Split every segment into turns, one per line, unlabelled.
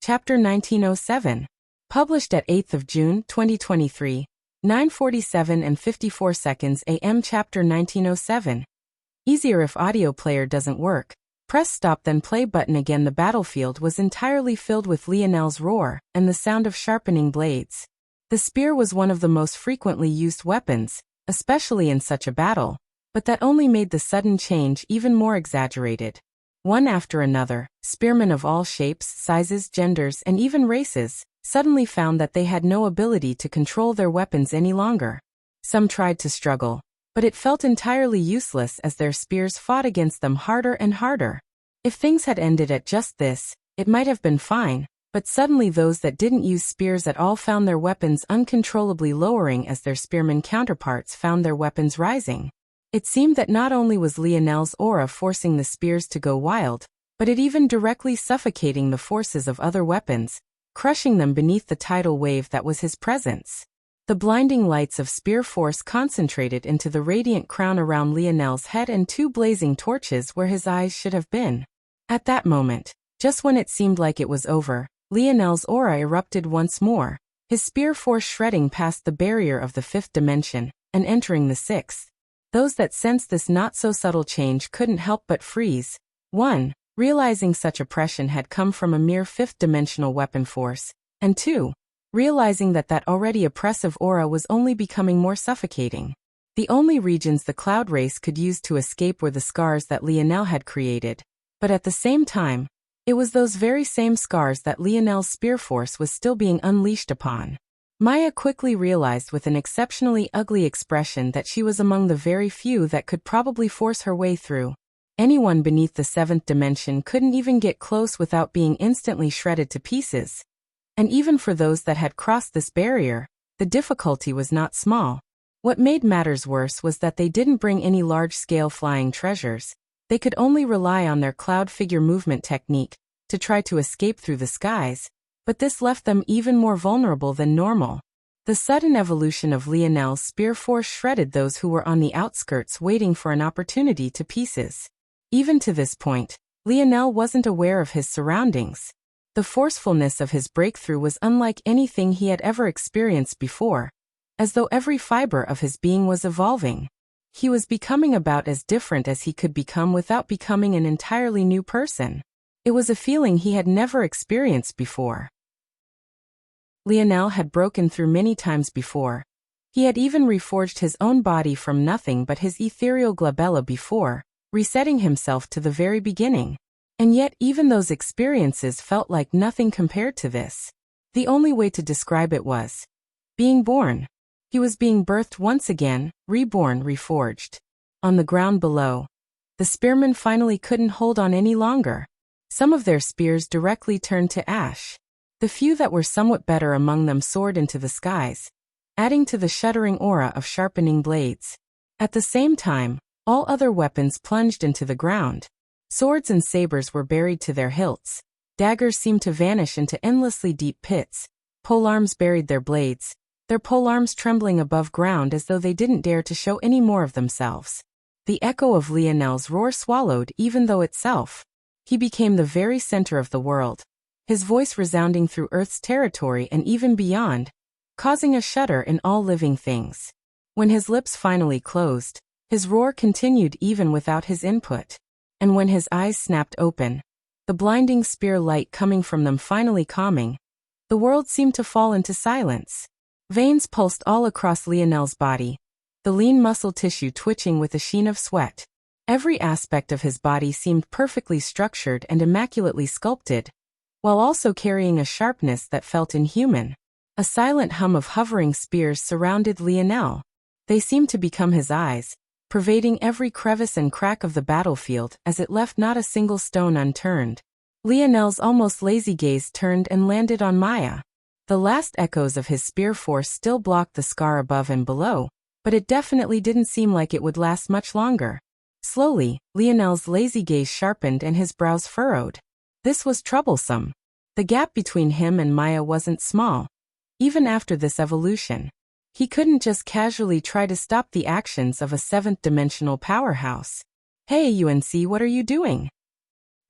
Chapter 1907. Published at 8th of June, 2023, 9:47 and 54 seconds AM. Chapter 1907. Easier if audio player doesn't work. Press stop then play button again. The battlefield was entirely filled with Lionel's roar and the sound of sharpening blades. The spear was one of the most frequently used weapons, especially in such a battle, but that only made the sudden change even more exaggerated. One after another, spearmen of all shapes, sizes, genders, and even races, suddenly found that they had no ability to control their weapons any longer. Some tried to struggle, but it felt entirely useless as their spears fought against them harder and harder. If things had ended at just this, it might have been fine, but suddenly those that didn't use spears at all found their weapons uncontrollably lowering as their spearmen counterparts found their weapons rising. It seemed that not only was Lionel's aura forcing the spears to go wild, but it even directly suffocating the forces of other weapons, crushing them beneath the tidal wave that was his presence. The blinding lights of spear force concentrated into the radiant crown around Lionel's head and two blazing torches where his eyes should have been. At that moment, just when it seemed like it was over, Lionel's aura erupted once more, his spear force shredding past the barrier of the fifth dimension and entering the sixth. Those that sensed this not-so-subtle change couldn't help but freeze. 1. Realizing such oppression had come from a mere fifth-dimensional weapon force, and 2. Realizing that already oppressive aura was only becoming more suffocating. The only regions the cloud race could use to escape were the scars that Lionel had created, but at the same time, it was those very same scars that Lionel's spear force was still being unleashed upon. Maya quickly realized with an exceptionally ugly expression that she was among the very few that could probably force her way through. Anyone beneath the seventh dimension couldn't even get close without being instantly shredded to pieces. And even for those that had crossed this barrier, the difficulty was not small. What made matters worse was that they didn't bring any large-scale flying treasures. They could only rely on their cloud figure movement technique to try to escape through the skies, but this left them even more vulnerable than normal. The sudden evolution of Lionel's spear force shredded those who were on the outskirts waiting for an opportunity to pieces. Even to this point, Lionel wasn't aware of his surroundings. The forcefulness of his breakthrough was unlike anything he had ever experienced before, as though every fiber of his being was evolving. He was becoming about as different as he could become without becoming an entirely new person. It was a feeling he had never experienced before. Lionel had broken through many times before. He had even reforged his own body from nothing but his ethereal glabella before, resetting himself to the very beginning. And yet even those experiences felt like nothing compared to this. The only way to describe it was being born. He was being birthed once again, reborn, reforged. On the ground below, the spearmen finally couldn't hold on any longer. Some of their spears directly turned to ash. The few that were somewhat better among them soared into the skies, adding to the shuddering aura of sharpening blades. At the same time, all other weapons plunged into the ground. Swords and sabers were buried to their hilts. Daggers seemed to vanish into endlessly deep pits. Polearms buried their blades, their polearms trembling above ground as though they didn't dare to show any more of themselves. The echo of Lionel's roar swallowed even though itself. He became the very center of the world, his voice resounding through Earth's territory and even beyond, causing a shudder in all living things. When his lips finally closed, his roar continued even without his input. And when his eyes snapped open, the blinding spear light coming from them finally calming, the world seemed to fall into silence. Veins pulsed all across Lionel's body, the lean muscle tissue twitching with a sheen of sweat. Every aspect of his body seemed perfectly structured and immaculately sculpted, while also carrying a sharpness that felt inhuman. A silent hum of hovering spears surrounded Lionel. They seemed to become his eyes, pervading every crevice and crack of the battlefield as it left not a single stone unturned. Lionel's almost lazy gaze turned and landed on Maya. The last echoes of his spear force still blocked the scar above and below, but it definitely didn't seem like it would last much longer. Slowly, Lionel's lazy gaze sharpened and his brows furrowed. This was troublesome. The gap between him and Maya wasn't small. Even after this evolution, he couldn't just casually try to stop the actions of a seventh-dimensional powerhouse. "Hey UNC, what are you doing?"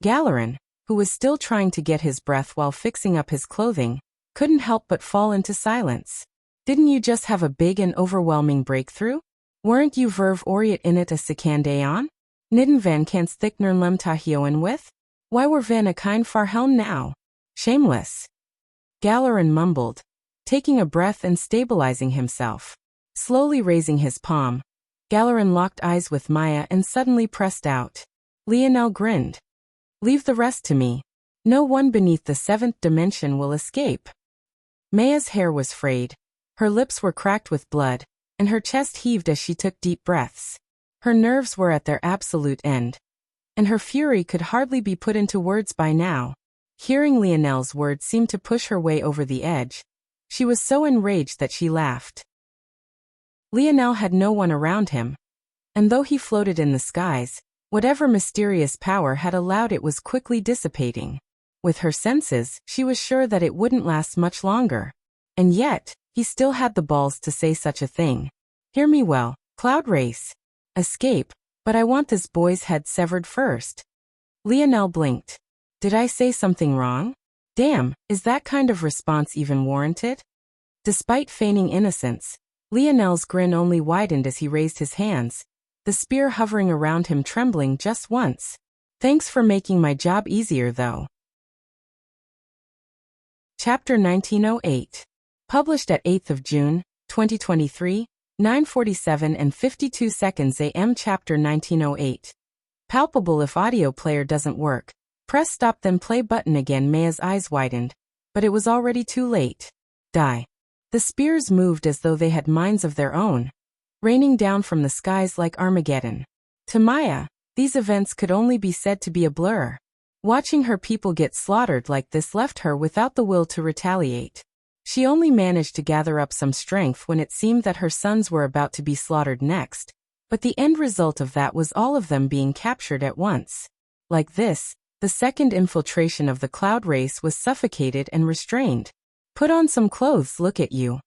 Galerin, who was still trying to get his breath while fixing up his clothing, couldn't help but fall into silence. Didn't you just have a big and overwhelming breakthrough? Weren't you verve oriët in it a secondayon? Nidden van kans thickener lemtahioen with? Why were van a kind farhelm now? Shameless. Galerin mumbled, taking a breath and stabilizing himself. Slowly raising his palm, Galerin locked eyes with Maya and suddenly pressed out. Lionel grinned. Leave the rest to me. No one beneath the seventh dimension will escape. Maya's hair was frayed, her lips were cracked with blood, and her chest heaved as she took deep breaths. Her nerves were at their absolute end, and her fury could hardly be put into words by now. Hearing Lionel's words seemed to push her way over the edge. She was so enraged that she laughed. Lionel had no one around him, and though he floated in the skies, whatever mysterious power had allowed it was quickly dissipating. With her senses, she was sure that it wouldn't last much longer. And yet, he still had the balls to say such a thing. Hear me well, Cloud Race. Escape, but I want this boy's head severed first. Lionel blinked. Did I say something wrong? Damn, is that kind of response even warranted? Despite feigning innocence, Lionel's grin only widened as he raised his hands, the spear hovering around him trembling just once. Thanks for making my job easier though. Chapter 1908. Published at 8th of June, 2023, 9:47 and 52 seconds AM. Chapter 1908. Palpable if audio player doesn't work. Press stop then play button again. Maya's eyes widened, but it was already too late. Die. The spears moved as though they had minds of their own, raining down from the skies like Armageddon. To Maya, these events could only be said to be a blur. Watching her people get slaughtered like this left her without the will to retaliate. She only managed to gather up some strength when it seemed that her sons were about to be slaughtered next, but the end result of that was all of them being captured at once. Like this, the second infiltration of the Cloud Race was suffocated and restrained. Put on some clothes, look at you.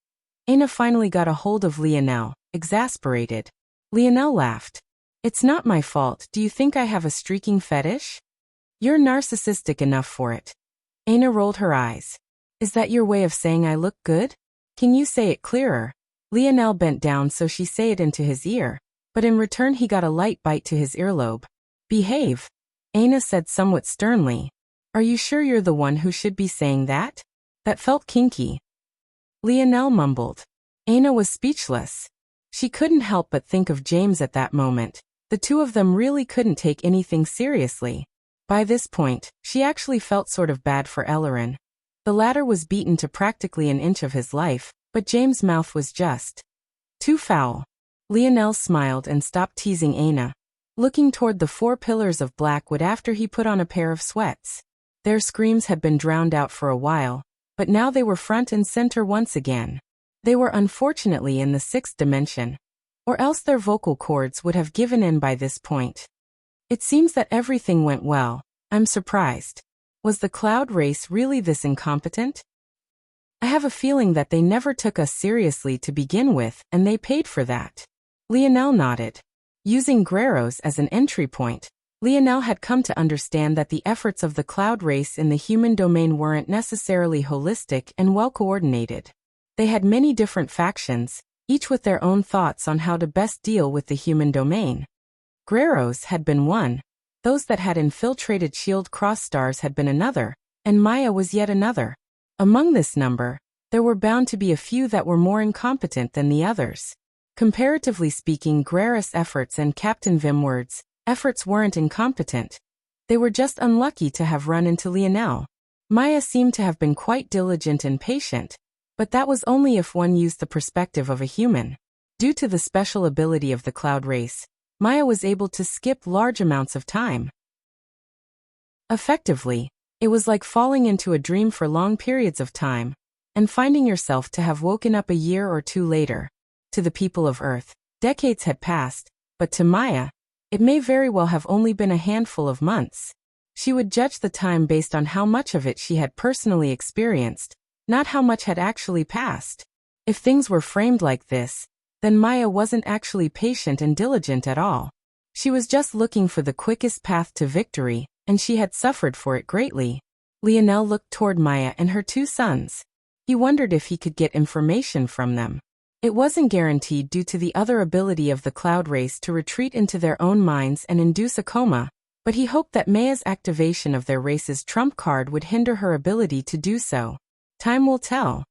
Aina finally got a hold of Lionel, exasperated. Lionel laughed. It's not my fault. Do you think I have a streaking fetish? You're narcissistic enough for it. Aina rolled her eyes. Is that your way of saying I look good? Can you say it clearer? Lionel bent down so she say it into his ear, but in return he got a light bite to his earlobe. Behave. Aina said somewhat sternly. Are you sure you're the one who should be saying that? That felt kinky. Lionel mumbled. Aina was speechless. She couldn't help but think of James at that moment. The two of them really couldn't take anything seriously. By this point, she actually felt sort of bad for Ellerin. The latter was beaten to practically an inch of his life, but James' mouth was just too foul. Lionel smiled and stopped teasing Aina, looking toward the 4 pillars of blackwood after he put on a pair of sweats. Their screams had been drowned out for a while, but now they were front and center once again. They were unfortunately in the 6th dimension, or else their vocal cords would have given in by this point. It seems that everything went well. I'm surprised. Was the Cloud Race really this incompetent? I have a feeling that they never took us seriously to begin with, and they paid for that. Lionel nodded. Using Guerreros as an entry point, Lionel had come to understand that the efforts of the Cloud Race in the human domain weren't necessarily holistic and well-coordinated. They had many different factions, each with their own thoughts on how to best deal with the human domain. Guerreros had been one, those that had infiltrated Shield Cross Stars had been another, and Maya was yet another. Among this number, there were bound to be a few that were more incompetent than the others. Comparatively speaking, Guerreros' efforts and Captain Vimward's efforts weren't incompetent. They were just unlucky to have run into Lionel. Maya seemed to have been quite diligent and patient, but that was only if one used the perspective of a human. Due to the special ability of the Cloud Race, Maya was able to skip large amounts of time. Effectively, it was like falling into a dream for long periods of time, and finding yourself to have woken up a year or two later. To the people of Earth, decades had passed, but to Maya, it may very well have only been a handful of months. She would judge the time based on how much of it she had personally experienced, not how much had actually passed. If things were framed like this, then Maya wasn't actually patient and diligent at all. She was just looking for the quickest path to victory, and she had suffered for it greatly. Lionel looked toward Maya and her 2 sons. He wondered if he could get information from them. It wasn't guaranteed due to the other ability of the cloud race to retreat into their own minds and induce a coma, but he hoped that Maya's activation of their race's trump card would hinder her ability to do so. Time will tell.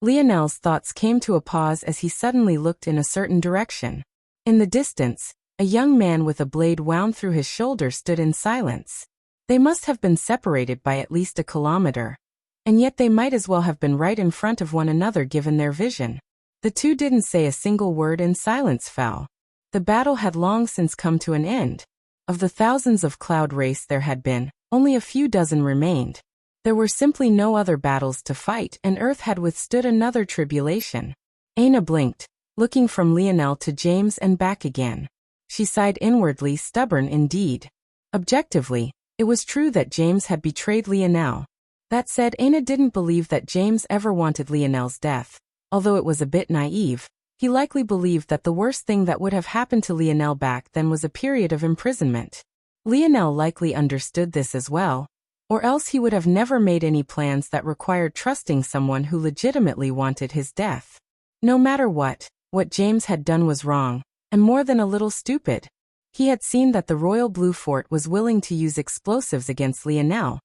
Lionel's thoughts came to a pause as he suddenly looked in a certain direction. In the distance, a young man with a blade wound through his shoulder stood in silence. They must have been separated by at least a kilometer, and yet they might as well have been right in front of one another given their vision. The 2 didn't say a single word and silence fell. The battle had long since come to an end. Of the thousands of cloud race there had been, only a few dozen remained. There were simply no other battles to fight, and Earth had withstood another tribulation. Aina blinked, looking from Lionel to James and back again. She sighed inwardly, stubborn indeed. Objectively, it was true that James had betrayed Lionel. That said, Aina didn't believe that James ever wanted Lionel's death. Although it was a bit naive, he likely believed that the worst thing that would have happened to Lionel back then was a period of imprisonment. Lionel likely understood this as well, or else he would have never made any plans that required trusting someone who legitimately wanted his death. No matter what James had done was wrong, and more than a little stupid. He had seen that the Royal Blue Fort was willing to use explosives against Lionel,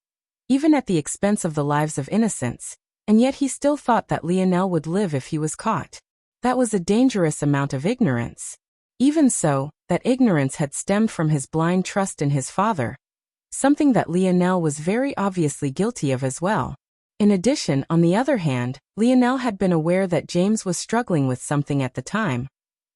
even at the expense of the lives of innocents, and yet he still thought that Lionel would live if he was caught. That was a dangerous amount of ignorance. Even so, that ignorance had stemmed from his blind trust in his father, something that Lionel was very obviously guilty of as well. In addition, on the other hand, Lionel had been aware that James was struggling with something at the time,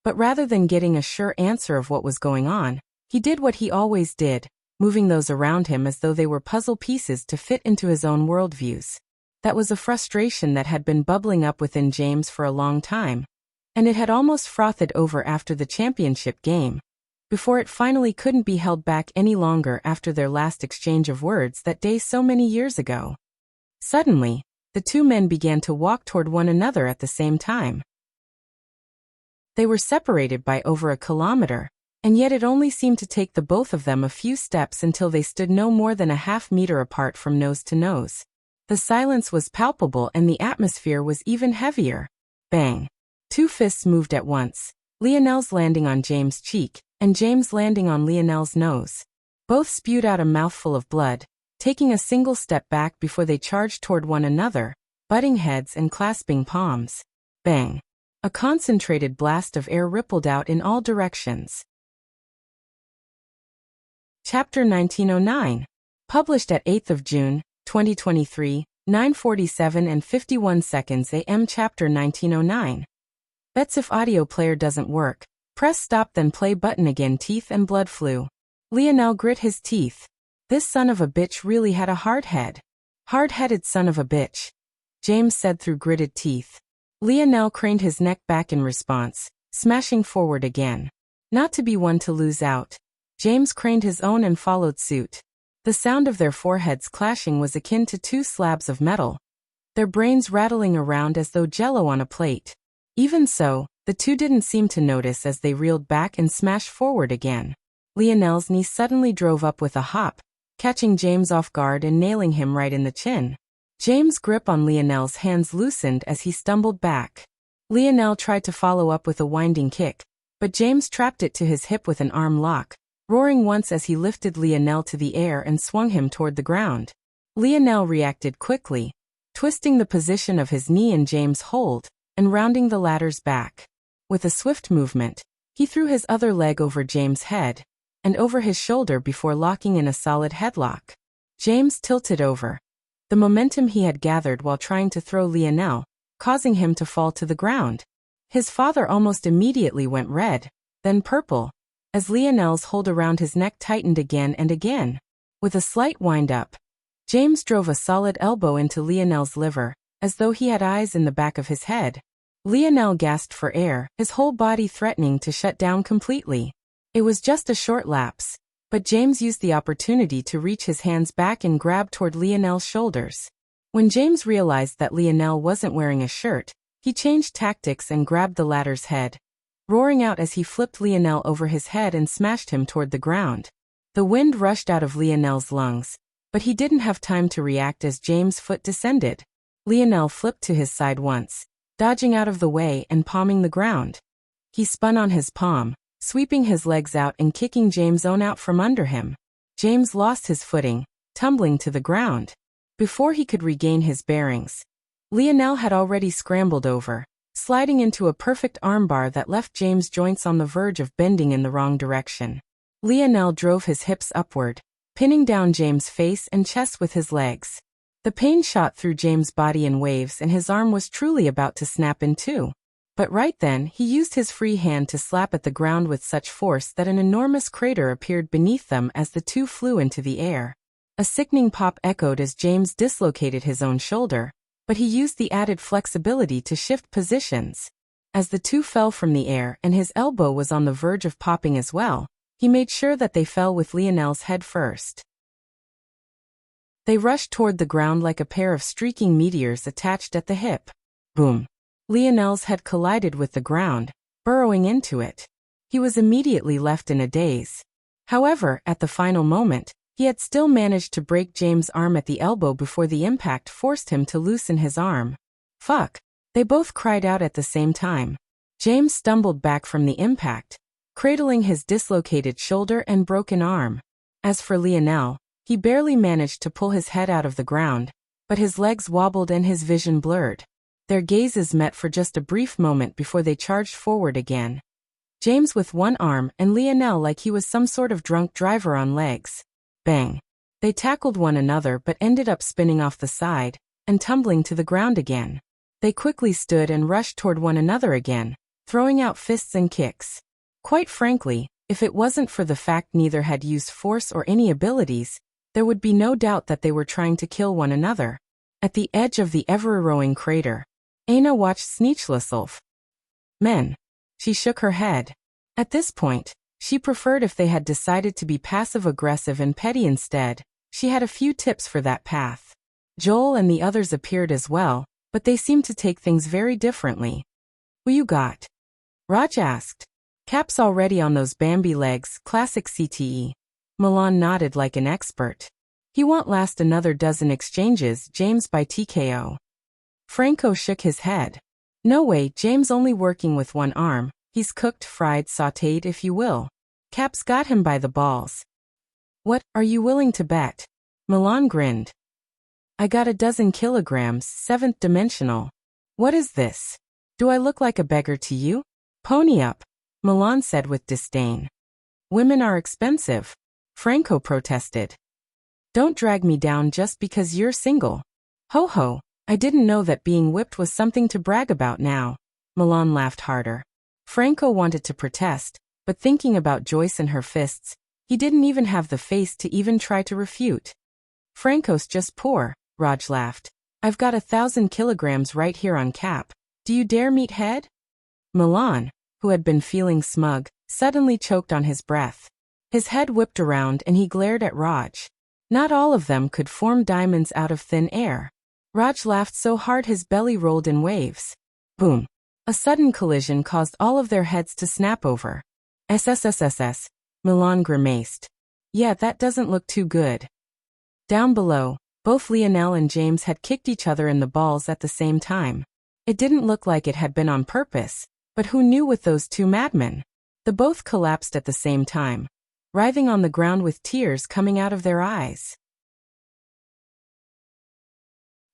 but rather than getting a sure answer of what was going on, he did what he always did, moving those around him as though they were puzzle pieces to fit into his own worldviews. That was a frustration that had been bubbling up within James for a long time, and it had almost frothed over after the championship game, before it finally couldn't be held back any longer after their last exchange of words that day so many years ago. Suddenly, the 2 men began to walk toward one another at the same time. They were separated by over a kilometer, and yet it only seemed to take the both of them a few steps until they stood no more than a half-meter apart from nose to nose. The silence was palpable and the atmosphere was even heavier. Bang! 2 fists moved at once, Lionel's landing on James' cheek, and James landing on Lionel's nose. Both spewed out a mouthful of blood, taking a single step back before they charged toward one another, butting heads and clasping palms. Bang! A concentrated blast of air rippled out in all directions. Chapter 1909. Published at 8th of June, 2023, 9:47 and 51 seconds AM. Chapter 1909. Bets if audio player doesn't work. Press stop then play button again. Teeth and blood flew. Lionel grit his teeth. This son of a bitch really had a hard head. Hard-headed son of a bitch, James said through gritted teeth. Lionel craned his neck back in response, smashing forward again. Not to be one to lose out, James craned his own and followed suit. The sound of their foreheads clashing was akin to 2 slabs of metal, their brains rattling around as though jello on a plate. Even so, the 2 didn't seem to notice as they reeled back and smashed forward again. Lionel's knee suddenly drove up with a hop, catching James off guard and nailing him right in the chin. James' grip on Lionel's hands loosened as he stumbled back. Lionel tried to follow up with a winding kick, but James trapped it to his hip with an arm lock, roaring once as he lifted Lionel to the air and swung him toward the ground. Lionel reacted quickly, twisting the position of his knee in James' hold, and rounding the latter's back. With a swift movement, he threw his other leg over James' head, and over his shoulder before locking in a solid headlock. James tilted over, the momentum he had gathered while trying to throw Lionel, causing him to fall to the ground. His father almost immediately went red, then purple, as Lionel's hold around his neck tightened again and again. With a slight wind-up, James drove a solid elbow into Lionel's liver, as though he had eyes in the back of his head. Lionel gasped for air, his whole body threatening to shut down completely. It was just a short lapse, but James used the opportunity to reach his hands back and grab toward Lionel's shoulders. When James realized that Lionel wasn't wearing a shirt, he changed tactics and grabbed the latter's head, roaring out as he flipped Lionel over his head and smashed him toward the ground. The wind rushed out of Lionel's lungs, but he didn't have time to react as James' foot descended. Lionel flipped to his side once, dodging out of the way and palming the ground. He spun on his palm, sweeping his legs out and kicking James' own out from under him. James lost his footing, tumbling to the ground. Before he could regain his bearings, Lionel had already scrambled over, sliding into a perfect armbar that left James' joints on the verge of bending in the wrong direction. Lionel drove his hips upward, pinning down James' face and chest with his legs. The pain shot through James' body in waves and his arm was truly about to snap in two. But right then, he used his free hand to slap at the ground with such force that an enormous crater appeared beneath them as the two flew into the air. A sickening pop echoed as James dislocated his own shoulder, but he used the added flexibility to shift positions. As the two fell from the air and his elbow was on the verge of popping as well, he made sure that they fell with Lionel's head first. They rushed toward the ground like a pair of streaking meteors attached at the hip. Boom! Lionel's head collided with the ground, burrowing into it. He was immediately left in a daze. However, at the final moment, he had still managed to break James' arm at the elbow before the impact forced him to loosen his arm. Fuck! They both cried out at the same time. James stumbled back from the impact, cradling his dislocated shoulder and broken arm. As for Lionel, he barely managed to pull his head out of the ground, but his legs wobbled and his vision blurred. Their gazes met for just a brief moment before they charged forward again. James with one arm and Lionel like he was some sort of drunk driver on legs. Bang! They tackled one another but ended up spinning off the side and tumbling to the ground again. They quickly stood and rushed toward one another again, throwing out fists and kicks. Quite frankly, if it wasn't for the fact neither had used force or any abilities, there would be no doubt that they were trying to kill one another. At the edge of the ever-erowing crater, Aina watched speechless. Men. She shook her head. At this point, she preferred if they had decided to be passive-aggressive and petty instead. She had a few tips for that path. Joel and the others appeared as well, but they seemed to take things very differently. Who you got? Raj asked. Cap's already on those Bambi legs, classic CTE. Milan nodded like an expert. He won't last another dozen exchanges, James by TKO. Franco shook his head. No way, James only working with one arm. He's cooked, fried, sautéed if you will. Cap's got him by the balls. What, are you willing to bet? Milan grinned. I got a dozen kilograms, 7th dimensional. What is this? Do I look like a beggar to you? Pony up, Milan said with disdain. Women are expensive, Franco protested. Don't drag me down just because you're single. Ho ho, I didn't know that being whipped was something to brag about now. Milan laughed harder. Franco wanted to protest, but thinking about Joyce and her fists, he didn't even have the face to even try to refute. Franco's just poor, Raj laughed. I've got 1,000 kilograms right here on Cap. Do you dare meet head? Milan, who had been feeling smug, suddenly choked on his breath. His head whipped around and he glared at Raj. Not all of them could form diamonds out of thin air. Raj laughed so hard his belly rolled in waves. Boom. A sudden collision caused all of their heads to snap over. SSSSS, Milan grimaced. Yeah, that doesn't look too good. Down below, both Lionel and James had kicked each other in the balls at the same time. It didn't look like it had been on purpose, but who knew with those two madmen? The both collapsed at the same time, writhing on the ground with tears coming out of their eyes.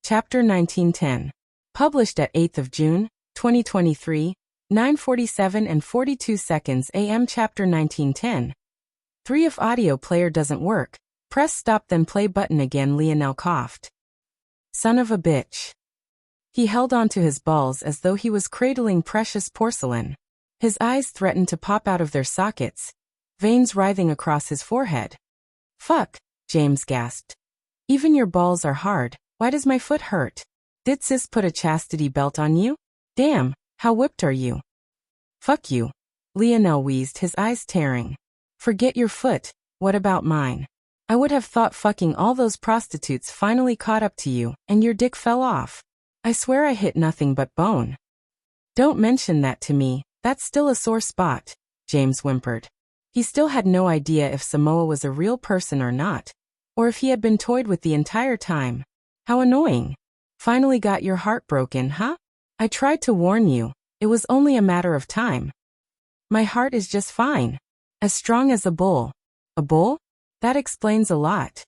Chapter 1910. Published at 8th of June, 2023, 9:47 and 42 seconds AM. Chapter 1910. 3. If audio player doesn't work, press stop then play button again. Lionel coughed. Son of a bitch. He held on to his balls as though he was cradling precious porcelain. His eyes threatened to pop out of their sockets, veins writhing across his forehead. Fuck, James gasped. Even your balls are hard. Why does my foot hurt? Did sis put a chastity belt on you? Damn, how whipped are you? Fuck you. Lionel wheezed, his eyes tearing. Forget your foot, what about mine? I would have thought fucking all those prostitutes finally caught up to you, and your dick fell off. I swear I hit nothing but bone. Don't mention that to me, that's still a sore spot, James whimpered. He still had no idea if Samoa was a real person or not, or if he had been toyed with the entire time. How annoying. Finally got your heart broken, huh? I tried to warn you. It was only a matter of time. My heart is just fine. As strong as a bull. A bull? That explains a lot.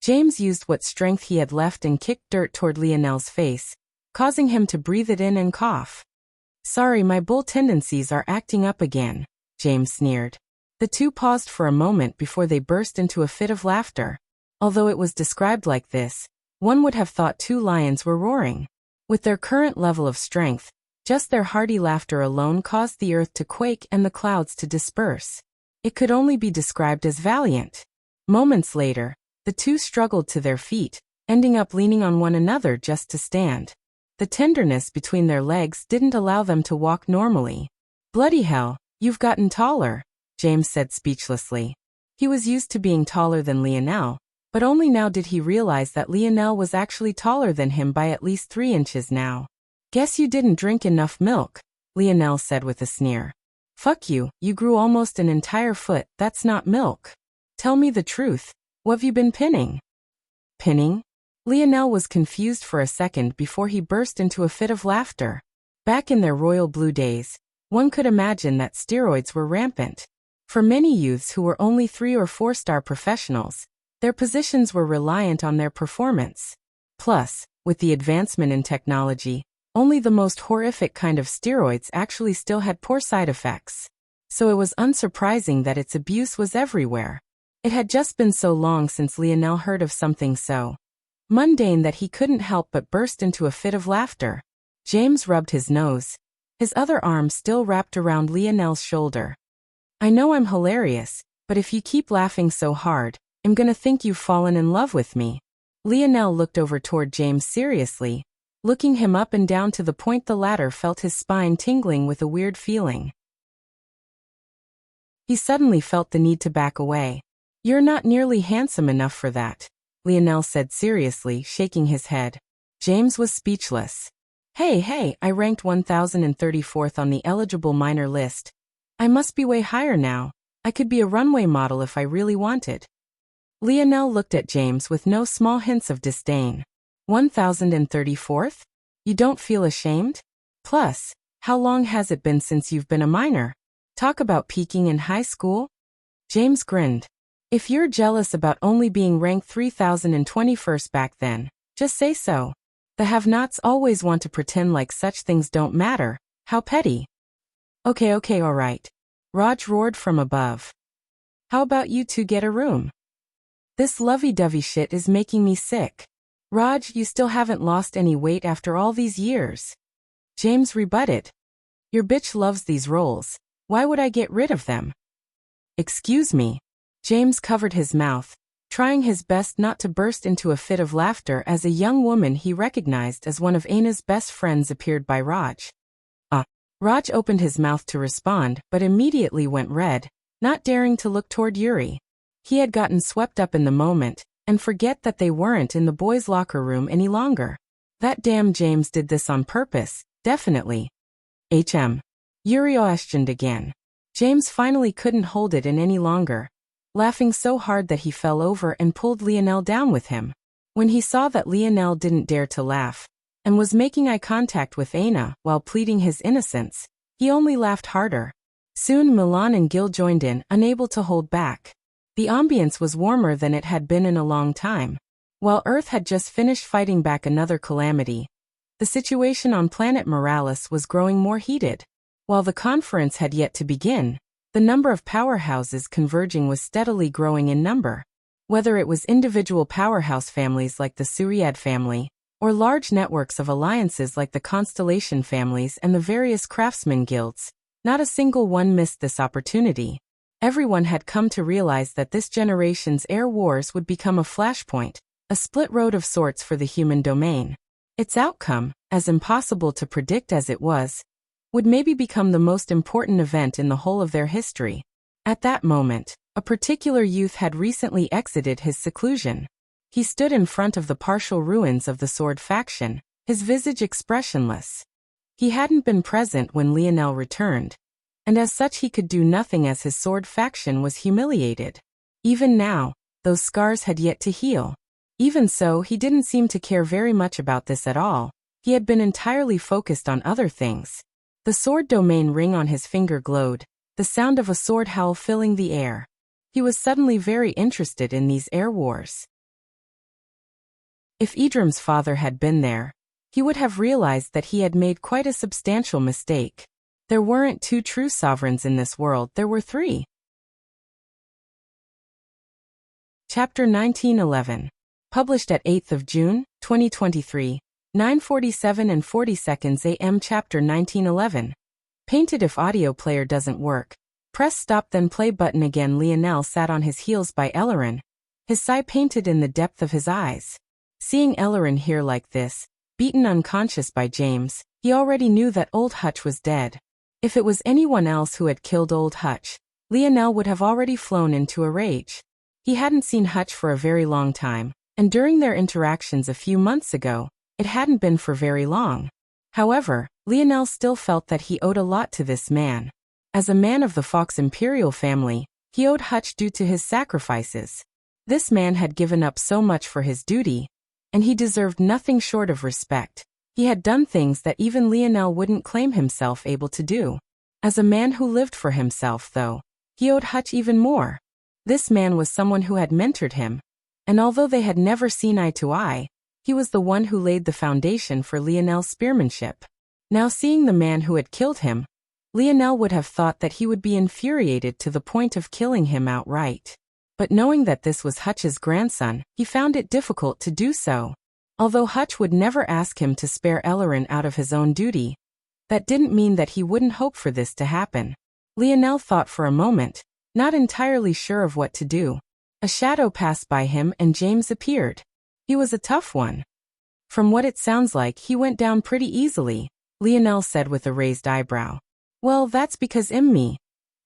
James used what strength he had left and kicked dirt toward Lionel's face, causing him to breathe it in and cough. Sorry, my bull tendencies are acting up again, James sneered. The two paused for a moment before they burst into a fit of laughter. Although it was described like this, one would have thought two lions were roaring. With their current level of strength, just their hearty laughter alone caused the earth to quake and the clouds to disperse. It could only be described as valiant. Moments later, the two struggled to their feet, ending up leaning on one another just to stand. The tenderness between their legs didn't allow them to walk normally. Bloody hell, you've gotten taller, James said speechlessly. He was used to being taller than Lionel, but only now did he realize that Lionel was actually taller than him by at least 3 inches now. Guess you didn't drink enough milk, Lionel said with a sneer. Fuck you, you grew almost an entire foot, that's not milk. Tell me the truth, what've you been pinning? Pinning? Lionel was confused for a second before he burst into a fit of laughter. Back in their royal blue days, one could imagine that steroids were rampant. For many youths who were only 3- or 4-star professionals, their positions were reliant on their performance. Plus, with the advancement in technology, only the most horrific kind of steroids actually still had poor side effects. So it was unsurprising that its abuse was everywhere. It had just been so long since Lionel heard of something so mundane that he couldn't help but burst into a fit of laughter. James rubbed his nose, his other arm still wrapped around Lionel's shoulder. I know I'm hilarious, but if you keep laughing so hard, I'm gonna think you've fallen in love with me. Lionel looked over toward James seriously, looking him up and down to the point the latter felt his spine tingling with a weird feeling. He suddenly felt the need to back away. You're not nearly handsome enough for that, Lionel said seriously, shaking his head. James was speechless. Hey, I ranked 1034th on the eligible minor list. I must be way higher now. I could be a runway model if I really wanted. Lionel looked at James with no small hints of disdain. 1034th? You don't feel ashamed? Plus, how long has it been since you've been a minor? Talk about peaking in high school? James grinned. If you're jealous about only being ranked 3021st back then, just say so. The have-nots always want to pretend like such things don't matter. How petty. Okay, alright. Raj roared from above. How about you two get a room? This lovey-dovey shit is making me sick. Raj, you still haven't lost any weight after all these years. James rebutted. Your bitch loves these rolls. Why would I get rid of them? Excuse me. James covered his mouth, trying his best not to burst into a fit of laughter as a young woman he recognized as one of Aina's best friends appeared by Raj. Raj opened his mouth to respond but immediately went red, not daring to look toward Yuri. He had gotten swept up in the moment, and forget that they weren't in the boys' locker room any longer. That damn James did this on purpose, definitely. Yuri questioned again. James finally couldn't hold it in any longer, laughing so hard that he fell over and pulled Lionel down with him. When he saw that Lionel didn't dare to laugh, and was making eye contact with Aina while pleading his innocence, he only laughed harder. Soon Milan and Gil joined in, unable to hold back. The ambience was warmer than it had been in a long time. While Earth had just finished fighting back another calamity, the situation on planet Morales was growing more heated. While the conference had yet to begin, the number of powerhouses converging was steadily growing in number. Whether it was individual powerhouse families like the Suryad family, or large networks of alliances like the Constellation families and the various craftsman guilds, not a single one missed this opportunity. Everyone had come to realize that this generation's air wars would become a flashpoint, a split road of sorts for the human domain. Its outcome, as impossible to predict as it was, would maybe become the most important event in the whole of their history. At that moment, a particular youth had recently exited his seclusion. He stood in front of the partial ruins of the Sword faction, his visage expressionless. He hadn't been present when Lionel returned, and as such he could do nothing as his sword faction was humiliated. Even now, those scars had yet to heal. Even so, he didn't seem to care very much about this at all. He had been entirely focused on other things. The sword domain ring on his finger glowed, the sound of a sword howl filling the air. He was suddenly very interested in these air wars. If Idrim's father had been there, he would have realized that he had made quite a substantial mistake. There weren't two true sovereigns in this world, there were three. Chapter 1911. Published at 8th of June, 2023, 9:47 and 40 seconds AM. Chapter 1911. Painted. If audio player doesn't work, press stop then play button again. Lionel sat on his heels by Ellerin, his sigh painted in the depth of his eyes. Seeing Ellerin here like this, beaten unconscious by James, he already knew that old Hutch was dead. If it was anyone else who had killed old Hutch, Lionel would have already flown into a rage. He hadn't seen Hutch for a very long time, and during their interactions a few months ago, it hadn't been for very long. However, Lionel still felt that he owed a lot to this man. As a man of the Fox Imperial family, he owed Hutch due to his sacrifices. This man had given up so much for his duty, and he deserved nothing short of respect. He had done things that even Lionel wouldn't claim himself able to do. As a man who lived for himself, though, he owed Hutch even more. This man was someone who had mentored him, and although they had never seen eye to eye, he was the one who laid the foundation for Lionel's spearmanship. Now seeing the man who had killed him, Lionel would have thought that he would be infuriated to the point of killing him outright. But knowing that this was Hutch's grandson, he found it difficult to do so. Although Hutch would never ask him to spare Ellerin out of his own duty, that didn't mean that he wouldn't hope for this to happen. Lionel thought for a moment, not entirely sure of what to do. A shadow passed by him and James appeared. He was a tough one. From what it sounds like, he went down pretty easily, Lionel said with a raised eyebrow. Well, that's because me.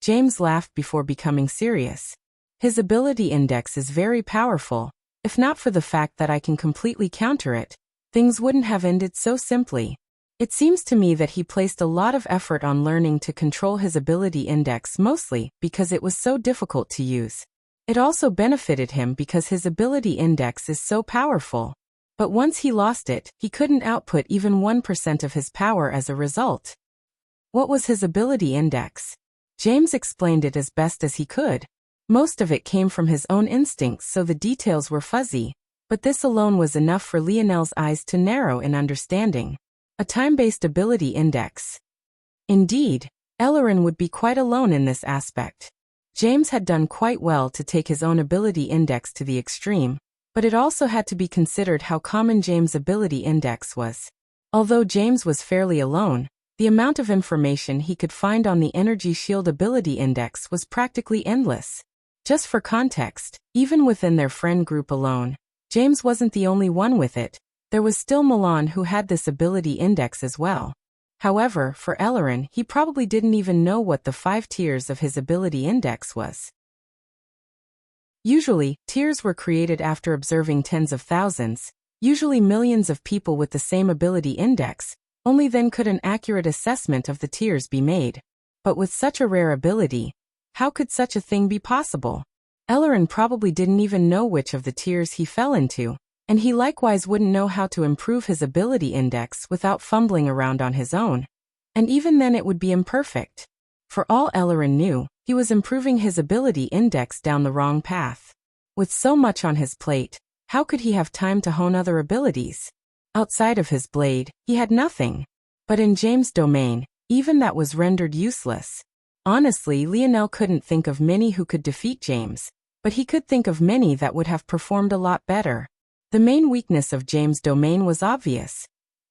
James laughed before becoming serious. His ability index is very powerful. If not for the fact that I can completely counter it, things wouldn't have ended so simply. It seems to me that he placed a lot of effort on learning to control his ability index, mostly because it was so difficult to use. It also benefited him because his ability index is so powerful. But once he lost it, he couldn't output even 1% of his power as a result. What was his ability index? James explained it as best as he could. Most of it came from his own instincts, so the details were fuzzy, but this alone was enough for Lionel's eyes to narrow in understanding. A time-based ability index. Indeed, Ellerin would be quite alone in this aspect. James had done quite well to take his own ability index to the extreme, but it also had to be considered how common James' ability index was. Although James was fairly alone, the amount of information he could find on the energy shield ability index was practically endless. Just for context, even within their friend group alone, James wasn't the only one with it. There was still Milan who had this ability index as well. However, for Ellerin, he probably didn't even know what the 5 tiers of his ability index was. Usually, tiers were created after observing tens of thousands, usually millions of people with the same ability index. Only then could an accurate assessment of the tiers be made. But with such a rare ability, how could such a thing be possible? Ellerin probably didn't even know which of the tiers he fell into, and he likewise wouldn't know how to improve his ability index without fumbling around on his own. And even then it would be imperfect. For all Ellerin knew, he was improving his ability index down the wrong path. With so much on his plate, how could he have time to hone other abilities? Outside of his blade, he had nothing. But in James' domain, even that was rendered useless. Honestly, Lionel couldn't think of many who could defeat James, but he could think of many that would have performed a lot better. The main weakness of James' domain was obvious.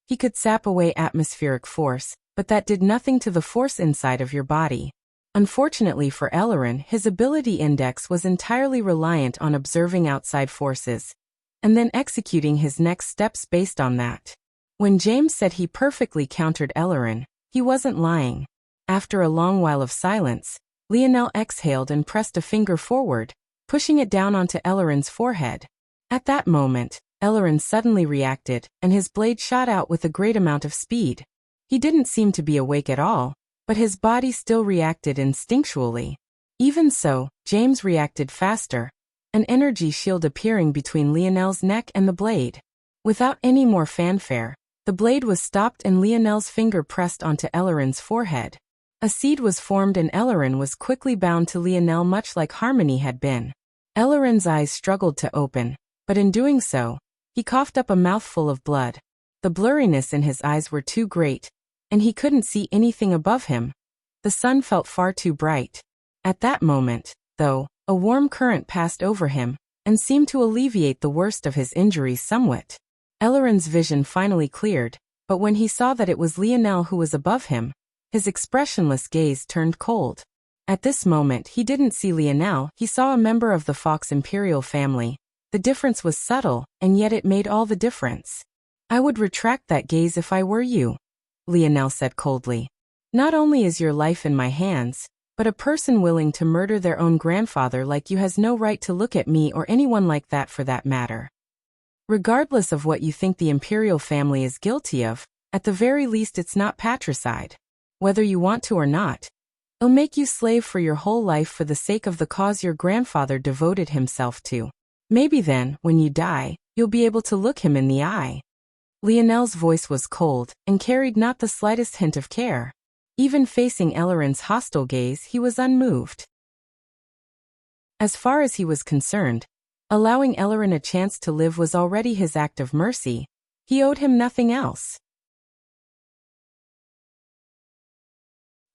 He could sap away atmospheric force, but that did nothing to the force inside of your body. Unfortunately for Ellerin, his ability index was entirely reliant on observing outside forces, and then executing his next steps based on that. When James said he perfectly countered Ellerin, he wasn't lying. After a long while of silence, Lionel exhaled and pressed a finger forward, pushing it down onto Ellerin's forehead. At that moment, Ellerin suddenly reacted, and his blade shot out with a great amount of speed. He didn't seem to be awake at all, but his body still reacted instinctually. Even so, James reacted faster, an energy shield appearing between Lionel's neck and the blade. Without any more fanfare, the blade was stopped and Lionel's finger pressed onto Elleren's forehead. A seed was formed and Elleren was quickly bound to Lionel much like Harmony had been. Elleren's eyes struggled to open, but in doing so, he coughed up a mouthful of blood. The blurriness in his eyes were too great, and he couldn't see anything above him. The sun felt far too bright. At that moment, though, a warm current passed over him, and seemed to alleviate the worst of his injuries somewhat. Elleren's vision finally cleared, but when he saw that it was Lionel who was above him, his expressionless gaze turned cold. At this moment he didn't see Lionel, he saw a member of the Fox Imperial family. The difference was subtle, and yet it made all the difference. "I would retract that gaze if I were you," Lionel said coldly. "Not only is your life in my hands, but a person willing to murder their own grandfather like you has no right to look at me or anyone like that for that matter. Regardless of what you think the Imperial family is guilty of, at the very least it's not patricide. Whether you want to or not, it'll make you slave for your whole life for the sake of the cause your grandfather devoted himself to. Maybe then, when you die, you'll be able to look him in the eye." Lionel's voice was cold, and carried not the slightest hint of care. Even facing Elleren's hostile gaze, he was unmoved. As far as he was concerned, allowing Elleren a chance to live was already his act of mercy. He owed him nothing else.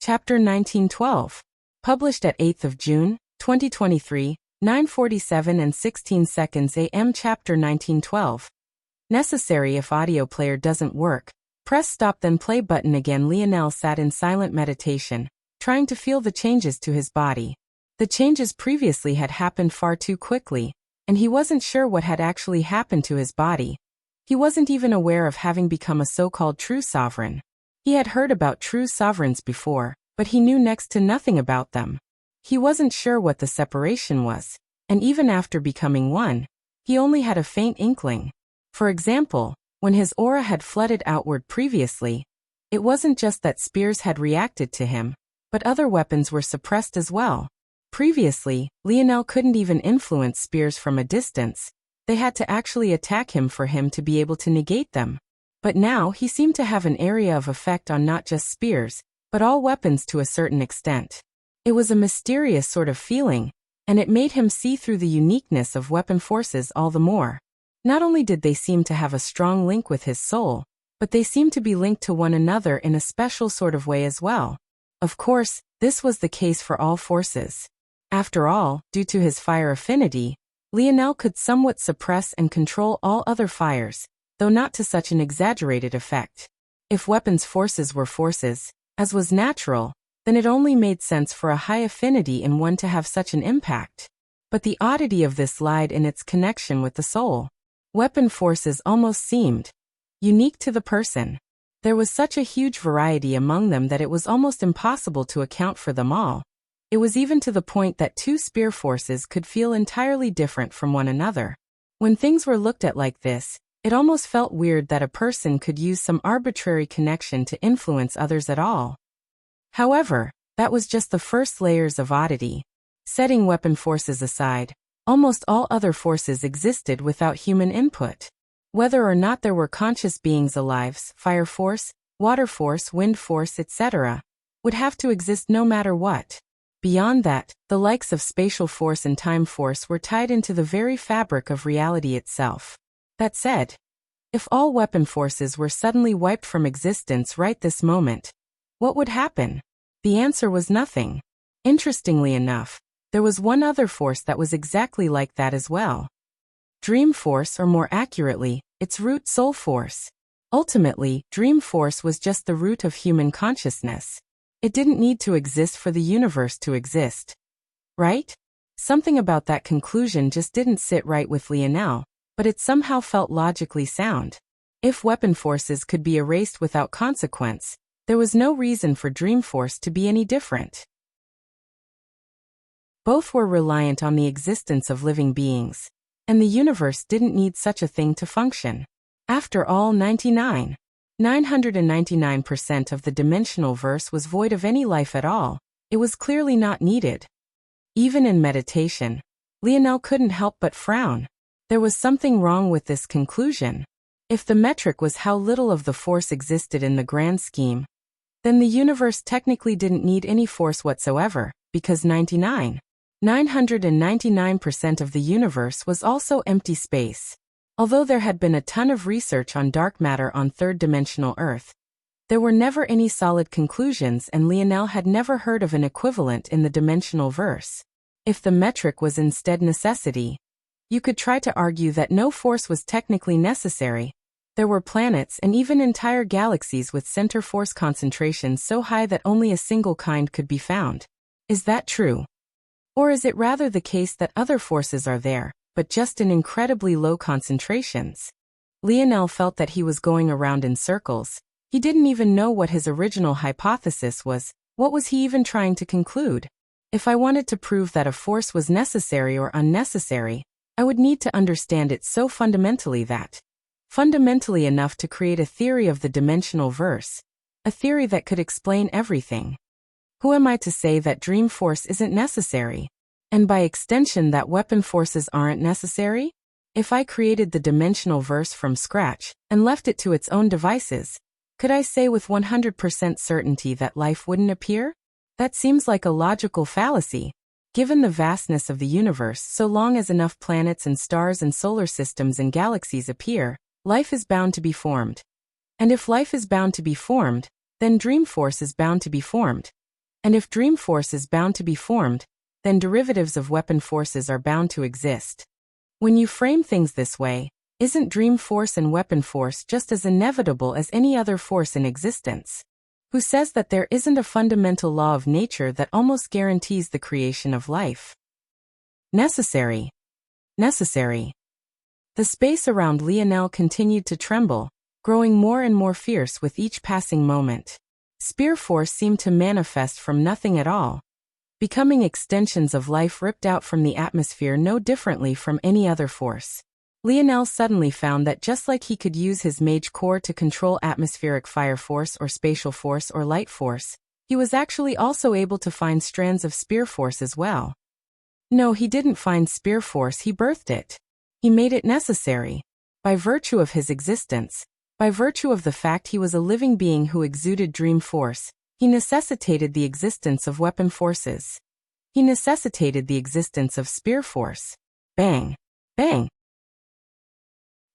Chapter 1912. Published at 8th of June, 2023, 9:47 and 16 seconds AM. Chapter 1912. Necessary if audio player doesn't work. Press stop then play button again. Lionel sat in silent meditation, trying to feel the changes to his body. The changes previously had happened far too quickly, and he wasn't sure what had actually happened to his body. He wasn't even aware of having become a so-called true sovereign. He had heard about true sovereigns before, but he knew next to nothing about them. He wasn't sure what the separation was, and even after becoming one, he only had a faint inkling. For example, when his aura had flooded outward previously, it wasn't just that spears had reacted to him, but other weapons were suppressed as well. Previously, Lionel couldn't even influence spears from a distance. They had to actually attack him for him to be able to negate them. But now he seemed to have an area of effect on not just spears, but all weapons to a certain extent. It was a mysterious sort of feeling, and it made him see through the uniqueness of weapon forces all the more. Not only did they seem to have a strong link with his soul, but they seemed to be linked to one another in a special sort of way as well. Of course, this was the case for all forces. After all, due to his fire affinity, Lionel could somewhat suppress and control all other fires, though not to such an exaggerated effect. If weapons forces were forces, as was natural, then it only made sense for a high affinity in one to have such an impact. But the oddity of this lied in its connection with the soul. Weapon forces almost seemed unique to the person. There was such a huge variety among them that it was almost impossible to account for them all. It was even to the point that two spear forces could feel entirely different from one another. When things were looked at like this, it almost felt weird that a person could use some arbitrary connection to influence others at all. However, that was just the first layers of oddity. Setting weapon forces aside, almost all other forces existed without human input. Whether or not there were conscious beings alive, fire force, water force, wind force, etc., would have to exist no matter what. Beyond that, the likes of spatial force and time force were tied into the very fabric of reality itself. That said, if all weapon forces were suddenly wiped from existence right this moment, what would happen? The answer was nothing. Interestingly enough, there was one other force that was exactly like that as well. Dream force, or more accurately, its root soul force. Ultimately, dream force was just the root of human consciousness. It didn't need to exist for the universe to exist. Right? Something about that conclusion just didn't sit right with Lionel, but it somehow felt logically sound. If weapon forces could be erased without consequence, there was no reason for dream force to be any different. Both were reliant on the existence of living beings, and the universe didn't need such a thing to function. After all, 99 999% of the dimensional verse was void of any life at all. It was clearly not needed. Even in meditation, Lionel couldn't help but frown. There was something wrong with this conclusion. If the metric was how little of the force existed in the grand scheme, then the universe technically didn't need any force whatsoever, because 999% of the universe was also empty space. Although there had been a ton of research on dark matter on third-dimensional Earth, there were never any solid conclusions, and Lionel had never heard of an equivalent in the dimensional verse. If the metric was instead necessity, you could try to argue that no force was technically necessary. There were planets and even entire galaxies with center force concentrations so high that only a single kind could be found. Is that true? Or is it rather the case that other forces are there, but just in incredibly low concentrations? Lionel felt that he was going around in circles. He didn't even know what his original hypothesis was. What was he even trying to conclude? If I wanted to prove that a force was necessary or unnecessary, I would need to understand it so fundamentally enough to create a theory of the dimensional verse, a theory that could explain everything. Who am I to say that dream force isn't necessary? And by extension that weapon forces aren't necessary? If I created the dimensional verse from scratch and left it to its own devices, could I say with 100% certainty that life wouldn't appear? That seems like a logical fallacy. Given the vastness of the universe, so long as enough planets and stars and solar systems and galaxies appear, life is bound to be formed. And if life is bound to be formed, then dream force is bound to be formed. And if dream force is bound to be formed, then derivatives of weapon forces are bound to exist. When you frame things this way, isn't dream force and weapon force just as inevitable as any other force in existence? Who says that there isn't a fundamental law of nature that almost guarantees the creation of life? Necessary. The space around Lionel continued to tremble, growing more and more fierce with each passing moment. Spear force seemed to manifest from nothing at all, becoming extensions of life ripped out from the atmosphere no differently from any other force. Lionel suddenly found that just like he could use his mage core to control atmospheric fire force or spatial force or light force, he was actually also able to find strands of spear force as well. No, he didn't find spear force, he birthed it. He made it necessary. By virtue of his existence, by virtue of the fact he was a living being who exuded dream force, he necessitated the existence of weapon forces. He necessitated the existence of spear force. Bang! Bang!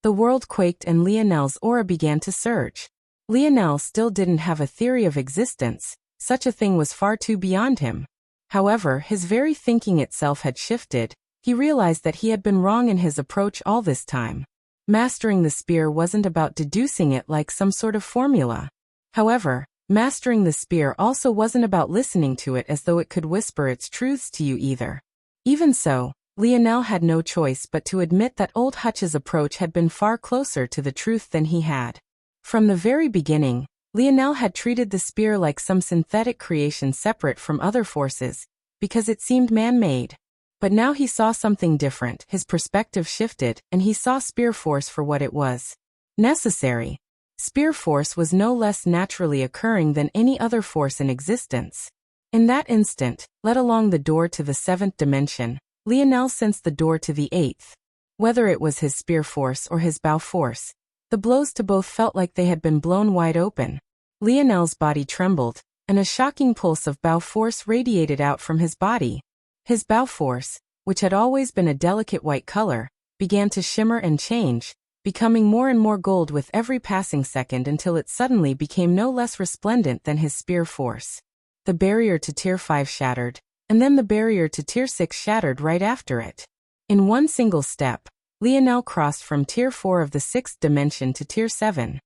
The world quaked and Lionel's aura began to surge. Lionel still didn't have a theory of existence, such a thing was far too beyond him. However, his very thinking itself had shifted. He realized that he had been wrong in his approach all this time. Mastering the spear wasn't about deducing it like some sort of formula. However, mastering the spear also wasn't about listening to it as though it could whisper its truths to you either. Even so, Lionel had no choice but to admit that old Hutch's approach had been far closer to the truth than he had. From the very beginning, Lionel had treated the spear like some synthetic creation separate from other forces, because it seemed man-made. But now he saw something different, his perspective shifted, and he saw spear force for what it was. Necessary. Spear force was no less naturally occurring than any other force in existence. In that instant, let alone the door to the seventh dimension, Lionel sensed the door to the eighth. Whether it was his spear force or his bow force, the blows to both felt like they had been blown wide open. Lionel's body trembled, and a shocking pulse of bow force radiated out from his body. His bow force, which had always been a delicate white color, began to shimmer and change, becoming more and more gold with every passing second until it suddenly became no less resplendent than his spear force. The barrier to Tier 5 shattered, and then the barrier to Tier 6 shattered right after it. In one single step, Lionel crossed from Tier 4 of the 6th dimension to Tier 7.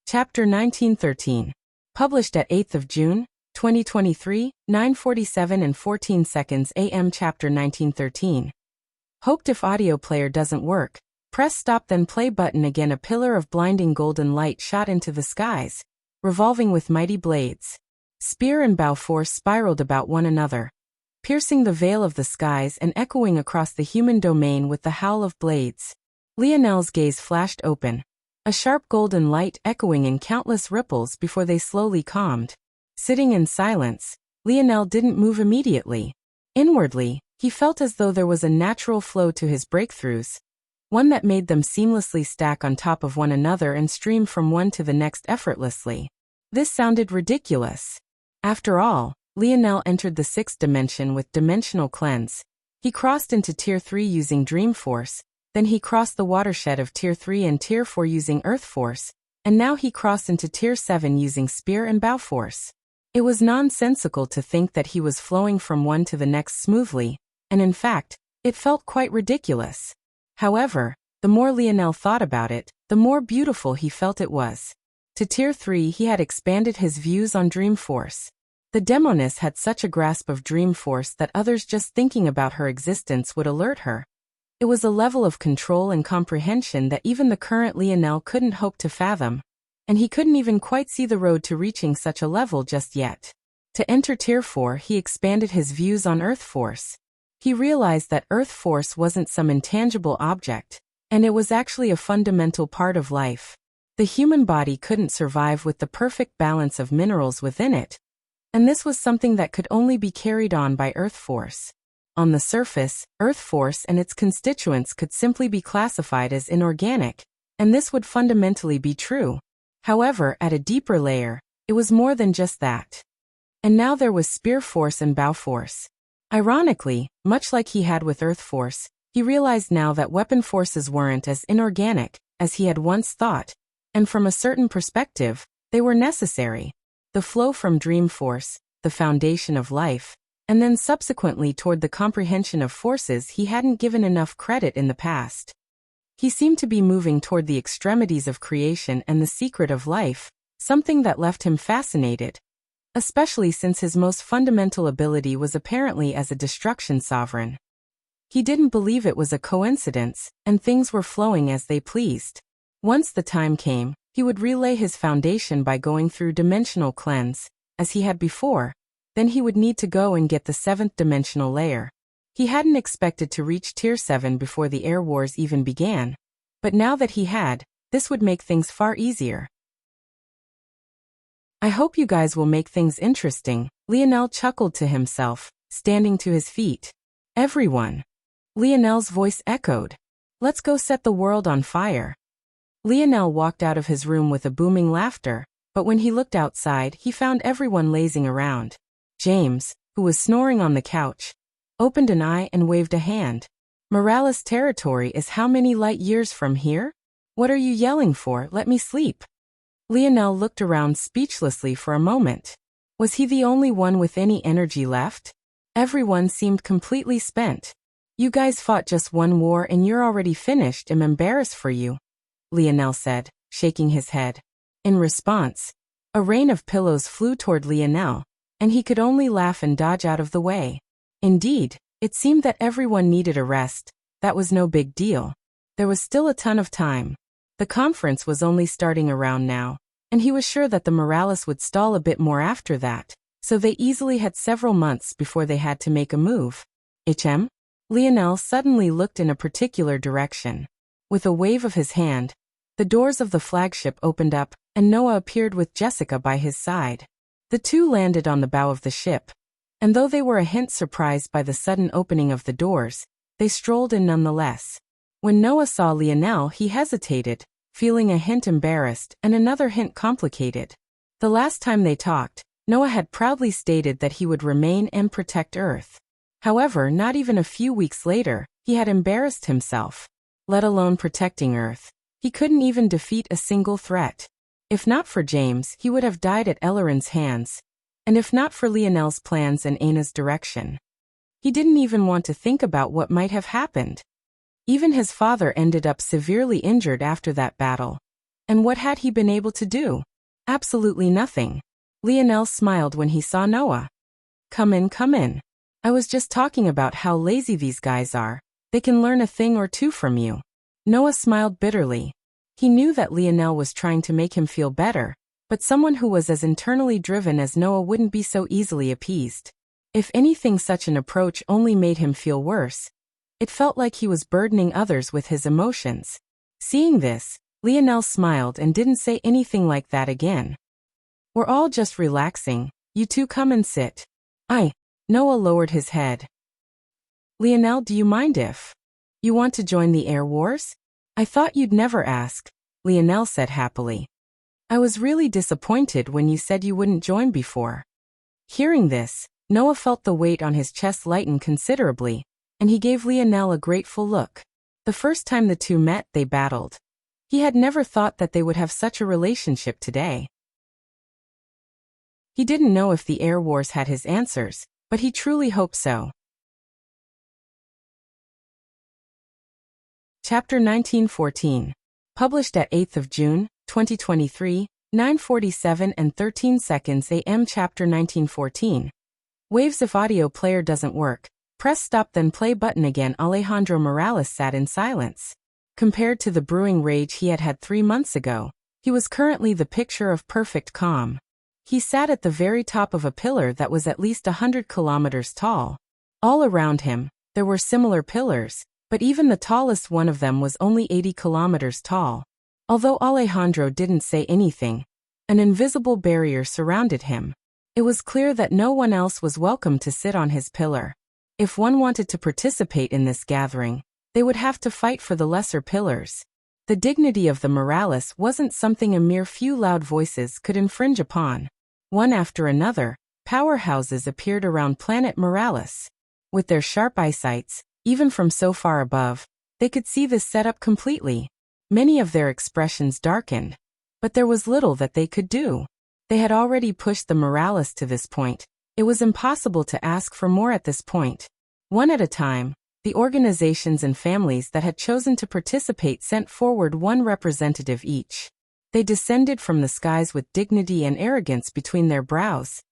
Chapter 1913. Published at 8th of June, 2023, 9:47 and 14 seconds AM. Chapter 1913. Hoped if audio player doesn't work, press stop then play button again. A pillar of blinding golden light shot into the skies, revolving with mighty blades. Spear and bow force spiraled about one another, piercing the veil of the skies and echoing across the human domain with the howl of blades. Lionel's gaze flashed open, a sharp golden light echoing in countless ripples before they slowly calmed. Sitting in silence, Lionel didn't move immediately. Inwardly, he felt as though there was a natural flow to his breakthroughs, one that made them seamlessly stack on top of one another and stream from one to the next effortlessly. This sounded ridiculous. After all, Lionel entered the 6th dimension with dimensional cleanse. He crossed into Tier 3 using Dream Force, then he crossed the watershed of Tier 3 and Tier 4 using Earth Force, and now he crossed into Tier 7 using Spear and Bow Force. It was nonsensical to think that he was flowing from one to the next smoothly, and in fact, it felt quite ridiculous. However, the more Lionel thought about it, the more beautiful he felt it was. To Tier 3 he had expanded his views on Dream Force. The Demoness had such a grasp of Dream Force that others just thinking about her existence would alert her. It was a level of control and comprehension that even the current Lionel couldn't hope to fathom, and he couldn't even quite see the road to reaching such a level just yet. To enter Tier 4 he expanded his views on Earth Force. He realized that Earth Force wasn't some intangible object, and it was actually a fundamental part of life. The human body couldn't survive with the perfect balance of minerals within it, and this was something that could only be carried on by Earth Force. On the surface, Earth Force and its constituents could simply be classified as inorganic, and this would fundamentally be true. However, at a deeper layer, it was more than just that. And now there was Spear Force and Bow Force. Ironically, much like he had with Earth Force, he realized now that weapon forces weren't as inorganic as he had once thought, and from a certain perspective, they were necessary. The flow from Dream Force, the foundation of life, and then subsequently toward the comprehension of forces he hadn't given enough credit in the past. He seemed to be moving toward the extremities of creation and the secret of life, something that left him fascinated, especially since his most fundamental ability was apparently as a destruction sovereign. He didn't believe it was a coincidence, and things were flowing as they pleased. Once the time came, he would relay his foundation by going through dimensional cleanse, as he had before. Then he would need to go and get the 7th dimensional layer. He hadn't expected to reach Tier 7 before the Air Wars even began, but now that he had, this would make things far easier. I hope you guys will make things interesting, Lionel chuckled to himself, standing to his feet. Everyone. Lionel's voice echoed. Let's go set the world on fire. Lionel walked out of his room with a booming laughter, but when he looked outside he found everyone lazing around. James, who was snoring on the couch, opened an eye and waved a hand. Morales territory is how many light years from here? What are you yelling for? Let me sleep. Lionel looked around speechlessly for a moment. Was he the only one with any energy left? Everyone seemed completely spent. You guys fought just one war and you're already finished. I'm embarrassed for you, Lionel said, shaking his head. In response, a rain of pillows flew toward Lionel, and he could only laugh and dodge out of the way. Indeed, it seemed that everyone needed a rest. That was no big deal. There was still a ton of time. The conference was only starting around now, and he was sure that the Morales would stall a bit more after that, so they easily had several months before they had to make a move. HM? Lionel suddenly looked in a particular direction. With a wave of his hand, the doors of the flagship opened up, and Noah appeared with Jessica by his side. The two landed on the bow of the ship, and though they were a hint surprised by the sudden opening of the doors, they strolled in nonetheless. When Noah saw Lionel, he hesitated, feeling a hint embarrassed and another hint complicated. The last time they talked, Noah had proudly stated that he would remain and protect Earth. However, not even a few weeks later, he had embarrassed himself. Let alone protecting Earth. He couldn't even defeat a single threat. If not for James, he would have died at Elloren's hands. And if not for Lionel's plans and Ana's direction, he didn't even want to think about what might have happened. Even his father ended up severely injured after that battle. And what had he been able to do? Absolutely nothing. Lionel smiled when he saw Noah. Come in, come in. I was just talking about how lazy these guys are. They can learn a thing or two from you. Noah smiled bitterly. He knew that Lionel was trying to make him feel better, but someone who was as internally driven as Noah wouldn't be so easily appeased. If anything, such an approach only made him feel worse. It felt like he was burdening others with his emotions. Seeing this, Lionel smiled and didn't say anything like that again. We're all just relaxing, you two come and sit. Noah lowered his head. Lionel, do you mind if you want to join the Air Wars? I thought you'd never ask, Lionel said happily. I was really disappointed when you said you wouldn't join before. Hearing this, Noah felt the weight on his chest lighten considerably, and he gave Lionel a grateful look. The first time the two met, they battled. He had never thought that they would have such a relationship today. He didn't know if the Air Wars had his answers, but he truly hoped so. Chapter 1914. Published at 8th of June, 2023, 9:47 and 13 seconds AM. Chapter 1914. Waves. If audio player doesn't work, press stop then play button again. Alejandro Morales sat in silence. Compared to the brewing rage he had had 3 months ago, he was currently the picture of perfect calm. He sat at the very top of a pillar that was at least 100 kilometers tall. All around him, there were similar pillars, but even the tallest one of them was only 80 kilometers tall. Although Alejandro didn't say anything, an invisible barrier surrounded him. It was clear that no one else was welcome to sit on his pillar. If one wanted to participate in this gathering, they would have to fight for the lesser pillars. The dignity of the Morales wasn't something a mere few loud voices could infringe upon. One after another, powerhouses appeared around planet Morales. With their sharp eyesights, even from so far above, they could see this setup completely. Many of their expressions darkened, but there was little that they could do. They had already pushed the Morales to this point. It was impossible to ask for more at this point. One at a time, the organizations and families that had chosen to participate sent forward one representative each. They descended from the skies with dignity and arrogance between their brows,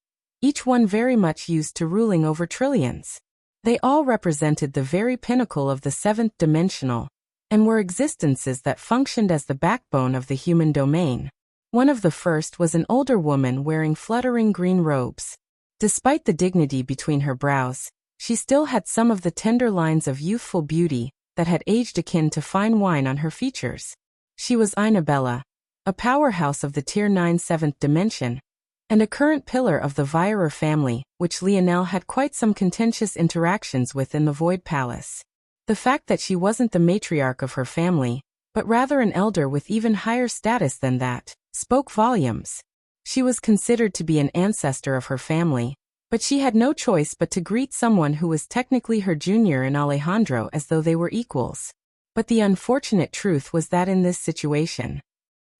each one very much used to ruling over trillions. They all represented the very pinnacle of the seventh dimensional, and were existences that functioned as the backbone of the human domain. One of the first was an older woman wearing fluttering green robes. Despite the dignity between her brows, she still had some of the tender lines of youthful beauty that had aged akin to fine wine on her features. She was Inabella, a powerhouse of the Tier 9 7th dimension, and a current pillar of the Vierer family, which Lionel had quite some contentious interactions with in the Void Palace. The fact that she wasn't the matriarch of her family, but rather an elder with even higher status than that, spoke volumes. She was considered to be an ancestor of her family, but she had no choice but to greet someone who was technically her junior in Alejandro as though they were equals. But the unfortunate truth was that in this situation,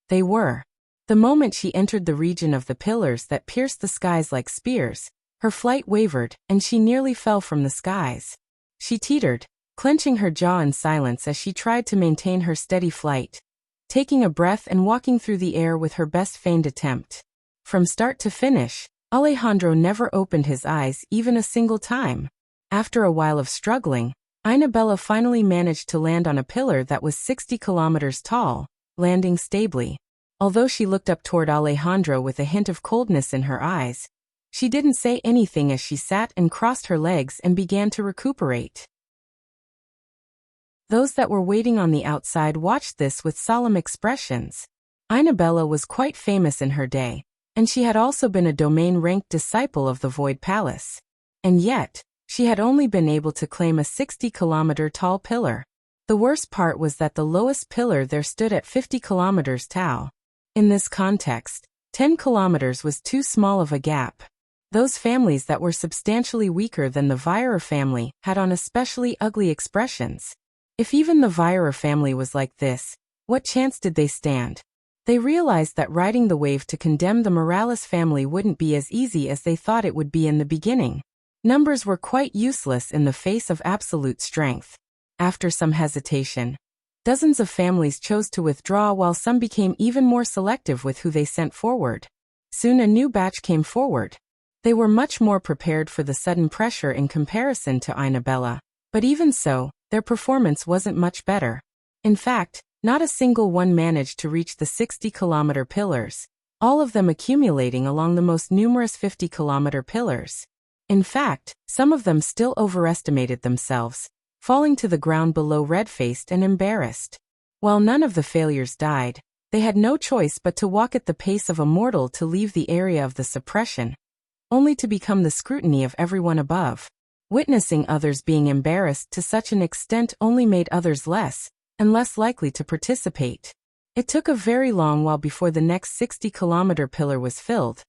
they were. The moment she entered the region of the pillars that pierced the skies like spears, her flight wavered, and she nearly fell from the skies. She teetered, clenching her jaw in silence as she tried to maintain her steady flight, taking a breath and walking through the air with her best feigned attempt. From start to finish, Alejandro never opened his eyes even a single time. After a while of struggling, Inabella finally managed to land on a pillar that was 60 kilometers tall, landing stably. Although she looked up toward Alejandro with a hint of coldness in her eyes, she didn't say anything as she sat and crossed her legs and began to recuperate. Those that were waiting on the outside watched this with solemn expressions. Inabella was quite famous in her day, and she had also been a domain-ranked disciple of the Void Palace. And yet, she had only been able to claim a 60-kilometer tall pillar. The worst part was that the lowest pillar there stood at 50 kilometers tall. In this context, 10 kilometers was too small of a gap. Those families that were substantially weaker than the Vierer family had on especially ugly expressions. If even the Vierer family was like this, what chance did they stand? They realized that riding the wave to condemn the Morales family wouldn't be as easy as they thought it would be in the beginning. Numbers were quite useless in the face of absolute strength. After some hesitation, dozens of families chose to withdraw while some became even more selective with who they sent forward. Soon a new batch came forward. They were much more prepared for the sudden pressure in comparison to Inabella, but even so, their performance wasn't much better. In fact, not a single one managed to reach the 60-kilometer pillars, all of them accumulating along the most numerous 50-kilometer pillars. In fact, some of them still overestimated themselves, falling to the ground below red-faced and embarrassed. While none of the failures died, they had no choice but to walk at the pace of a mortal to leave the area of the suppression, only to become the scrutiny of everyone above. Witnessing others being embarrassed to such an extent only made others less and less likely to participate. It took a very long while before the next 60-kilometer pillar was filled,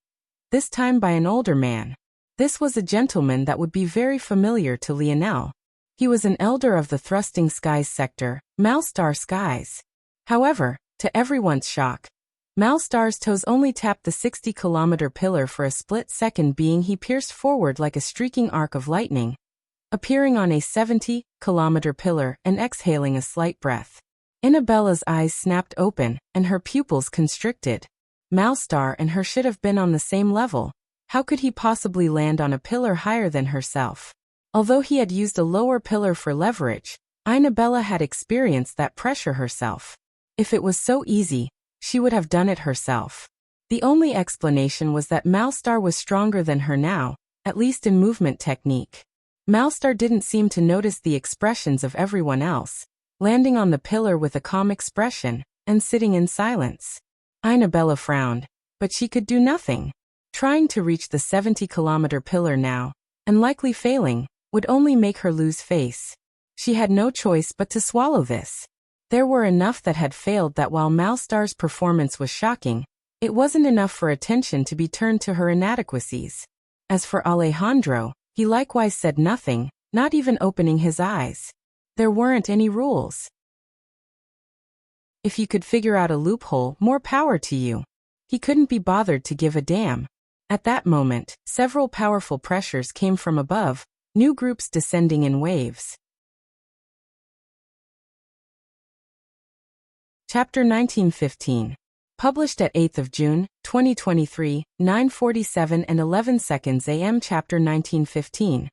this time by an older man. This was a gentleman that would be very familiar to Lionel. He was an elder of the Thrusting Skies sector, Malstar Skies. However, to everyone's shock, Malstar's toes only tapped the 60-kilometer pillar for a split second, being he pierced forward like a streaking arc of lightning, appearing on a 70-kilometer pillar and exhaling a slight breath. Annabella's eyes snapped open, and her pupils constricted. Malstar and her should have been on the same level. How could he possibly land on a pillar higher than herself? Although he had used a lower pillar for leverage, Annabella had experienced that pressure herself. If it was so easy, she would have done it herself. The only explanation was that Malstar was stronger than her now, at least in movement technique. Malstar didn't seem to notice the expressions of everyone else, landing on the pillar with a calm expression, and sitting in silence. Annabella frowned, but she could do nothing. Trying to reach the 70-kilometer pillar now, and likely failing, would only make her lose face. She had no choice but to swallow this. There were enough that had failed that while Malstar's performance was shocking, it wasn't enough for attention to be turned to her inadequacies. As for Alejandro, he likewise said nothing, not even opening his eyes. There weren't any rules. If you could figure out a loophole, more power to you. He couldn't be bothered to give a damn. At that moment, several powerful pressures came from above, new groups descending in waves. Chapter 1915. Published at 8th of June, 2023, 9:47 and 11 seconds AM. Chapter 1915.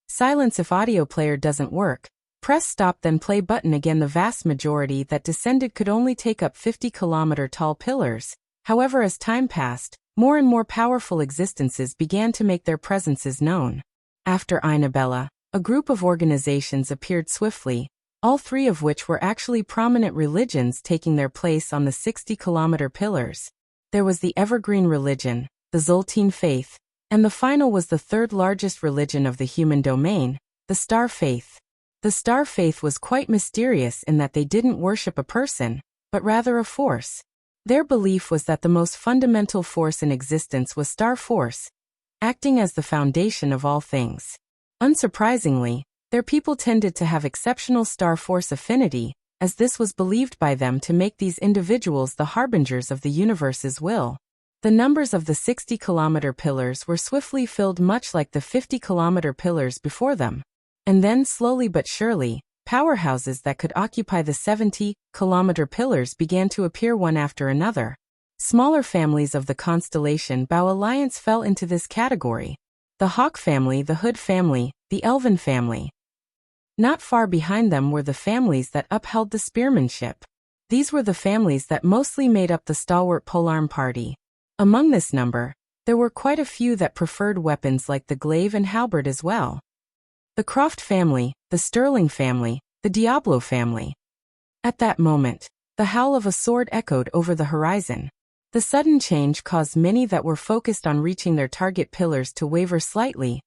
Silence if audio player doesn't work. Press stop then play button again. The vast majority that descended could only take up 50-kilometer tall pillars. However, as time passed, more and more powerful existences began to make their presences known. After Annabella, a group of organizations appeared swiftly, all three of which were actually prominent religions taking their place on the 60-kilometer pillars. There was the Evergreen Religion, the Zoltene Faith, and the final was the third largest religion of the human domain, the Star Faith. The Star Faith was quite mysterious in that they didn't worship a person, but rather a force. Their belief was that the most fundamental force in existence was Star Force, acting as the foundation of all things. Unsurprisingly, their people tended to have exceptional Star Force affinity, as this was believed by them to make these individuals the harbingers of the universe's will. The numbers of the 60-kilometer pillars were swiftly filled, much like the 50-kilometer pillars before them. And then, slowly but surely, powerhouses that could occupy the 70-kilometer pillars began to appear one after another. Smaller families of the constellation Bow Alliance fell into this category. The Hawk family, the Hood family, the Elven family. Not far behind them were the families that upheld the spearmanship. These were the families that mostly made up the stalwart polearm party. Among this number, there were quite a few that preferred weapons like the glaive and halberd as well. The Croft family, the Sterling family, the Diablo family. At that moment, the howl of a sword echoed over the horizon. The sudden change caused many that were focused on reaching their target pillars to waver slightly,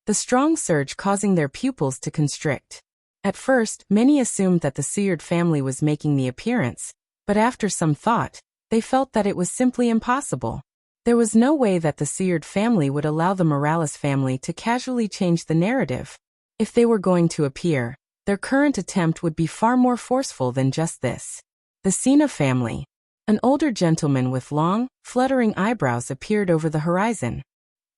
the strong surge causing their pupils to constrict. At first, many assumed that the Seward family was making the appearance, but after some thought, they felt that it was simply impossible. There was no way that the Seward family would allow the Morales family to casually change the narrative. If they were going to appear, their current attempt would be far more forceful than just this. The Sena family. An older gentleman with long, fluttering eyebrows appeared over the horizon.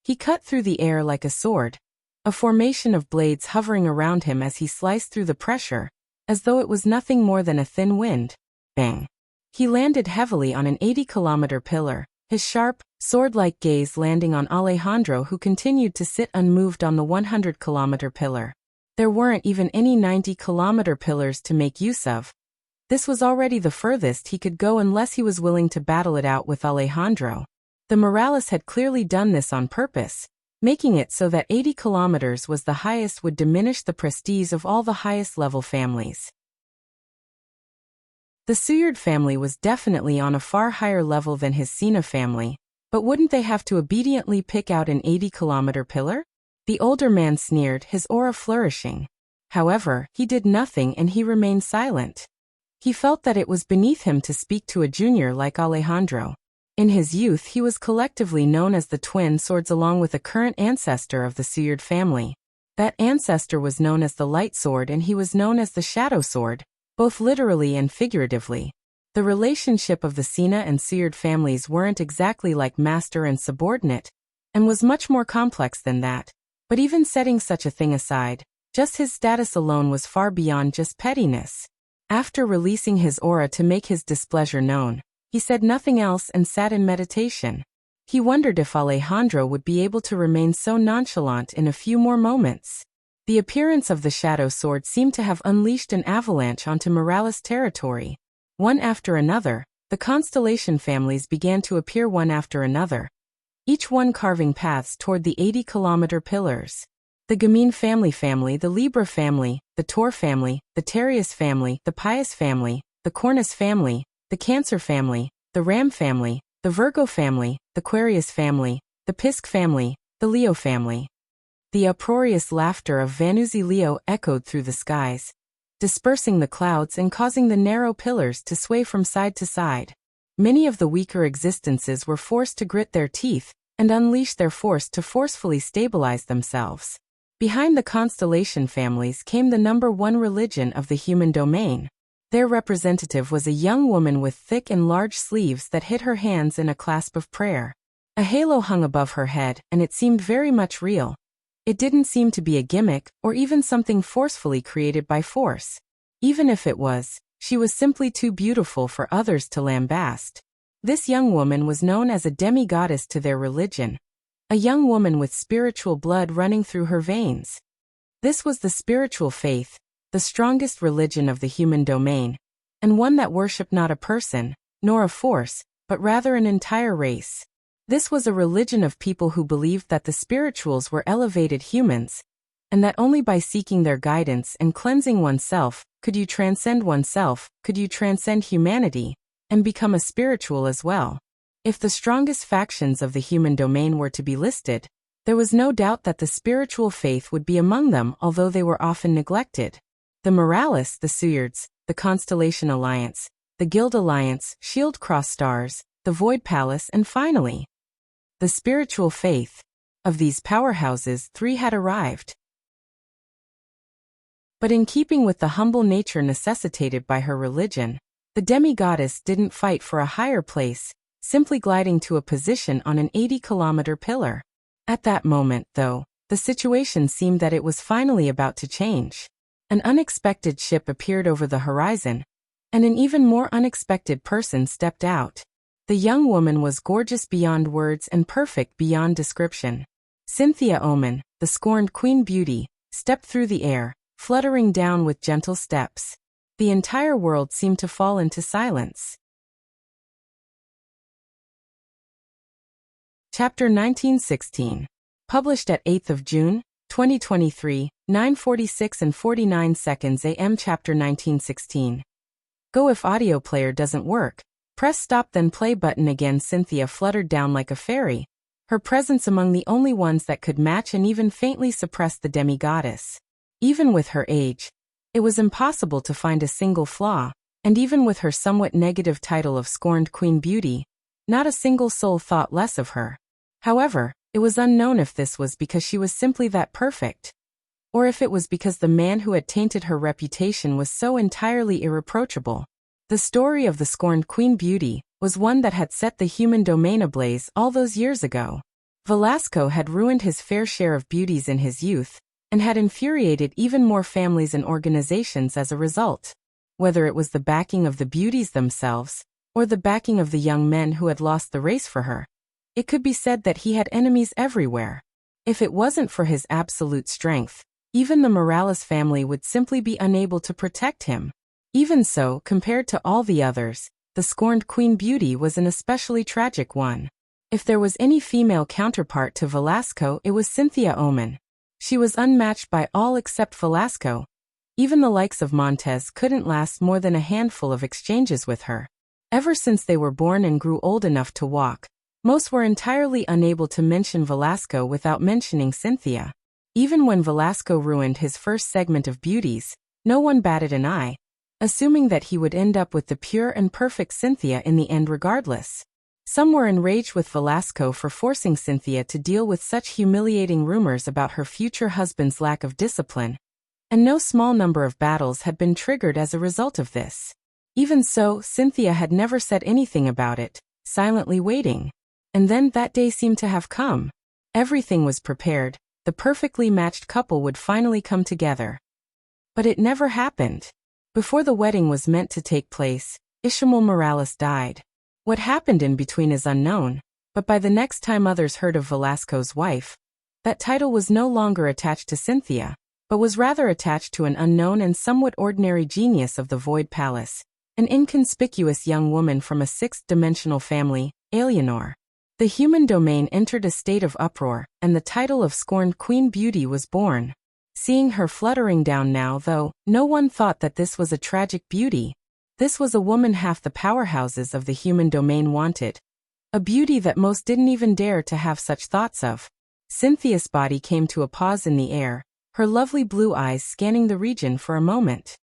He cut through the air like a sword, a formation of blades hovering around him as he sliced through the pressure, as though it was nothing more than a thin wind. Bang! He landed heavily on an 80-kilometer pillar, his sharp, sword-like gaze landing on Alejandro, who continued to sit unmoved on the 100-kilometer pillar. There weren't even any 90-kilometer pillars to make use of. This was already the furthest he could go unless he was willing to battle it out with Alejandro. The Morales had clearly done this on purpose, making it so that 80 kilometers was the highest would diminish the prestige of all the highest level families. The Suyard family was definitely on a far higher level than his Sina family, but wouldn't they have to obediently pick out an 80-kilometer pillar? The older man sneered, his aura flourishing. However, he did nothing and he remained silent. He felt that it was beneath him to speak to a junior like Alejandro. In his youth he was collectively known as the Twin Swords along with a current ancestor of the Suyard family. That ancestor was known as the Light Sword and he was known as the Shadow Sword, both literally and figuratively. The relationship of the Sina and Suyard families weren't exactly like master and subordinate, and was much more complex than that. But even setting such a thing aside, just his status alone was far beyond just pettiness. After releasing his aura to make his displeasure known, he said nothing else and sat in meditation. He wondered if Alejandro would be able to remain so nonchalant in a few more moments. The appearance of the Shadow Sword seemed to have unleashed an avalanche onto Morales territory. One after another, the constellation families began to appear one after another, each one carving paths toward the 80-kilometer pillars. The Gamine family, the Libra family, the Tor family, the Tarius family, the Pius family, the Cornus family, the Cancer family, the Ram family, the Virgo family, the Aquarius family, the Pisc family, the Leo family. The uproarious laughter of Vanuzzi Leo echoed through the skies, dispersing the clouds and causing the narrow pillars to sway from side to side. Many of the weaker existences were forced to grit their teeth and unleash their force to forcefully stabilize themselves. Behind the constellation families came the number one religion of the human domain. Their representative was a young woman with thick and large sleeves that hid her hands in a clasp of prayer. A halo hung above her head, and it seemed very much real. It didn't seem to be a gimmick, or even something forcefully created by force. Even if it was, she was simply too beautiful for others to lambast. This young woman was known as a demigoddess to their religion. A young woman with spiritual blood running through her veins. This was the spiritual faith, the strongest religion of the human domain, and one that worshipped not a person, nor a force, but rather an entire race. This was a religion of people who believed that the spirituals were elevated humans, and that only by seeking their guidance and cleansing oneself, could you transcend humanity, and become a spiritual as well. If the strongest factions of the human domain were to be listed, there was no doubt that the spiritual faith would be among them, although they were often neglected. The Morales, the Suyards, the Constellation Alliance, the Guild Alliance, Shield Cross Stars, the Void Palace, and finally, the spiritual faith. Of these powerhouses, 3 had arrived. But in keeping with the humble nature necessitated by her religion, the demigoddess didn't fight for a higher place, simply gliding to a position on an 80-kilometer pillar. At that moment, though, the situation seemed that it was finally about to change. An unexpected ship appeared over the horizon, and an even more unexpected person stepped out. The young woman was gorgeous beyond words and perfect beyond description. Cynthia Oman, the scorned Queen Beauty, stepped through the air, fluttering down with gentle steps. The entire world seemed to fall into silence. Chapter 1916. Published at 8th of June, 2023, 9:46 and 49 seconds AM. Chapter 1916. Go if audio player doesn't work. Press stop then play button again. Cynthia fluttered down like a fairy, her presence among the only ones that could match and even faintly suppress the demigoddess. Even with her age, it was impossible to find a single flaw, and even with her somewhat negative title of scorned Queen Beauty, not a single soul thought less of her. However, it was unknown if this was because she was simply that perfect, or if it was because the man who had tainted her reputation was so entirely irreproachable. The story of the scorned Queen Beauty was one that had set the human domain ablaze all those years ago. Velasco had ruined his fair share of beauties in his youth, and had infuriated even more families and organizations as a result. Whether it was the backing of the beauties themselves, or the backing of the young men who had lost the race for her, it could be said that he had enemies everywhere. If it wasn't for his absolute strength, even the Morales family would simply be unable to protect him. Even so, compared to all the others, the scorned Queen Beauty was an especially tragic one. If there was any female counterpart to Velasco, it was Cynthia Oman. She was unmatched by all except Velasco. Even the likes of Montez couldn't last more than a handful of exchanges with her. Ever since they were born and grew old enough to walk, most were entirely unable to mention Velasco without mentioning Cynthia. Even when Velasco ruined his first segment of beauties, no one batted an eye, assuming that he would end up with the pure and perfect Cynthia in the end regardless. Some were enraged with Velasco for forcing Cynthia to deal with such humiliating rumors about her future husband's lack of discipline, and no small number of battles had been triggered as a result of this. Even so, Cynthia had never said anything about it, silently waiting. And then that day seemed to have come. Everything was prepared, the perfectly matched couple would finally come together. But it never happened. Before the wedding was meant to take place, Ishmael Morales died. What happened in between is unknown, but by the next time others heard of Velasco's wife, that title was no longer attached to Cynthia, but was rather attached to an unknown and somewhat ordinary genius of the Void Palace, an inconspicuous young woman from a sixth-dimensional family, Alienor. The human domain entered a state of uproar, and the title of scorned Queen Beauty was born. Seeing her fluttering down now, though, no one thought that this was a tragic beauty. This was a woman half the powerhouses of the human domain wanted. A beauty that most didn't even dare to have such thoughts of. Cynthia's body came to a pause in the air, her lovely blue eyes scanning the region for a moment.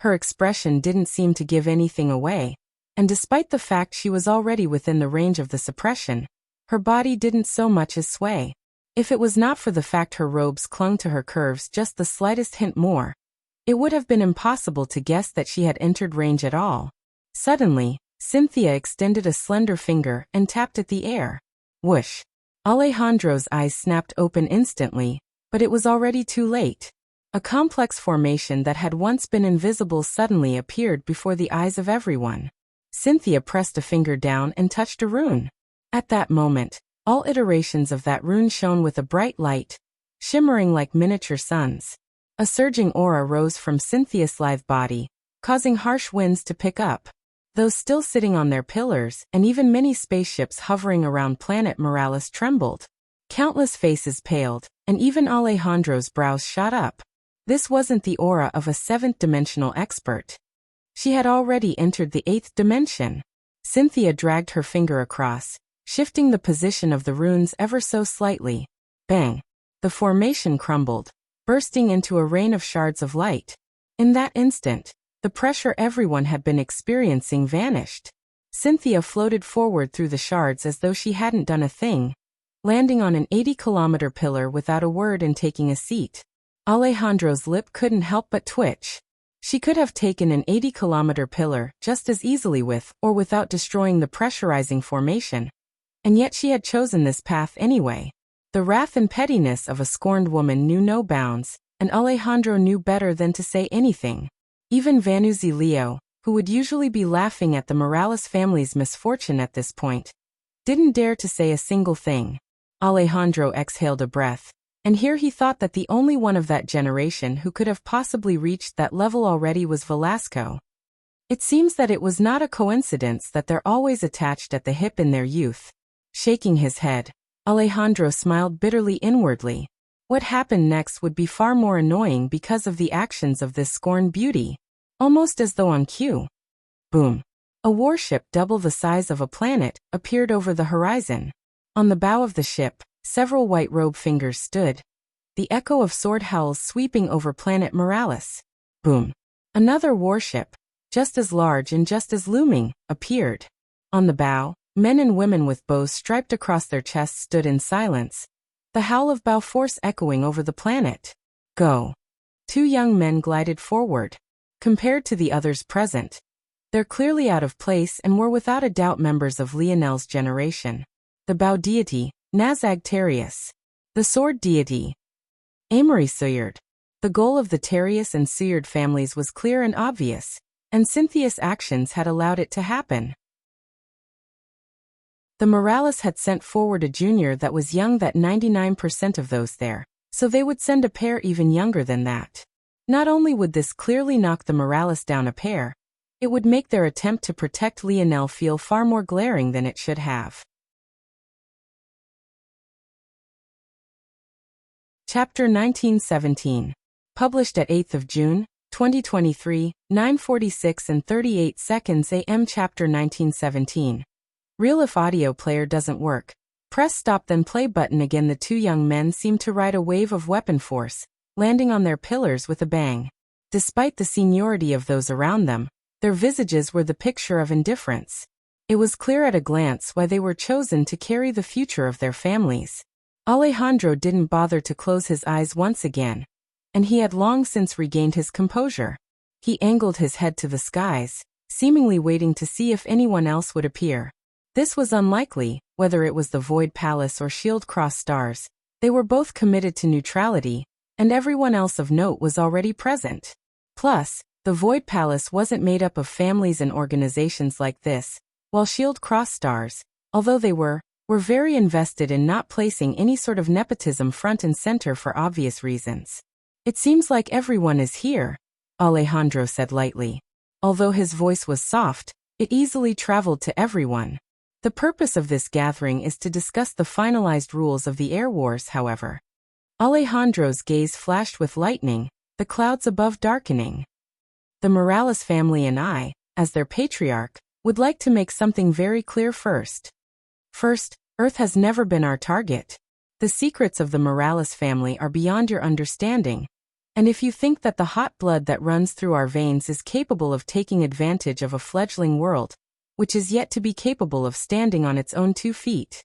Her expression didn't seem to give anything away, and despite the fact she was already within the range of the suppression, her body didn't so much as sway. If it was not for the fact her robes clung to her curves just the slightest hint more, it would have been impossible to guess that she had entered range at all. Suddenly, Cynthia extended a slender finger and tapped at the air. Whoosh! Alejandro's eyes snapped open instantly, but it was already too late. A complex formation that had once been invisible suddenly appeared before the eyes of everyone. Cynthia pressed a finger down and touched a rune. At that moment, all iterations of that rune shone with a bright light, shimmering like miniature suns. A surging aura rose from Cynthia's lithe body, causing harsh winds to pick up. Those still sitting on their pillars, and even many spaceships hovering around planet Morales trembled. Countless faces paled, and even Alejandro's brows shot up. This wasn't the aura of a seventh-dimensional expert. She had already entered the eighth dimension. Cynthia dragged her finger across, shifting the position of the runes ever so slightly. Bang! The formation crumbled, bursting into a rain of shards of light. In that instant, the pressure everyone had been experiencing vanished. Cynthia floated forward through the shards as though she hadn't done a thing, landing on an 80-kilometer pillar without a word and taking a seat. Alejandro's lip couldn't help but twitch. She could have taken an 80-kilometer pillar just as easily with or without destroying the pressurizing formation. And yet she had chosen this path anyway. The wrath and pettiness of a scorned woman knew no bounds, and Alejandro knew better than to say anything. Even Vanuzzi Leo, who would usually be laughing at the Morales family's misfortune at this point, didn't dare to say a single thing. Alejandro exhaled a breath, and here he thought that the only one of that generation who could have possibly reached that level already was Velasco. It seems that it was not a coincidence that they're always attached at the hip in their youth. Shaking his head, Alejandro smiled bitterly inwardly. What happened next would be far more annoying because of the actions of this scorned beauty. Almost as though on cue. Boom! A warship double the size of a planet appeared over the horizon. On the bow of the ship, several white-robed fingers stood, the echo of sword howls sweeping over planet Morales. Boom! Another warship, just as large and just as looming, appeared. On the bow, men and women with bows striped across their chests stood in silence, the howl of bow force echoing over the planet. Go! Two young men glided forward. Compared to the others present, they're clearly out of place and were without a doubt members of Lionel's generation. The bow deity, Nazagterius. The sword deity, Amory Suyard. The goal of the Terrius and Suyard families was clear and obvious, and Cynthia's actions had allowed it to happen. The Morales had sent forward a junior that was young than 99% of those there, so they would send a pair even younger than that. Not only would this clearly knock the Morales down a pair, it would make their attempt to protect Lionel feel far more glaring than it should have. Chapter 1917. Published at 8th of June, 2023, 9:46 and 38 seconds AM. Chapter 1917. Real if audio player doesn't work. Press stop then play button again. The two young men seemed to ride a wave of weapon force, landing on their pillars with a bang. Despite the seniority of those around them, their visages were the picture of indifference. It was clear at a glance why they were chosen to carry the future of their families. Alejandro didn't bother to close his eyes once again, and he had long since regained his composure. He angled his head to the skies, seemingly waiting to see if anyone else would appear. This was unlikely, whether it was the Void Palace or Shield Cross Stars. They were both committed to neutrality, and everyone else of note was already present. Plus, the Void Palace wasn't made up of families and organizations like this, while Shield Cross Stars, although they were very invested in not placing any sort of nepotism front and center for obvious reasons. It seems like everyone is here, Alejandro said lightly. Although his voice was soft, it easily traveled to everyone. The purpose of this gathering is to discuss the finalized rules of the Air Wars, however. Alejandro's gaze flashed with lightning, the clouds above darkening. The Morales family and I, as their patriarch, would like to make something very clear first. First, Earth has never been our target. The secrets of the Morales family are beyond your understanding, and if you think that the hot blood that runs through our veins is capable of taking advantage of a fledgling world, which is yet to be capable of standing on its own 2 feet.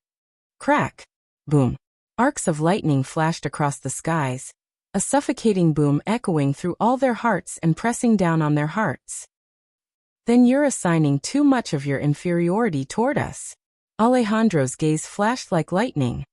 Crack! Boom! Arcs of lightning flashed across the skies, a suffocating boom echoing through all their hearts and pressing down on their hearts. Then you're assigning too much of your inferiority toward us. Alejandro's gaze flashed like lightning.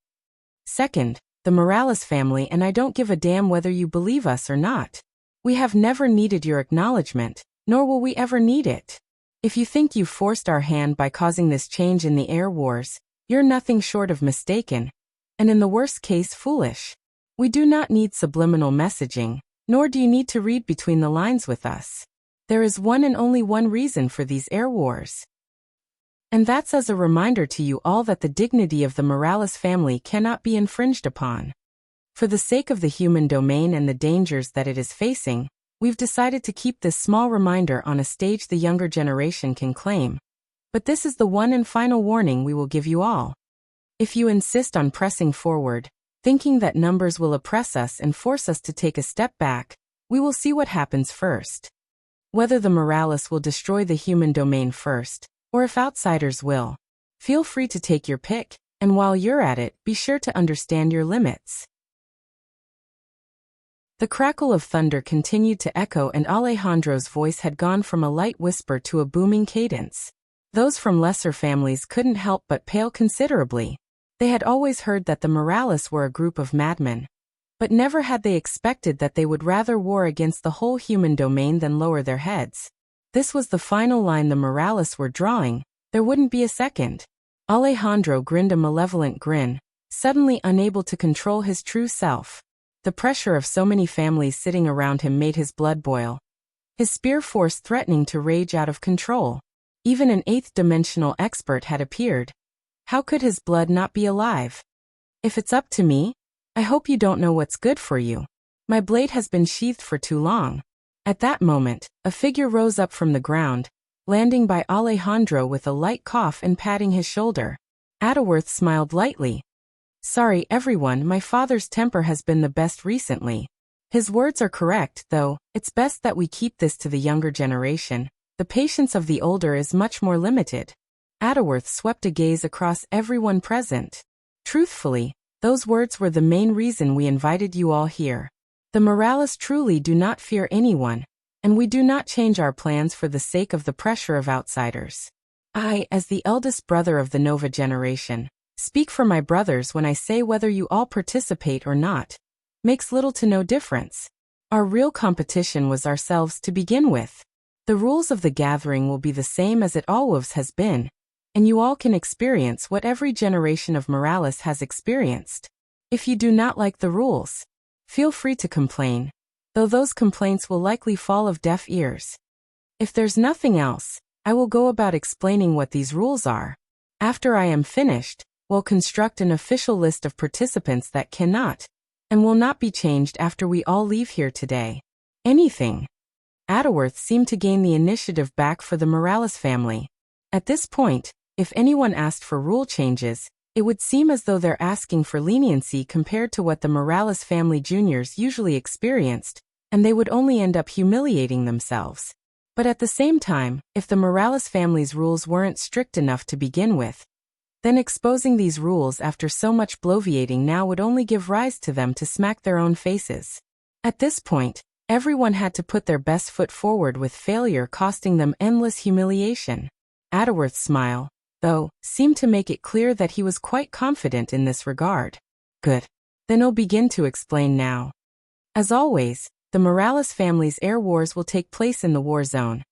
Second, the Morales family and I don't give a damn whether you believe us or not. We have never needed your acknowledgement, nor will we ever need it. If you think you've forced our hand by causing this change in the Air Wars, you're nothing short of mistaken, and in the worst case foolish. We do not need subliminal messaging, nor do you need to read between the lines with us. There is one and only one reason for these Air Wars. And that's as a reminder to you all that the dignity of the Morales family cannot be infringed upon. For the sake of the human domain and the dangers that it is facing, we've decided to keep this small reminder on a stage the younger generation can claim. But this is the one and final warning we will give you all. If you insist on pressing forward, thinking that numbers will oppress us and force us to take a step back, we will see what happens first. Whether the Morales will destroy the human domain first, or if outsiders will. Feel free to take your pick, and while you're at it, be sure to understand your limits. The crackle of thunder continued to echo, and Alejandro's voice had gone from a light whisper to a booming cadence. Those from lesser families couldn't help but pale considerably. They had always heard that the Morales were a group of madmen, but never had they expected that they would rather war against the whole human domain than lower their heads. This was the final line the Morales were drawing. There wouldn't be a second. Alejandro grinned a malevolent grin, suddenly unable to control his true self. The pressure of so many families sitting around him made his blood boil, his spear force threatening to rage out of control. Even an 8th-dimensional expert had appeared. How could his blood not be alive? If it's up to me, I hope you don't know what's good for you. My blade has been sheathed for too long. At that moment, a figure rose up from the ground, landing by Alejandro with a light cough and patting his shoulder. Adderworth smiled lightly. Sorry everyone, my father's temper has been the best recently. His words are correct, though. It's best that we keep this to the younger generation. The patience of the older is much more limited. Adderworth swept a gaze across everyone present. Truthfully, those words were the main reason we invited you all here. The Morales truly do not fear anyone, and we do not change our plans for the sake of the pressure of outsiders. I, as the eldest brother of the Nova generation, speak for my brothers when I say whether you all participate or not. Makes little to no difference. Our real competition was ourselves to begin with. The rules of the gathering will be the same as it always has been, and you all can experience what every generation of Morales has experienced. If you do not like the rules, feel free to complain, though those complaints will likely fall of deaf ears. If there's nothing else, I will go about explaining what these rules are. After I am finished, we'll construct an official list of participants that cannot, and will not be changed after we all leave here today. Anything. Adderworth seemed to gain the initiative back for the Morales family. At this point, if anyone asked for rule changes, it would seem as though they're asking for leniency compared to what the Morales family juniors usually experienced, and they would only end up humiliating themselves. But at the same time, if the Morales family's rules weren't strict enough to begin with, then exposing these rules after so much bloviating now would only give rise to them to smack their own faces. At this point, everyone had to put their best foot forward, with failure costing them endless humiliation. Adderworth's smile, though, seemed to make it clear that he was quite confident in this regard. Good. Then I'll begin to explain now. As always, the Morales family's air wars will take place in the war zone,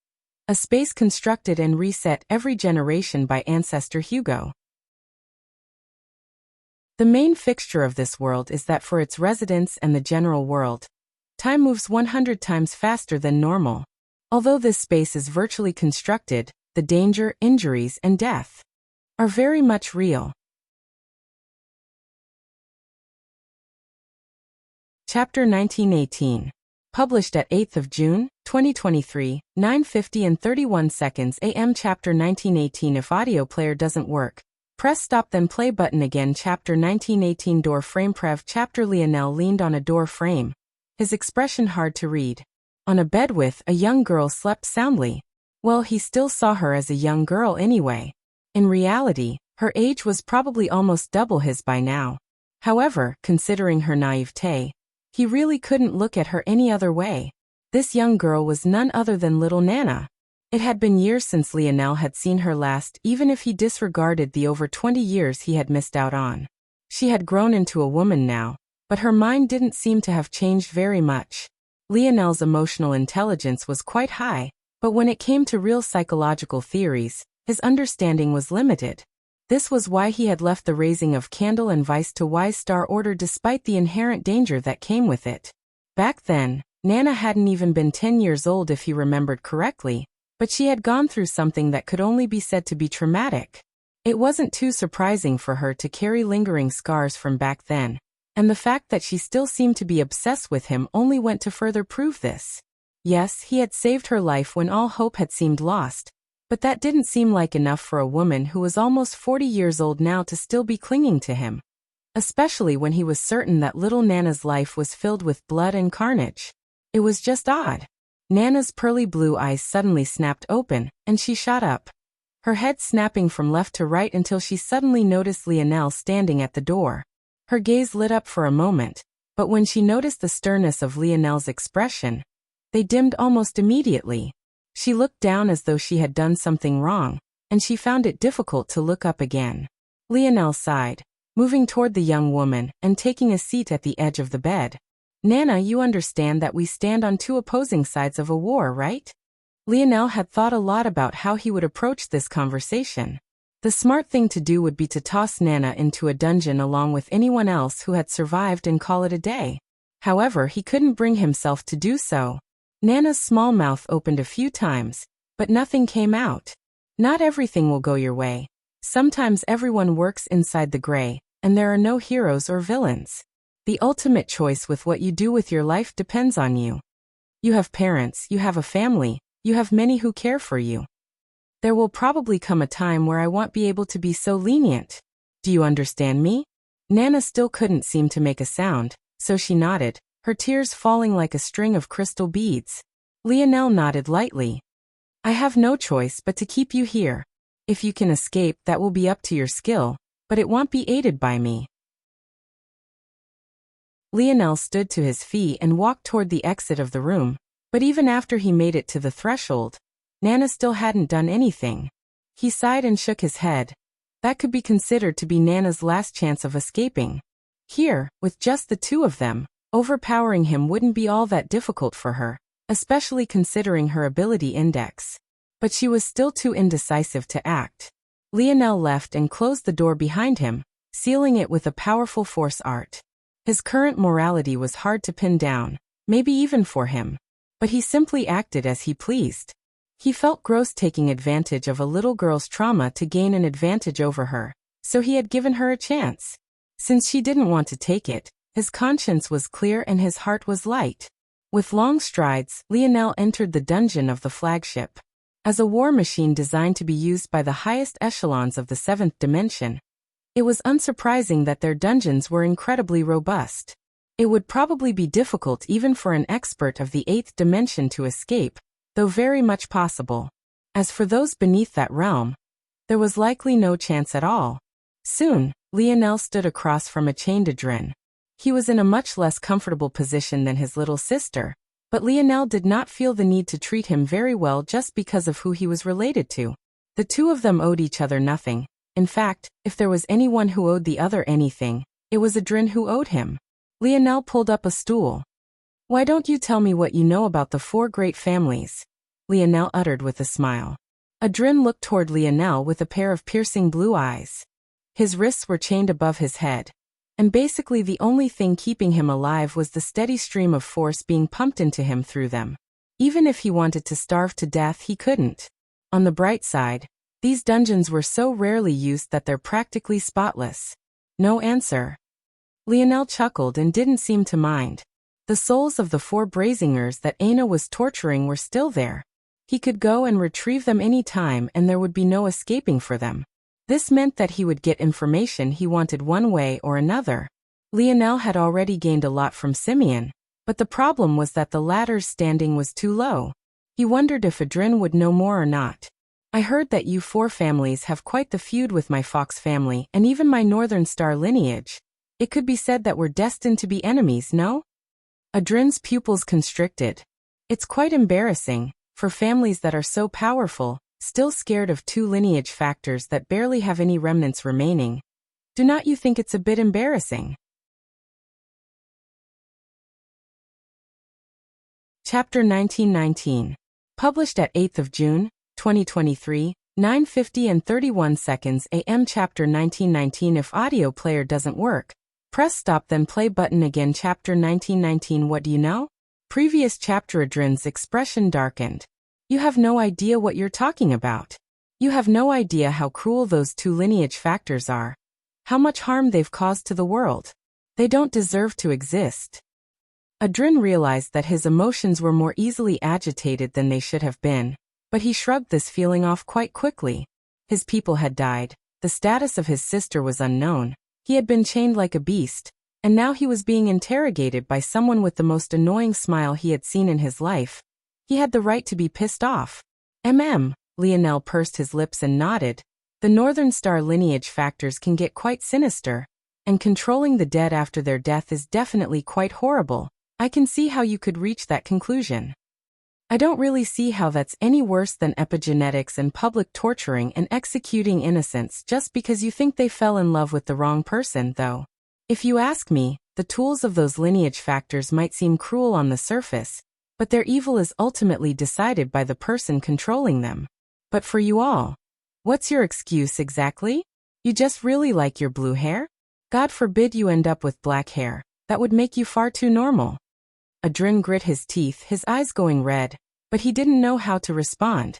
a space constructed and reset every generation by ancestor Hugo. The main fixture of this world is that for its residents and the general world, time moves 100 times faster than normal. Although this space is virtually constructed, the danger, injuries, and death are very much real. Chapter 1918. Published at 8th of June, 2023, 9:50 and 31 seconds AM. Chapter 1918. If audio player doesn't work, press stop then play button again. Chapter 1918. Door frame. Prev. Chapter. Lionel leaned on a door frame, his expression hard to read. On a bed with a young girl slept soundly. Well, he still saw her as a young girl anyway. In reality, her age was probably almost double his by now. However, considering her naivete, he really couldn't look at her any other way. This young girl was none other than little Nana. It had been years since Lionel had seen her last, even if he disregarded the over 20 years he had missed out on. She had grown into a woman now, but her mind didn't seem to have changed very much. Lionel's emotional intelligence was quite high, but when it came to real psychological theories, his understanding was limited. This was why he had left the raising of Candle and Vice to Wise Star Order despite the inherent danger that came with it. Back then, Nana hadn't even been 10 years old if he remembered correctly, but she had gone through something that could only be said to be traumatic. It wasn't too surprising for her to carry lingering scars from back then, and the fact that she still seemed to be obsessed with him only went to further prove this. Yes, he had saved her life when all hope had seemed lost, but that didn't seem like enough for a woman who was almost 40 years old now to still be clinging to him, especially when he was certain that little Nana's life was filled with blood and carnage. It was just odd. Nana's pearly blue eyes suddenly snapped open, and she shot up, her head snapping from left to right until she suddenly noticed Lionel standing at the door. Her gaze lit up for a moment, but when she noticed the sternness of Lionel's expression, they dimmed almost immediately. She looked down as though she had done something wrong, and she found it difficult to look up again. Lionel sighed, moving toward the young woman and taking a seat at the edge of the bed. Nana, you understand that we stand on two opposing sides of a war, right? Lionel had thought a lot about how he would approach this conversation. The smart thing to do would be to toss Nana into a dungeon along with anyone else who had survived and call it a day. However, he couldn't bring himself to do so. Nana's small mouth opened a few times, but nothing came out. Not everything will go your way. Sometimes everyone works inside the gray, and there are no heroes or villains. The ultimate choice with what you do with your life depends on you. You have parents, you have a family, you have many who care for you. There will probably come a time where I won't be able to be so lenient. Do you understand me? Nana still couldn't seem to make a sound, so she nodded, her tears falling like a string of crystal beads. Lionel nodded lightly. I have no choice but to keep you here. If you can escape, that will be up to your skill, but it won't be aided by me. Lionel stood to his feet and walked toward the exit of the room, but even after he made it to the threshold, Nana still hadn't done anything. He sighed and shook his head. That could be considered to be Nana's last chance of escaping. Here, with just the two of them, overpowering him wouldn't be all that difficult for her, especially considering her ability index. But she was still too indecisive to act. Lionel left and closed the door behind him, sealing it with a powerful force art. His current morality was hard to pin down, maybe even for him, but he simply acted as he pleased. He felt gross taking advantage of a little girl's trauma to gain an advantage over her, so he had given her a chance. Since she didn't want to take it, His conscience was clear and his heart was light. With long strides, Lionel entered the dungeon of the flagship. As a war machine designed to be used by the highest echelons of the seventh dimension, it was unsurprising that their dungeons were incredibly robust. It would probably be difficult even for an expert of the eighth dimension to escape, though very much possible. As for those beneath that realm, there was likely no chance at all. Soon, Lionel stood across from a chained Adrien. He was in a much less comfortable position than his little sister, but Lionel did not feel the need to treat him very well just because of who he was related to. The two of them owed each other nothing. In fact, if there was anyone who owed the other anything, it was Adrien who owed him. Lionel pulled up a stool. "Why don't you tell me what you know about the four great families?" Lionel uttered with a smile. Adrien looked toward Lionel with a pair of piercing blue eyes. His wrists were chained above his head, and basically the only thing keeping him alive was the steady stream of force being pumped into him through them. Even if he wanted to starve to death, he couldn't. On the bright side, these dungeons were so rarely used that they're practically spotless. No answer. Lionel chuckled and didn't seem to mind. The souls of the four Brazingers that Aina was torturing were still there. He could go and retrieve them any time and there would be no escaping for them. This meant that he would get information he wanted one way or another. Lionel had already gained a lot from Simeon, but the problem was that the latter's standing was too low. He wondered if Adrien would know more or not. "I heard that you four families have quite the feud with my Fox family and even my Northern Star lineage. It could be said that we're destined to be enemies, no?" Adrien's pupils constricted. It's quite embarrassing, for families that are so powerful, still scared of two lineage factors that barely have any remnants remaining. Do not you think it's a bit embarrassing? Chapter 1919. Published at 8th of June, 2023, 9:50 and 31 seconds AM. Chapter 1919. If audio player doesn't work, press stop then play button again. Chapter 1919. What do you know? Previous chapter. Adrien's expression darkened. "You have no idea what you're talking about. You have no idea how cruel those two lineage factors are. How much harm they've caused to the world. They don't deserve to exist." Adrien realized that his emotions were more easily agitated than they should have been, but he shrugged this feeling off quite quickly. His people had died, the status of his sister was unknown, he had been chained like a beast, and now he was being interrogated by someone with the most annoying smile he had seen in his life. He had the right to be pissed off. Lionel pursed his lips and nodded. The Northern Star lineage factors can get quite sinister, and controlling the dead after their death is definitely quite horrible. I can see how you could reach that conclusion. I don't really see how that's any worse than epigenetics and public torturing and executing innocents just because you think they fell in love with the wrong person, though. If you ask me, the tools of those lineage factors might seem cruel on the surface, but their evil is ultimately decided by the person controlling them. But for you all, what's your excuse exactly? You just really like your blue hair? God forbid you end up with black hair. That would make you far too normal. Adrien grit his teeth, his eyes going red, but he didn't know how to respond.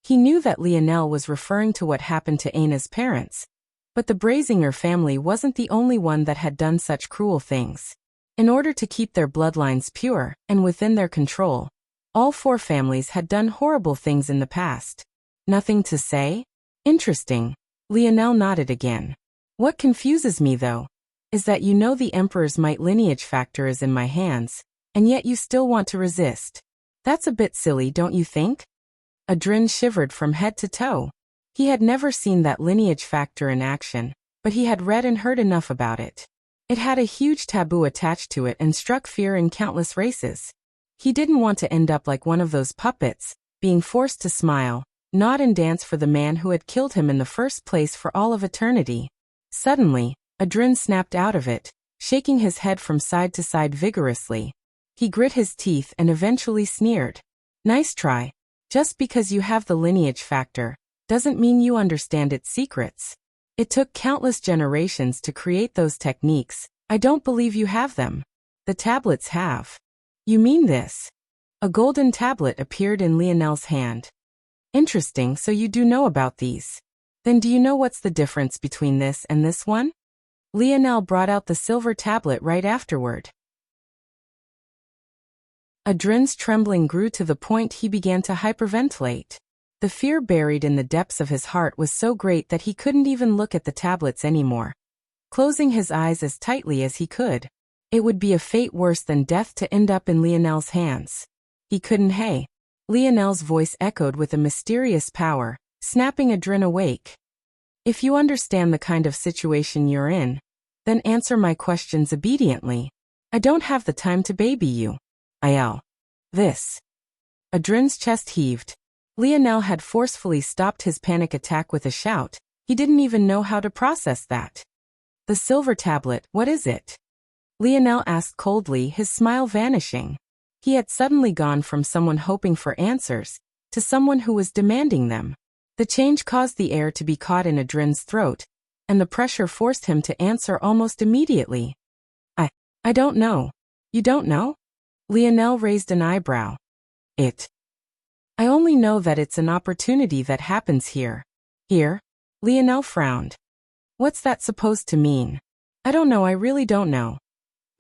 He knew that Lionel was referring to what happened to Aina's parents, but the Brazinger family wasn't the only one that had done such cruel things. In order to keep their bloodlines pure and within their control, all four families had done horrible things in the past. Nothing to say? Interesting. Lionel nodded again. What confuses me, though, is that you know the Emperor's might lineage factor is in my hands, and yet you still want to resist. That's a bit silly, don't you think? Adrien shivered from head to toe. He had never seen that lineage factor in action, but he had read and heard enough about it. It had a huge taboo attached to it and struck fear in countless races. He didn't want to end up like one of those puppets, being forced to smile, nod and dance for the man who had killed him in the first place for all of eternity. Suddenly, Adrien snapped out of it, shaking his head from side to side vigorously. He grit his teeth and eventually sneered. Nice try. Just because you have the lineage factor, doesn't mean you understand its secrets. It took countless generations to create those techniques. I don't believe you have them. The tablets have. You mean this? A golden tablet appeared in Lionel's hand. Interesting, so you do know about these. Then do you know what's the difference between this and this one? Lionel brought out the silver tablet right afterward. Adrin's trembling grew to the point he began to hyperventilate. The fear buried in the depths of his heart was so great that he couldn't even look at the tablets anymore. Closing his eyes as tightly as he could. It would be a fate worse than death to end up in Lionel's hands. He couldn't. Hey. Lionel's voice echoed with a mysterious power, snapping Adrin awake. If you understand the kind of situation you're in, then answer my questions obediently. I don't have the time to baby you. This. Adrin's chest heaved. Lionel had forcefully stopped his panic attack with a shout. He didn't even know how to process that. The silver tablet, what is it? Lionel asked coldly, his smile vanishing. He had suddenly gone from someone hoping for answers to someone who was demanding them. The change caused the air to be caught in Adrin's throat, and the pressure forced him to answer almost immediately. I don't know. You don't know? Lionel raised an eyebrow. I only know that it's an opportunity that happens here. Here? Lionel frowned. What's that supposed to mean? I don't know, I really don't know.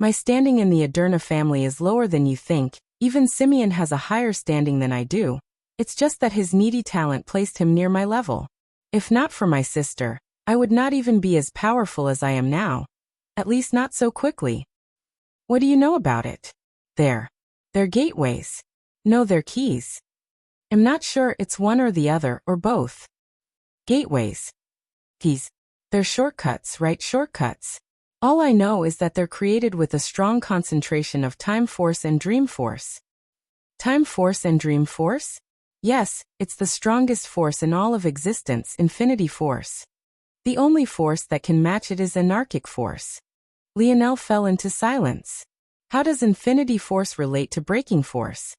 My standing in the Aderna family is lower than you think, even Simeon has a higher standing than I do. It's just that his needy talent placed him near my level. If not for my sister, I would not even be as powerful as I am now. At least not so quickly. What do you know about it? They're gateways. No, they're keys. I'm not sure it's one or the other, or both. Gateways. Keys. They're shortcuts, right? Shortcuts. All I know is that they're created with a strong concentration of time force and dream force. Time force and dream force? Yes, it's the strongest force in all of existence, infinity force. The only force that can match it is anarchic force. Lionel fell into silence. How does infinity force relate to breaking force?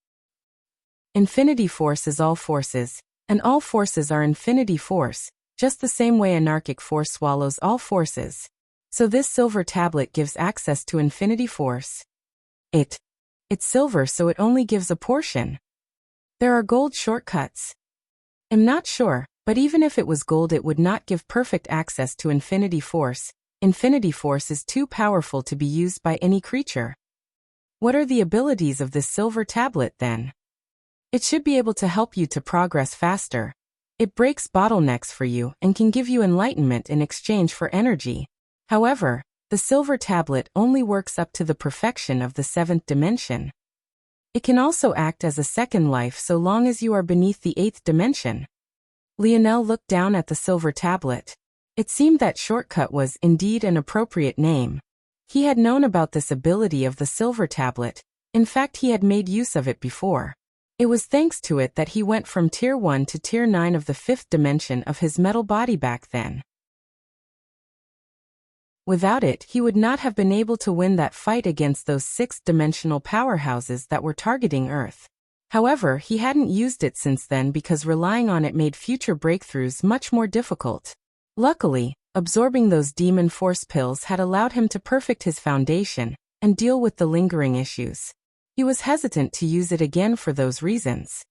Infinity force is all forces, and all forces are infinity force, just the same way anarchic force swallows all forces. So this silver tablet gives access to infinity force. It's silver, so it only gives a portion. There are gold shortcuts. I'm not sure, but even if it was gold, it would not give perfect access to infinity force. Infinity force is too powerful to be used by any creature. What are the abilities of this silver tablet then? It should be able to help you to progress faster. It breaks bottlenecks for you and can give you enlightenment in exchange for energy. However, the silver tablet only works up to the perfection of the 7th dimension. It can also act as a second life so long as you are beneath the 8th dimension. Lionel looked down at the silver tablet. It seemed that shortcut was indeed an appropriate name. He had known about this ability of the silver tablet. In fact, he had made use of it before. It was thanks to it that he went from Tier 1 to Tier 9 of the 5th dimension of his metal body back then. Without it, he would not have been able to win that fight against those 6th-dimensional powerhouses that were targeting Earth. However, he hadn't used it since then because relying on it made future breakthroughs much more difficult. Luckily, absorbing those demon force pills had allowed him to perfect his foundation and deal with the lingering issues. He was hesitant to use it again for those reasons.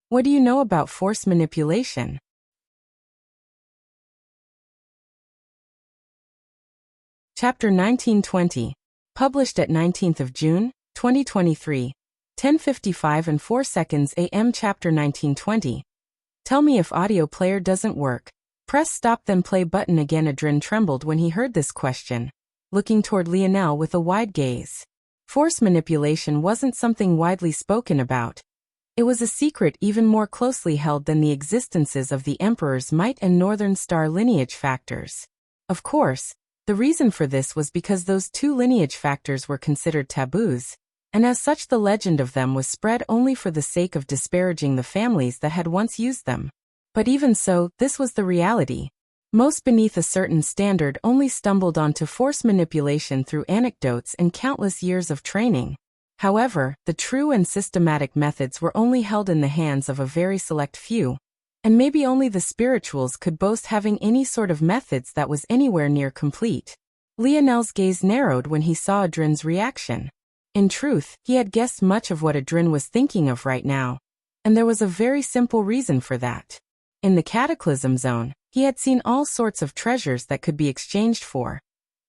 What do you know about force manipulation? Chapter 1920. Published at 19th of June, 2023. 10:55 and 4 seconds AM. Chapter 1920. Tell me if audio player doesn't work. Press stop then play button again. Adrin trembled when he heard this question, looking toward Lionel with a wide gaze. Force manipulation wasn't something widely spoken about. It was a secret even more closely held than the existences of the Emperor's might and Northern Star lineage factors. Of course, the reason for this was because those two lineage factors were considered taboos, and as such the legend of them was spread only for the sake of disparaging the families that had once used them. But even so, this was the reality. Most beneath a certain standard only stumbled onto force manipulation through anecdotes and countless years of training. However, the true and systematic methods were only held in the hands of a very select few, and maybe only the spirituals could boast having any sort of methods that was anywhere near complete. Lionel's gaze narrowed when he saw Adrin's reaction. In truth, he had guessed much of what Adrin was thinking of right now, and there was a very simple reason for that. In the Cataclysm Zone, he had seen all sorts of treasures that could be exchanged for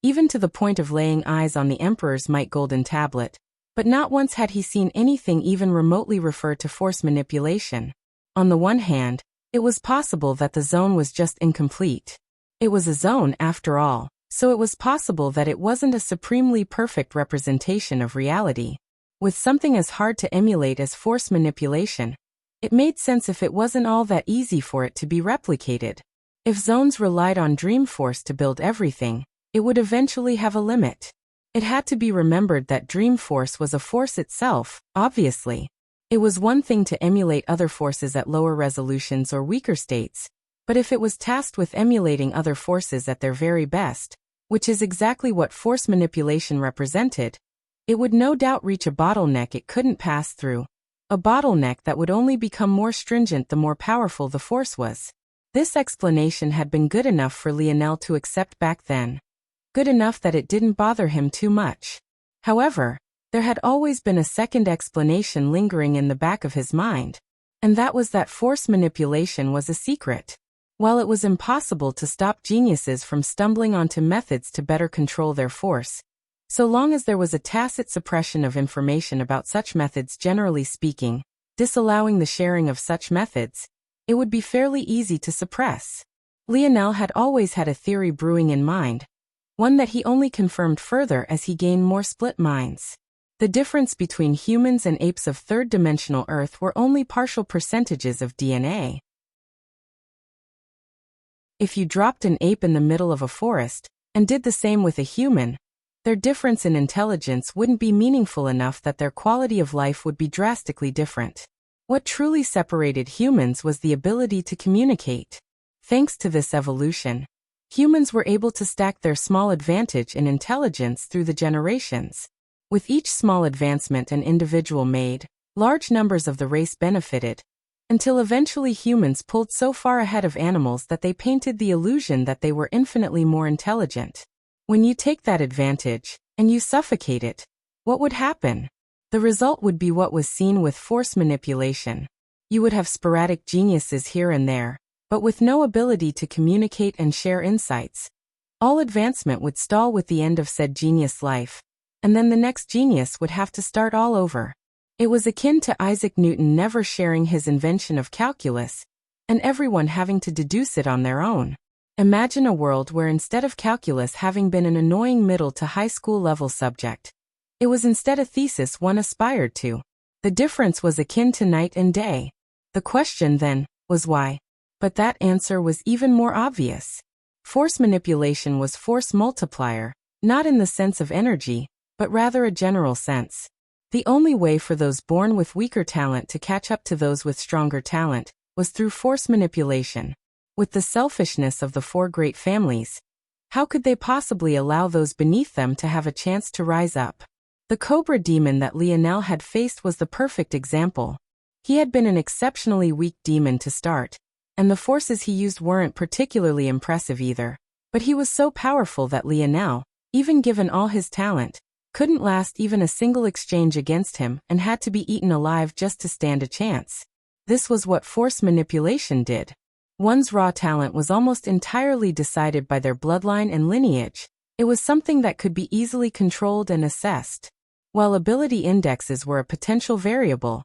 even to the point of laying eyes on the Emperor's might golden tablet. But not once had he seen anything even remotely refer to force manipulation. On the one hand, it was possible that the zone was just incomplete. It was a zone after all, so it was possible that it wasn't a supremely perfect representation of reality. With something as hard to emulate as force manipulation, it made sense if it wasn't all that easy for it to be replicated. If zones relied on dream force to build everything, it would eventually have a limit. It had to be remembered that dream force was a force itself, obviously. It was one thing to emulate other forces at lower resolutions or weaker states, but if it was tasked with emulating other forces at their very best, which is exactly what force manipulation represented, it would no doubt reach a bottleneck it couldn't pass through. A bottleneck that would only become more stringent the more powerful the force was. This explanation had been good enough for Lionel to accept back then. Good enough that it didn't bother him too much. However, there had always been a second explanation lingering in the back of his mind, and that was that force manipulation was a secret. While it was impossible to stop geniuses from stumbling onto methods to better control their force, so long as there was a tacit suppression of information about such methods, generally speaking, disallowing the sharing of such methods, it would be fairly easy to suppress. Lionel had always had a theory brewing in mind, one that he only confirmed further as he gained more split minds. The difference between humans and apes of third-dimensional Earth were only partial percentages of DNA. If you dropped an ape in the middle of a forest, and did the same with a human, their difference in intelligence wouldn't be meaningful enough that their quality of life would be drastically different. What truly separated humans was the ability to communicate. Thanks to this evolution, humans were able to stack their small advantage in intelligence through the generations. With each small advancement an individual made, large numbers of the race benefited, until eventually humans pulled so far ahead of animals that they painted the illusion that they were infinitely more intelligent. When you take that advantage, and you suffocate it, what would happen? The result would be what was seen with force manipulation. You would have sporadic geniuses here and there, but with no ability to communicate and share insights. All advancement would stall with the end of said genius life, and then the next genius would have to start all over. It was akin to Isaac Newton never sharing his invention of calculus, and everyone having to deduce it on their own. Imagine a world where instead of calculus having been an annoying middle to high school level subject, it was instead a thesis one aspired to. The difference was akin to night and day. The question then was why? But that answer was even more obvious. Force manipulation was force multiplier, not in the sense of energy, but rather a general sense. The only way for those born with weaker talent to catch up to those with stronger talent was through force manipulation. With the selfishness of the four great families, how could they possibly allow those beneath them to have a chance to rise up? The Cobra demon that Lionel had faced was the perfect example. He had been an exceptionally weak demon to start, and the forces he used weren't particularly impressive either. But he was so powerful that Lionel, even given all his talent, couldn't last even a single exchange against him and had to be eaten alive just to stand a chance. This was what force manipulation did. One's raw talent was almost entirely decided by their bloodline and lineage. It was something that could be easily controlled and assessed. While ability indexes were a potential variable,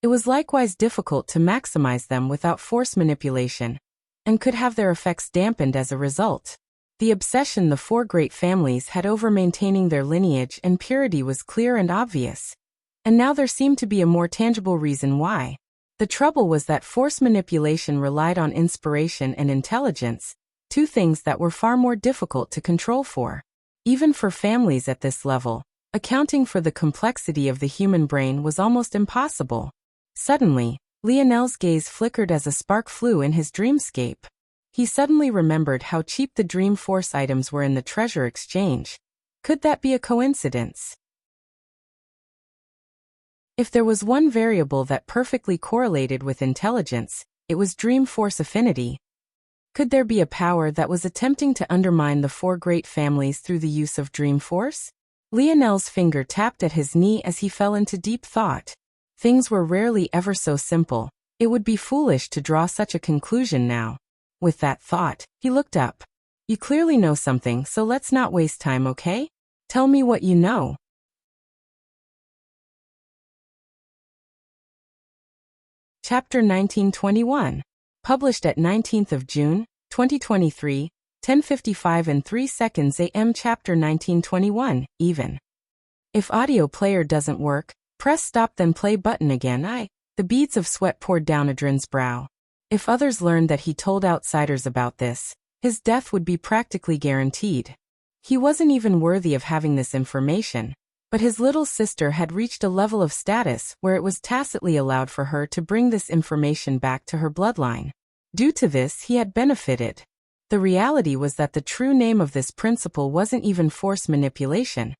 it was likewise difficult to maximize them without force manipulation, and could have their effects dampened as a result. The obsession the four great families had over maintaining their lineage and purity was clear and obvious. And now there seemed to be a more tangible reason why. The trouble was that force manipulation relied on inspiration and intelligence, two things that were far more difficult to control for. Even for families at this level, accounting for the complexity of the human brain was almost impossible. Suddenly, Lionel's gaze flickered as a spark flew in his dreamscape. He suddenly remembered how cheap the dream force items were in the treasure exchange. Could that be a coincidence? If there was one variable that perfectly correlated with intelligence, it was dream force affinity. Could there be a power that was attempting to undermine the four great families through the use of dream force? Lionel's finger tapped at his knee as he fell into deep thought. Things were rarely ever so simple. It would be foolish to draw such a conclusion now. With that thought, he looked up. You clearly know something, so let's not waste time, okay? Tell me what you know. Chapter 1921. Published at 19th of June, 2023, 10:55 and 3 seconds AM. Chapter 1921, even. If audio player doesn't work, press stop then play button again. The beads of sweat poured down Adrin's brow. If others learned that he told outsiders about this, his death would be practically guaranteed. He wasn't even worthy of having this information, but his little sister had reached a level of status where it was tacitly allowed for her to bring this information back to her bloodline. Due to this, he had benefited. The reality was that the true name of this principle wasn't even force manipulation.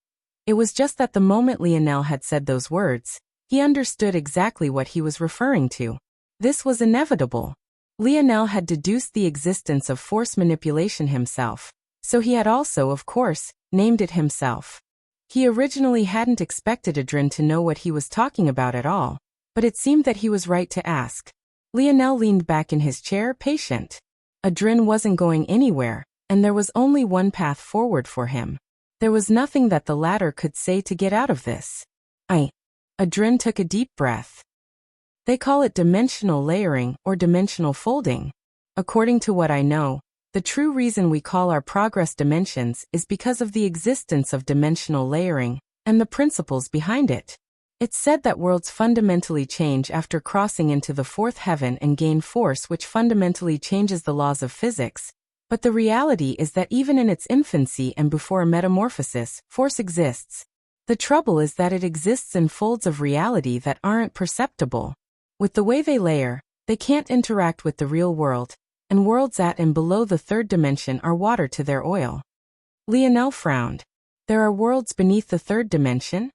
It was just that the moment Lionel had said those words, he understood exactly what he was referring to. This was inevitable. Lionel had deduced the existence of force manipulation himself, so he had also, of course, named it himself. He originally hadn't expected Adrin to know what he was talking about at all, but it seemed that he was right to ask. Lionel leaned back in his chair, patient. Adrin wasn't going anywhere, and there was only one path forward for him. There was nothing that the latter could say to get out of this. Adrin took a deep breath. They call it dimensional layering or dimensional folding. According to what I know, the true reason we call our progress dimensions is because of the existence of dimensional layering and the principles behind it. It's said that worlds fundamentally change after crossing into the fourth heaven and gain force, which fundamentally changes the laws of physics. But the reality is that even in its infancy and before a metamorphosis, force exists. The trouble is that it exists in folds of reality that aren't perceptible. With the way they layer, they can't interact with the real world, and worlds at and below the third dimension are water to their oil. Lionel frowned. There are worlds beneath the third dimension?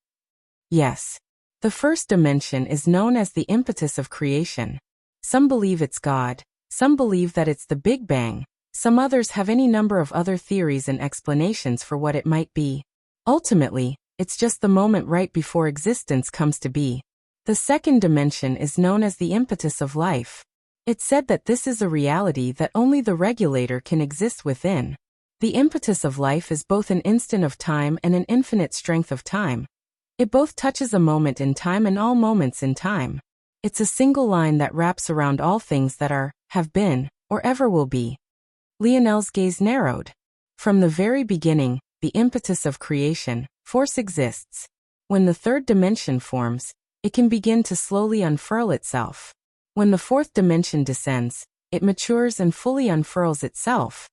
Yes. The first dimension is known as the impetus of creation. Some believe it's God, some believe that it's the Big Bang, some others have any number of other theories and explanations for what it might be. Ultimately, it's just the moment right before existence comes to be. The second dimension is known as the impetus of life. It's said that this is a reality that only the regulator can exist within. The impetus of life is both an instant of time and an infinite strength of time. It both touches a moment in time and all moments in time. It's a single line that wraps around all things that are, have been, or ever will be. Lionel's gaze narrowed. From the very beginning, the impetus of creation, force exists. When the third dimension forms, it can begin to slowly unfurl itself. When the fourth dimension descends, it matures and fully unfurls itself.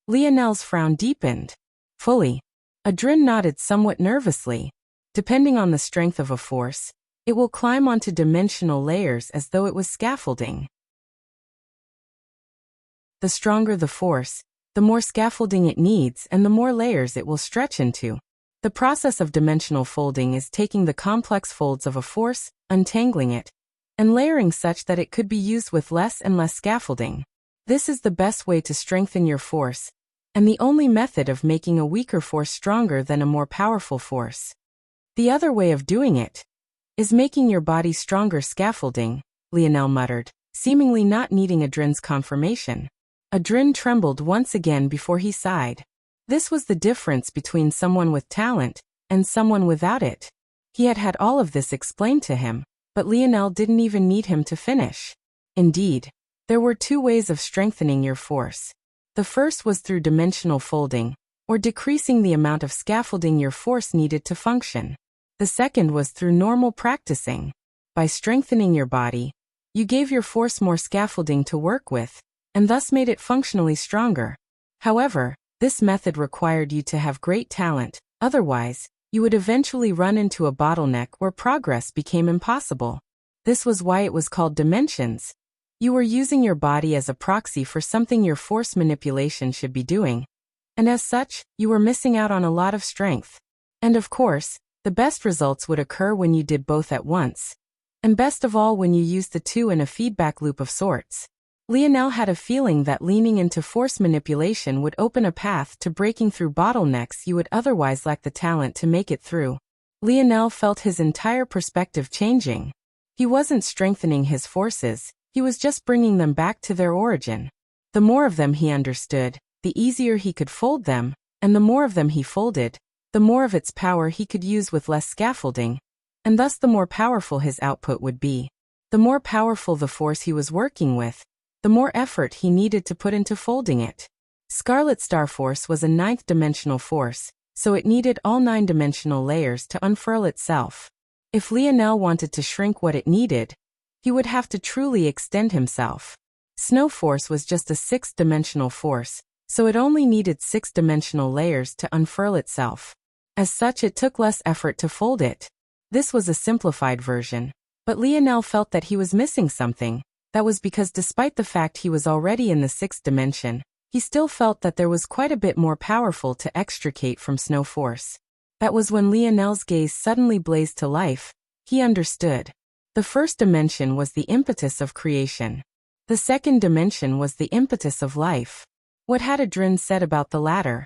Lionel's frown deepened. Fully. Adrin nodded somewhat nervously. Depending on the strength of a force, it will climb onto dimensional layers as though it was scaffolding. The stronger the force, the more scaffolding it needs and the more layers it will stretch into. The process of dimensional folding is taking the complex folds of a force, untangling it, and layering such that it could be used with less and less scaffolding. This is the best way to strengthen your force, and the only method of making a weaker force stronger than a more powerful force. The other way of doing it is making your body stronger scaffolding, Lionel muttered, seemingly not needing Adrin's confirmation. Adrin trembled once again before he sighed. This was the difference between someone with talent and someone without it. He had had all of this explained to him, but Lionel didn't even need him to finish. Indeed, there were two ways of strengthening your force. The first was through dimensional folding, or decreasing the amount of scaffolding your force needed to function. The second was through normal practicing. By strengthening your body, you gave your force more scaffolding to work with, and thus made it functionally stronger. However, this method required you to have great talent, otherwise, you would eventually run into a bottleneck where progress became impossible. This was why it was called dimensions. You were using your body as a proxy for something your force manipulation should be doing. And as such, you were missing out on a lot of strength. And of course, the best results would occur when you did both at once. And best of all when you used the two in a feedback loop of sorts. Lionel had a feeling that leaning into force manipulation would open a path to breaking through bottlenecks you would otherwise lack the talent to make it through. Lionel felt his entire perspective changing. He wasn't strengthening his forces, he was just bringing them back to their origin. The more of them he understood, the easier he could fold them, and the more of them he folded, the more of its power he could use with less scaffolding, and thus the more powerful his output would be. The more powerful the force he was working with, the more effort he needed to put into folding it. Scarlet Star Force was a 9th-dimensional force, so it needed all 9-dimensional layers to unfurl itself. If Lionel wanted to shrink what it needed, he would have to truly extend himself. Snow Force was just a 6th-dimensional force, so it only needed 6-dimensional layers to unfurl itself. As such, it took less effort to fold it. This was a simplified version, but Lionel felt that he was missing something. That was because despite the fact he was already in the 6th dimension, he still felt that there was quite a bit more powerful to extricate from Snow Force. That was when Lionel's gaze suddenly blazed to life. He understood. The first dimension was the impetus of creation. The second dimension was the impetus of life. What had Adrin said about the latter?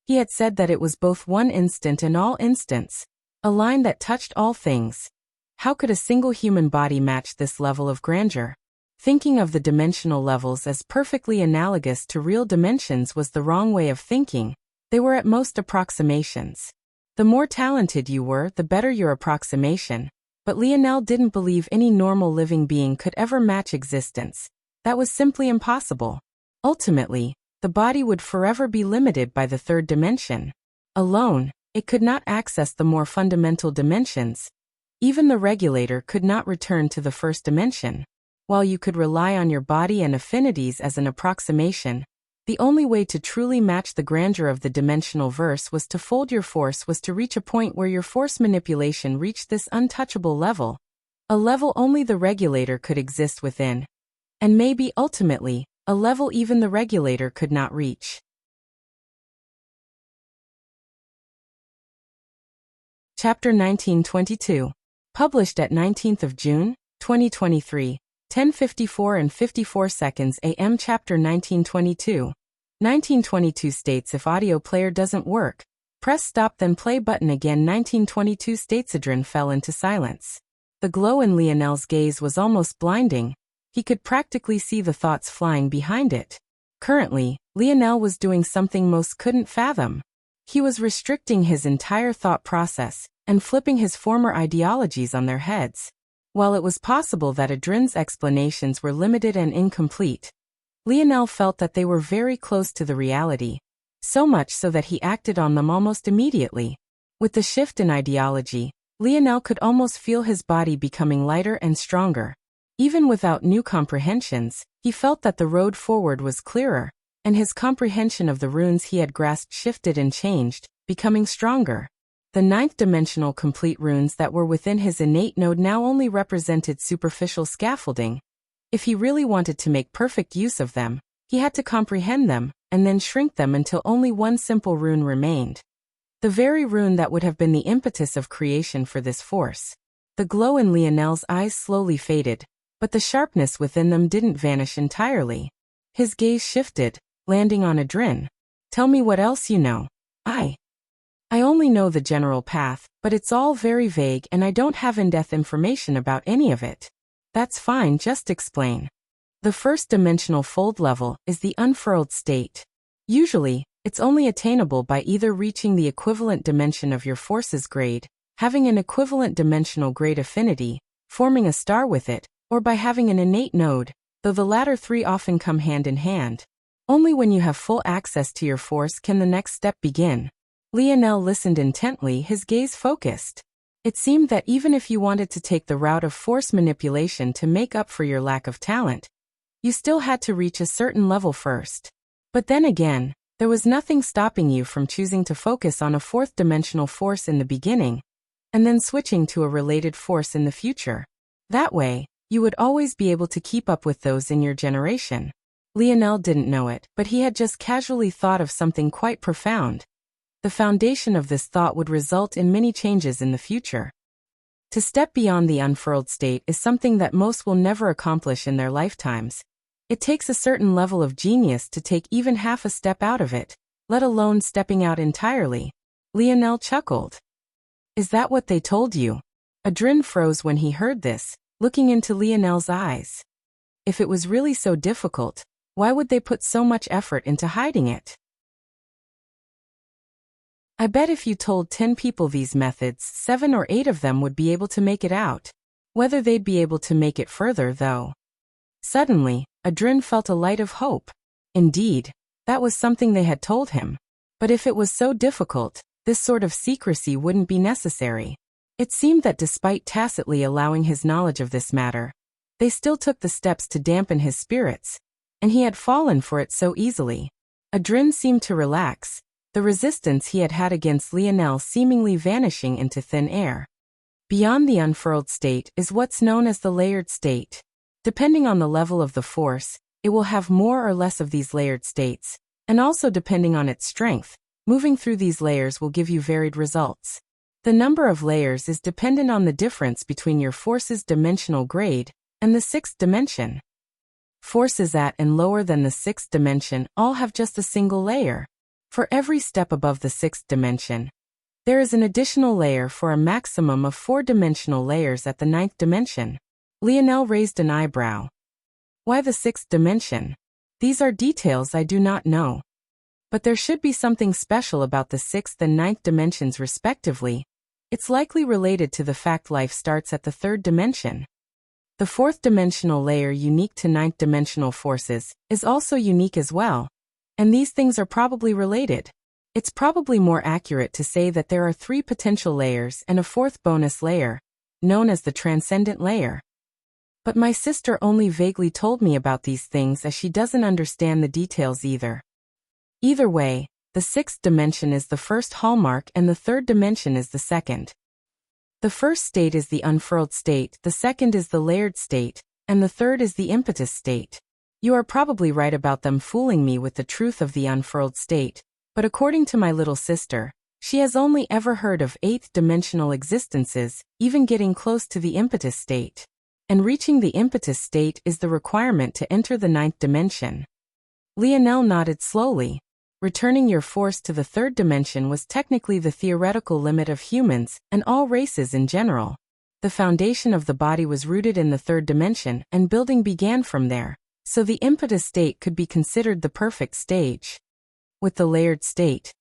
He had said that it was both one instant and all instants, a line that touched all things. How could a single human body match this level of grandeur? Thinking of the dimensional levels as perfectly analogous to real dimensions was the wrong way of thinking. They were at most approximations. The more talented you were, the better your approximation. But Lionel didn't believe any normal living being could ever match existence. That was simply impossible. Ultimately, the body would forever be limited by the 3rd dimension. Alone, it could not access the more fundamental dimensions. Even the regulator could not return to the 1st dimension. While you could rely on your body and affinities as an approximation, the only way to truly match the grandeur of the dimensional verse was to fold your force, was to reach a point where your force manipulation reached this untouchable level, a level only the regulator could exist within, and maybe, ultimately, a level even the regulator could not reach. Chapter 1922. Published at 19th of June, 2023, 10:54 and 54 seconds AM. Chapter 1922. 1922 states if audio player doesn't work, press stop then play button again. 1922 states Adrin fell into silence. The glow in Lionel's gaze was almost blinding. He could practically see the thoughts flying behind it. Currently, Lionel was doing something most couldn't fathom. He was restricting his entire thought process and flipping his former ideologies on their heads. While it was possible that Adrin's explanations were limited and incomplete, Lionel felt that they were very close to the reality, so much so that he acted on them almost immediately. With the shift in ideology, Lionel could almost feel his body becoming lighter and stronger. Even without new comprehensions, he felt that the road forward was clearer, and his comprehension of the runes he had grasped shifted and changed, becoming stronger. The 9th-dimensional complete runes that were within his innate node now only represented superficial scaffolding. If he really wanted to make perfect use of them, he had to comprehend them, and then shrink them until only one simple rune remained. The very rune that would have been the impetus of creation for this force. The glow in Lionel's eyes slowly faded, but the sharpness within them didn't vanish entirely. His gaze shifted, landing on Adrin. Tell me what else you know. I only know the general path, but it's all very vague and I don't have in-depth information about any of it. That's fine, just explain. The 1st-dimensional fold level is the unfurled state. Usually, it's only attainable by either reaching the equivalent dimension of your force's grade, having an equivalent dimensional grade affinity, forming a star with it, or by having an innate node, though the latter 3 often come hand in hand. Only when you have full access to your force can the next step begin. Lionel listened intently, his gaze focused. It seemed that even if you wanted to take the route of force manipulation to make up for your lack of talent, you still had to reach a certain level first. But then again, there was nothing stopping you from choosing to focus on a 4th-dimensional force in the beginning, and then switching to a related force in the future. That way, you would always be able to keep up with those in your generation. Lionel didn't know it, but he had just casually thought of something quite profound. The foundation of this thought would result in many changes in the future. To step beyond the unfurled state is something that most will never accomplish in their lifetimes. It takes a certain level of genius to take even half a step out of it, let alone stepping out entirely. Lionel chuckled. Is that what they told you? Adrin froze when he heard this, looking into Lionel's eyes. If it was really so difficult, Why would they put so much effort into hiding it? I bet if you told 10 people these methods, 7 or 8 of them would be able to make it out. Whether they'd be able to make it further, though. Suddenly, Adrin felt a light of hope. Indeed, that was something they had told him. But if it was so difficult, this sort of secrecy wouldn't be necessary. It seemed that despite tacitly allowing his knowledge of this matter, they still took the steps to dampen his spirits, and he had fallen for it so easily. Adrin seemed to relax, the resistance he had had against Lionel seemingly vanishing into thin air. Beyond the unfurled state is what's known as the layered state. Depending on the level of the force, it will have more or less of these layered states, and also depending on its strength, moving through these layers will give you varied results. The number of layers is dependent on the difference between your force's dimensional grade and the 6th dimension. Forces at and lower than the 6th dimension all have just a single layer. For every step above the 6th dimension, there is an additional layer for a maximum of 4-dimensional layers at the 9th dimension. Lionel raised an eyebrow. Why the 6th dimension? These are details I do not know. But there should be something special about the 6th and 9th dimensions respectively. It's likely related to the fact life starts at the 3rd dimension. The 4th dimensional layer, unique to 9th dimensional forces, is also unique as well. And these things are probably related. It's probably more accurate to say that there are 3 potential layers and a 4th bonus layer, known as the transcendent layer. But my sister only vaguely told me about these things as she doesn't understand the details either. Either way, the 6th dimension is the first hallmark and the 3rd dimension is the 2nd. The first state is the unfurled state, the 2nd is the layered state, and the 3rd is the impetus state. You are probably right about them fooling me with the truth of the unfurled state, but according to my little sister, she has only ever heard of 8th dimensional existences, even getting close to the impetus state. And reaching the impetus state is the requirement to enter the 9th dimension. Lionel nodded slowly. Returning your force to the 3rd dimension was technically the theoretical limit of humans and all races in general. The foundation of the body was rooted in the 3rd dimension and building began from there, so the impetus state could be considered the perfect stage. With the layered state,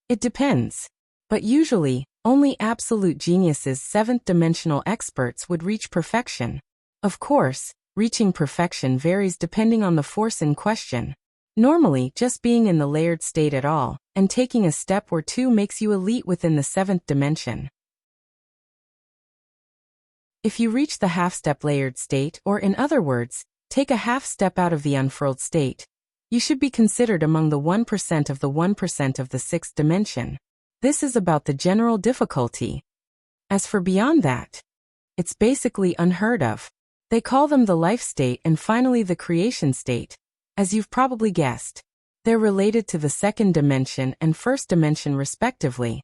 it depends. But usually, only absolute geniuses, 7th dimensional experts would reach perfection. Of course, reaching perfection varies depending on the force in question. Normally, just being in the layered state at all, and taking a step or two makes you elite within the 7th dimension. If you reach the half-step layered state, or in other words, take a half step out of the unfurled state, you should be considered among the 1% of the 1% of the 6th dimension. This is about the general difficulty. As for beyond that, it's basically unheard of. They call them the life state and finally the creation state. As you've probably guessed, they're related to the 2nd dimension and 1st dimension respectively.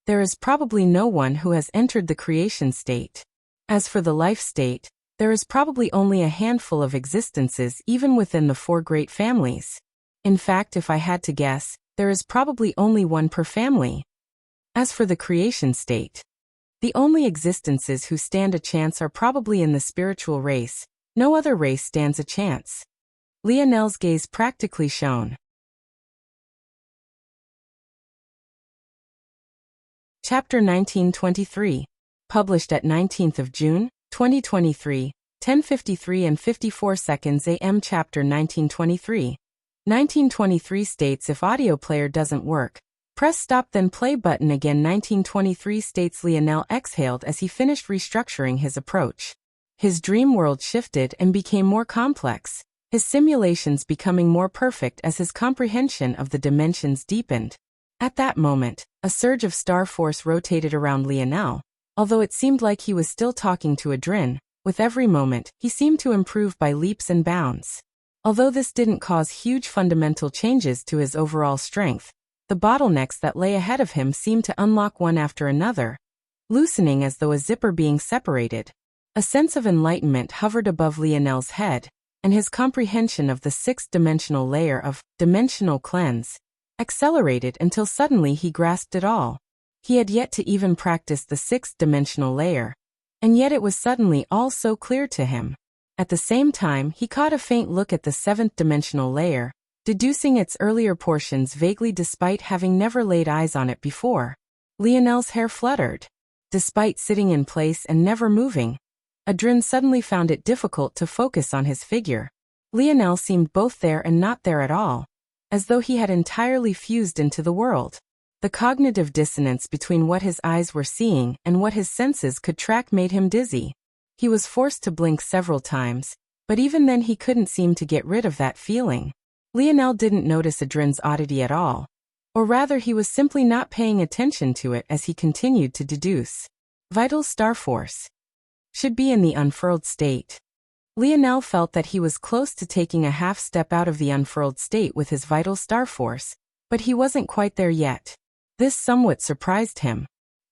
There is probably no one who has entered the creation state. As for the life state, there is probably only a handful of existences even within the 4 great families. In fact, if I had to guess, there is probably only one per family. As for the creation state, the only existences who stand a chance are probably in the spiritual race. No other race stands a chance. Lionel's gaze practically shone. Chapter 1923. Published at 19th of June, 2023, 10:53 and 54 seconds AM. Chapter 1923. 1923 states if audio player doesn't work, press stop then play button again. 1923 states Lionel exhaled as he finished restructuring his approach. His dream world shifted and became more complex, his simulations becoming more perfect as his comprehension of the dimensions deepened. At that moment, a surge of star force rotated around Lionel. Although it seemed like he was still talking to Adrin, with every moment, he seemed to improve by leaps and bounds. Although this didn't cause huge fundamental changes to his overall strength, the bottlenecks that lay ahead of him seemed to unlock one after another, loosening as though a zipper being separated. A sense of enlightenment hovered above Lionel's head, and his comprehension of the 6th dimensional layer of dimensional cleanse accelerated until suddenly he grasped it all. He had yet to even practice the 6th dimensional layer, and yet it was suddenly all so clear to him. At the same time, he caught a faint look at the seventh dimensional layer, deducing its earlier portions vaguely despite having never laid eyes on it before. Lionel's hair fluttered. Despite sitting in place and never moving, Adrin suddenly found it difficult to focus on his figure. Lionel seemed both there and not there at all, as though he had entirely fused into the world. The cognitive dissonance between what his eyes were seeing and what his senses could track made him dizzy. He was forced to blink several times, but even then he couldn't seem to get rid of that feeling. Lionel didn't notice Adrin's oddity at all. Or rather, he was simply not paying attention to it as he continued to deduce. Vital star force should be in the unfurled state. Lionel felt that he was close to taking a half step out of the unfurled state with his vital star force, but he wasn't quite there yet. This somewhat surprised him.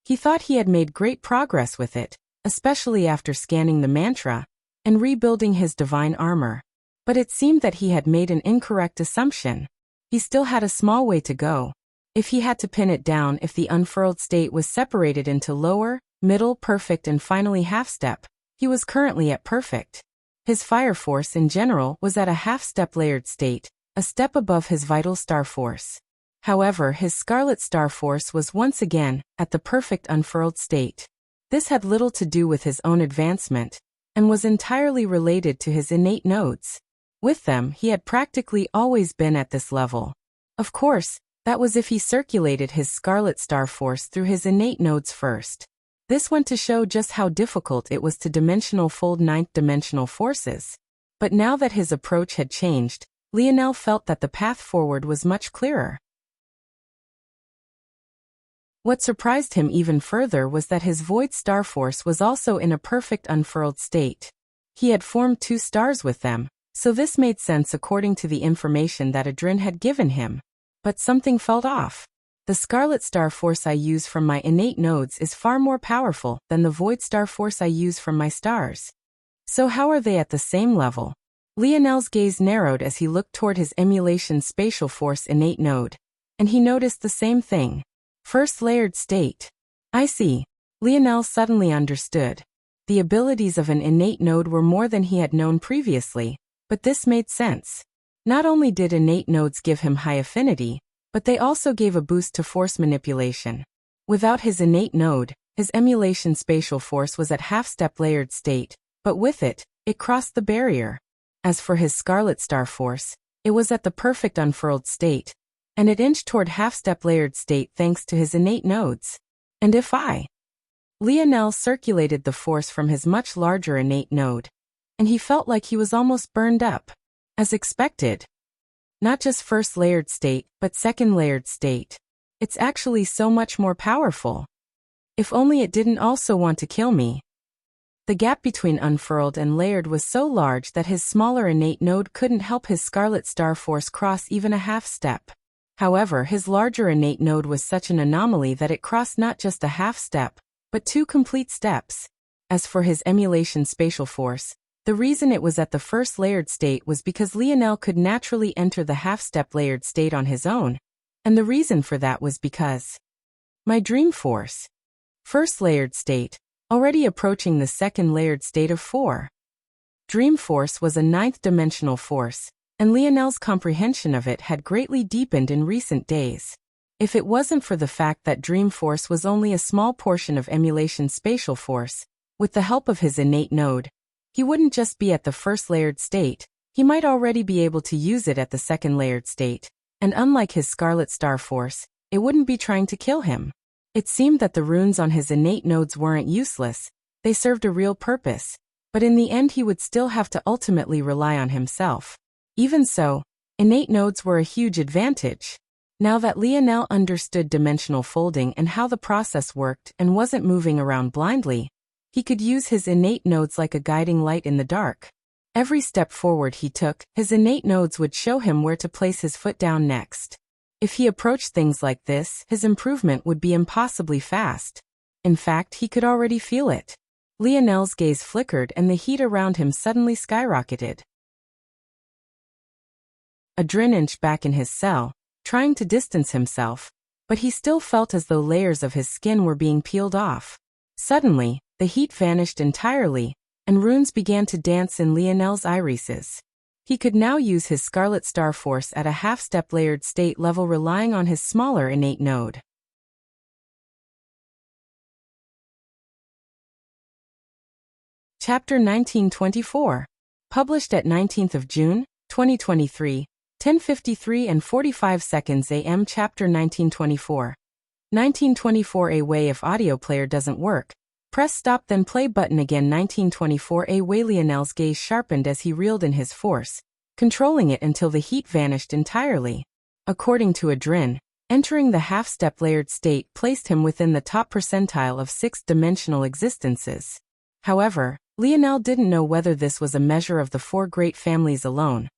He thought he had made great progress with it, especially after scanning the mantra and rebuilding his divine armor. But it seemed that he had made an incorrect assumption. He still had a small way to go. If he had to pin it down, if the unfurled state was separated into lower, middle, perfect, and finally half-step, he was currently at perfect. His fire force in general was at a half-step layered state, a step above his vital star force. However, his scarlet star force was once again at the perfect unfurled state. This had little to do with his own advancement, and was entirely related to his innate nodes. With them, he had practically always been at this level. Of course, that was if he circulated his scarlet star force through his innate nodes first. This went to show just how difficult it was to dimensional fold ninth-dimensional forces. But now that his approach had changed, Lionel felt that the path forward was much clearer. What surprised him even further was that his void star force was also in a perfect unfurled state. He had formed two stars with them, so this made sense according to the information that Adrin had given him. But something felt off. The scarlet star force I use from my innate nodes is far more powerful than the void star force I use from my stars. So how are they at the same level? Lionel's gaze narrowed as he looked toward his emulation spatial force innate node, and he noticed the same thing. First layered state. I see. Lionel suddenly understood. The abilities of an innate node were more than he had known previously, but this made sense. Not only did innate nodes give him high affinity, but they also gave a boost to force manipulation. Without his innate node, his emulation spatial force was at half-step layered state, but with it, it crossed the barrier. As for his scarlet star force, it was at the perfect unfurled state, and it inched toward half-step layered state thanks to his innate nodes. And if Lionel circulated the force from his much larger innate node, and he felt like he was almost burned up. As expected. Not just first layered state, but second layered state. It's actually so much more powerful. If only it didn't also want to kill me. The gap between unfurled and layered was so large that his smaller innate node couldn't help his scarlet star force cross even a half step. However, his larger innate node was such an anomaly that it crossed not just a half step, but two complete steps. As for his emulation spatial force, the reason it was at the first layered state was because Lionel could naturally enter the half-step layered state on his own, and the reason for that was because my dream force. First layered state, already approaching the second layered state of 4. Dream force was a ninth-dimensional force, and Lionel's comprehension of it had greatly deepened in recent days. If it wasn't for the fact that dream force was only a small portion of emulation spatial force, with the help of his innate node, he wouldn't just be at the first layered state, he might already be able to use it at the second layered state, and unlike his scarlet star force, it wouldn't be trying to kill him. It seemed that the runes on his innate nodes weren't useless, they served a real purpose, but in the end he would still have to ultimately rely on himself. Even so, innate nodes were a huge advantage. Now that Lionel understood dimensional folding and how the process worked and wasn't moving around blindly, he could use his innate nodes like a guiding light in the dark. Every step forward he took, his innate nodes would show him where to place his foot down next. If he approached things like this, his improvement would be impossibly fast. In fact, he could already feel it. Lionel's gaze flickered and the heat around him suddenly skyrocketed. Adrin inched back in his cell, trying to distance himself, but he still felt as though layers of his skin were being peeled off. Suddenly, the heat vanished entirely, and runes began to dance in Lionel's irises. He could now use his Scarlet Star Force at a half-step layered state level, relying on his smaller innate node. Chapter 1924. Published at 19th of June, 2023, 10:53 and 45 seconds AM. Chapter 1924. 1924 A way if audio player doesn't work. Press stop then play button again. 1924 A way. Lionel's gaze sharpened as he reeled in his force, controlling it until the heat vanished entirely. According to Adrin, entering the half-step layered state placed him within the top percentile of sixth-dimensional existences. However, Lionel didn't know whether this was a measure of the four great families alone,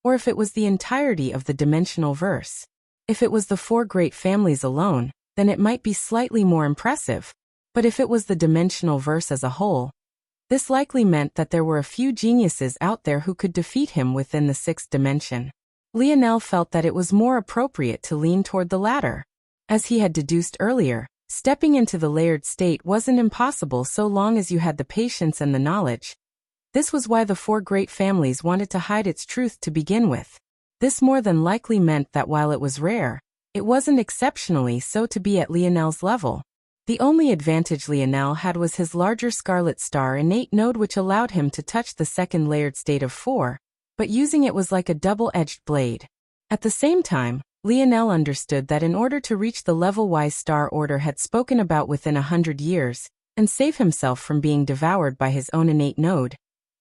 or if it was the entirety of the dimensional verse. If it was the four great families alone, then it might be slightly more impressive, but if it was the dimensional verse as a whole, this likely meant that there were a few geniuses out there who could defeat him within the sixth dimension. Lionel felt that it was more appropriate to lean toward the latter. As he had deduced earlier, stepping into the layered state wasn't impossible so long as you had the patience and the knowledge. This was why the four great families wanted to hide its truth to begin with. This more than likely meant that while it was rare, it wasn't exceptionally so to be at Lionel's level. The only advantage Lionel had was his larger Scarlet Star innate node, which allowed him to touch the second layered state of 4, but using it was like a double-edged blade. At the same time, Lionel understood that in order to reach the level-wise Star Order had spoken about within 100 years, and save himself from being devoured by his own innate node,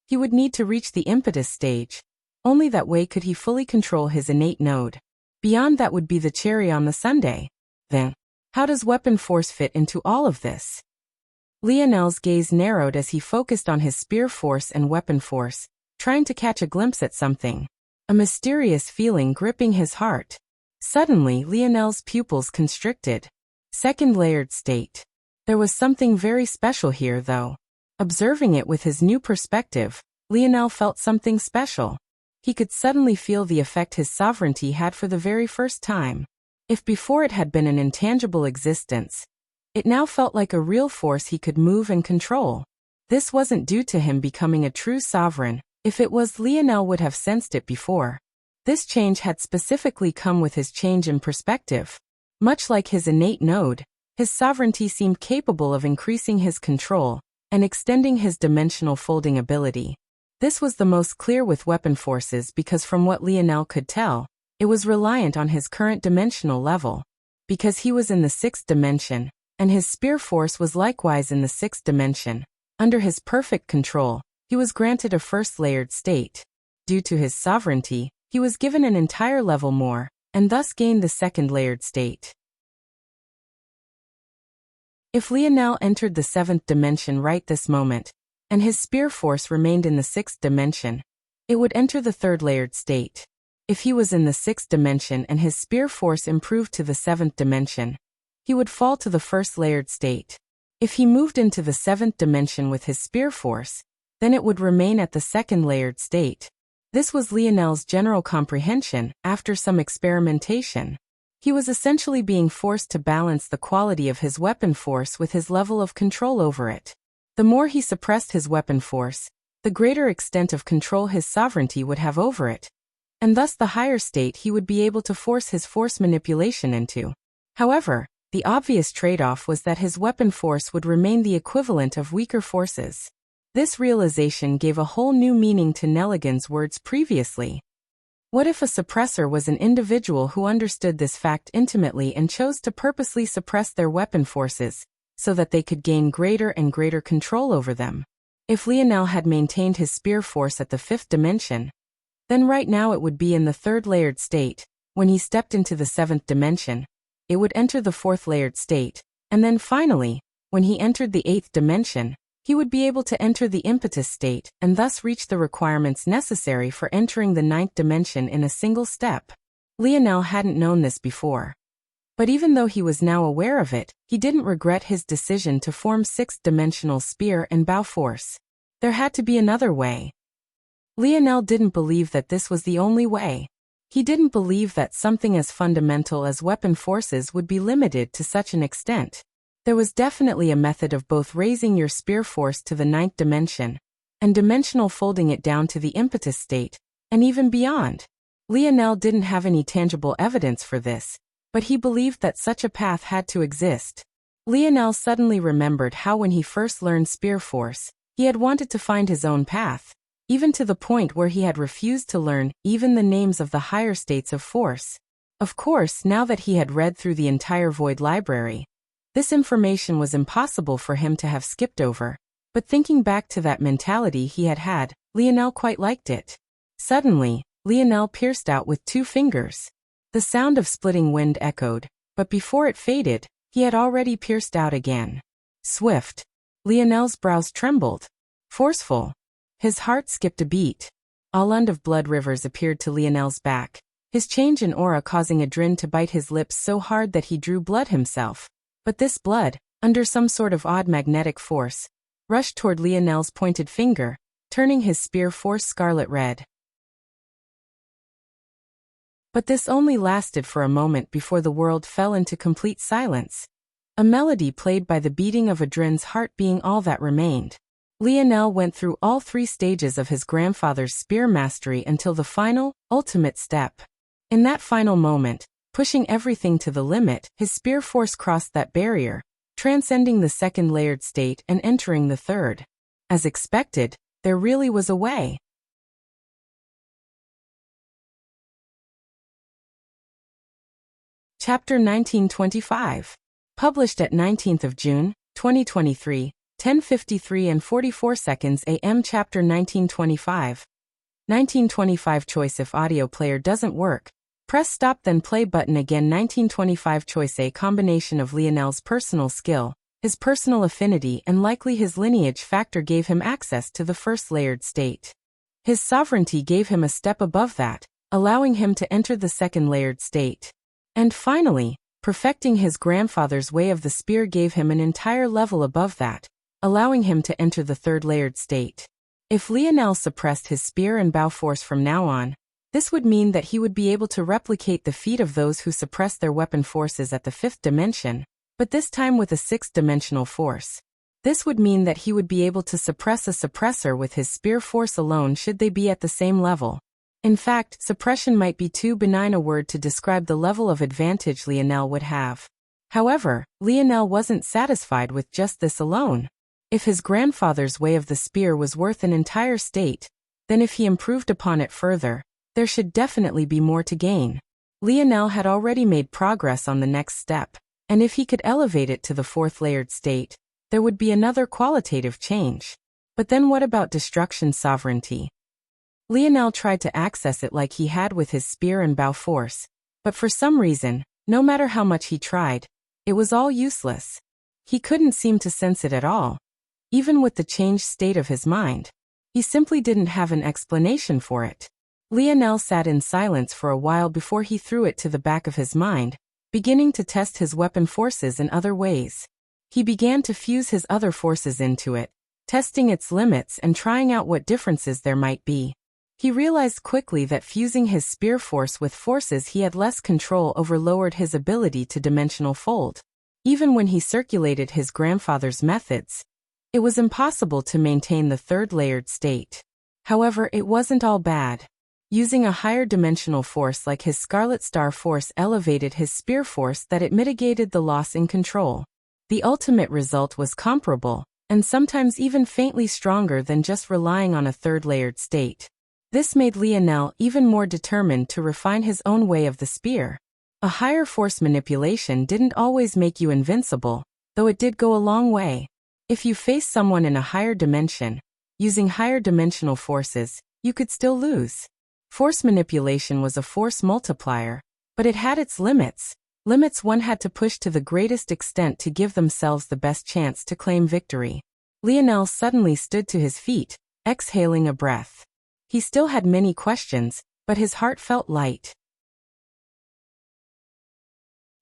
he would need to reach the impetus stage. Only that way could he fully control his innate node. Beyond that would be the cherry on the sundae. Then, how does weapon force fit into all of this? Lionel's gaze narrowed as he focused on his spear force and weapon force, trying to catch a glimpse at something. A mysterious feeling gripping his heart. Suddenly, Lionel's pupils constricted. Second layered state. There was something very special here, though. Observing it with his new perspective, Lionel felt something special. He could suddenly feel the effect his sovereignty had for the very first time. If before it had been an intangible existence, it now felt like a real force he could move and control. This wasn't due to him becoming a true sovereign. If it was, Lionel would have sensed it before. This change had specifically come with his change in perspective. Much like his innate node, his sovereignty seemed capable of increasing his control and extending his dimensional folding ability. This was the most clear with weapon forces because from what Lionel could tell, it was reliant on his current dimensional level. Because he was in the sixth dimension, and his spear force was likewise in the sixth dimension, under his perfect control, he was granted a first layered state. Due to his sovereignty, he was given an entire level more, and thus gained the second layered state. If Lionel entered the seventh dimension right this moment, and his spear force remained in the sixth dimension, it would enter the third layered state. If he was in the sixth dimension and his spear force improved to the seventh dimension, he would fall to the first layered state. If he moved into the seventh dimension with his spear force, then it would remain at the second layered state. This was Lionel's general comprehension after some experimentation. He was essentially being forced to balance the quality of his weapon force with his level of control over it. The more he suppressed his weapon force, the greater extent of control his sovereignty would have over it, and thus the higher state he would be able to force his force manipulation into. However, the obvious trade-off was that his weapon force would remain the equivalent of weaker forces. This realization gave a whole new meaning to Nelligan's words previously. What if a suppressor was an individual who understood this fact intimately and chose to purposely suppress their weapon forces, so that they could gain greater and greater control over them? If Lionel had maintained his spear force at the fifth dimension, then right now it would be in the third layered state. When he stepped into the seventh dimension, it would enter the fourth layered state, and then finally, when he entered the eighth dimension, he would be able to enter the impetus state and thus reach the requirements necessary for entering the ninth dimension in a single step. Lionel hadn't known this before. But even though he was now aware of it, he didn't regret his decision to form sixth-dimensional spear and bow force. There had to be another way. Lionel didn't believe that this was the only way. He didn't believe that something as fundamental as weapon forces would be limited to such an extent. There was definitely a method of both raising your spear force to the ninth dimension and dimensional folding it down to the impetus state, and even beyond. Lionel didn't have any tangible evidence for this, but he believed that such a path had to exist. Lionel suddenly remembered how when he first learned Spear Force, he had wanted to find his own path, even to the point where he had refused to learn even the names of the higher states of force. Of course, now that he had read through the entire Void Library, this information was impossible for him to have skipped over, but thinking back to that mentality he had had, Lionel quite liked it. Suddenly, Lionel pierced out with 2 fingers. The sound of splitting wind echoed, but before it faded, he had already pierced out again. Swift. Lionel's brows trembled. Forceful. His heart skipped a beat. A land of blood rivers appeared to Lionel's back, his change in aura causing Adrin to bite his lips so hard that he drew blood himself. But this blood, under some sort of odd magnetic force, rushed toward Lionel's pointed finger, turning his spear force scarlet red. But this only lasted for a moment before the world fell into complete silence. A melody played by the beating of Adrin's heart being all that remained. Lionel went through all 3 stages of his grandfather's spear mastery until the final, ultimate step. In that final moment, pushing everything to the limit, his spear force crossed that barrier, transcending the 2nd layered state and entering the 3rd. As expected, there really was a way. Chapter 1925. Published at 19th of June, 2023, 10:53 and 44 seconds AM. Chapter 1925. 1925 choice. If audio player doesn't work, press stop then play button again. 1925 choice. A combination of Lionel's personal skill, his personal affinity and likely his lineage factor gave him access to the 1st layered state. His sovereignty gave him a step above that, allowing him to enter the 2nd layered state. And finally, perfecting his grandfather's way of the spear gave him an entire level above that, allowing him to enter the 3rd layered state. If Lionel suppressed his spear and bow force from now on, this would mean that he would be able to replicate the feat of those who suppressed their weapon forces at the 5th dimension, but this time with a 6th dimensional force. This would mean that he would be able to suppress a suppressor with his spear force alone should they be at the same level. In fact, suppression might be too benign a word to describe the level of advantage Lionel would have. However, Lionel wasn't satisfied with just this alone. If his grandfather's way of the spear was worth an entire state, then if he improved upon it further, there should definitely be more to gain. Lionel had already made progress on the next step, and if he could elevate it to the 4th layered state, there would be another qualitative change. But then what about destruction sovereignty? Lionel tried to access it like he had with his spear and bow force, but for some reason, no matter how much he tried, it was all useless. He couldn't seem to sense it at all. Even with the changed state of his mind, he simply didn't have an explanation for it. Lionel sat in silence for a while before he threw it to the back of his mind, beginning to test his weapon forces in other ways. He began to fuse his other forces into it, testing its limits and trying out what differences there might be. He realized quickly that fusing his spear force with forces he had less control over lowered his ability to dimensional fold. Even when he circulated his grandfather's methods, it was impossible to maintain the 3rd layered state. However, it wasn't all bad. Using a higher dimensional force like his Scarlet Star force elevated his spear force that it mitigated the loss in control. The ultimate result was comparable, and sometimes even faintly stronger than just relying on a 3rd layered state. This made Lionel even more determined to refine his own way of the spear. A higher force manipulation didn't always make you invincible, though it did go a long way. If you face someone in a higher dimension, using higher dimensional forces, you could still lose. Force manipulation was a force multiplier, but it had its limits. Limits one had to push to the greatest extent to give themselves the best chance to claim victory. Lionel suddenly stood to his feet, exhaling a breath. He still had many questions, but his heart felt light.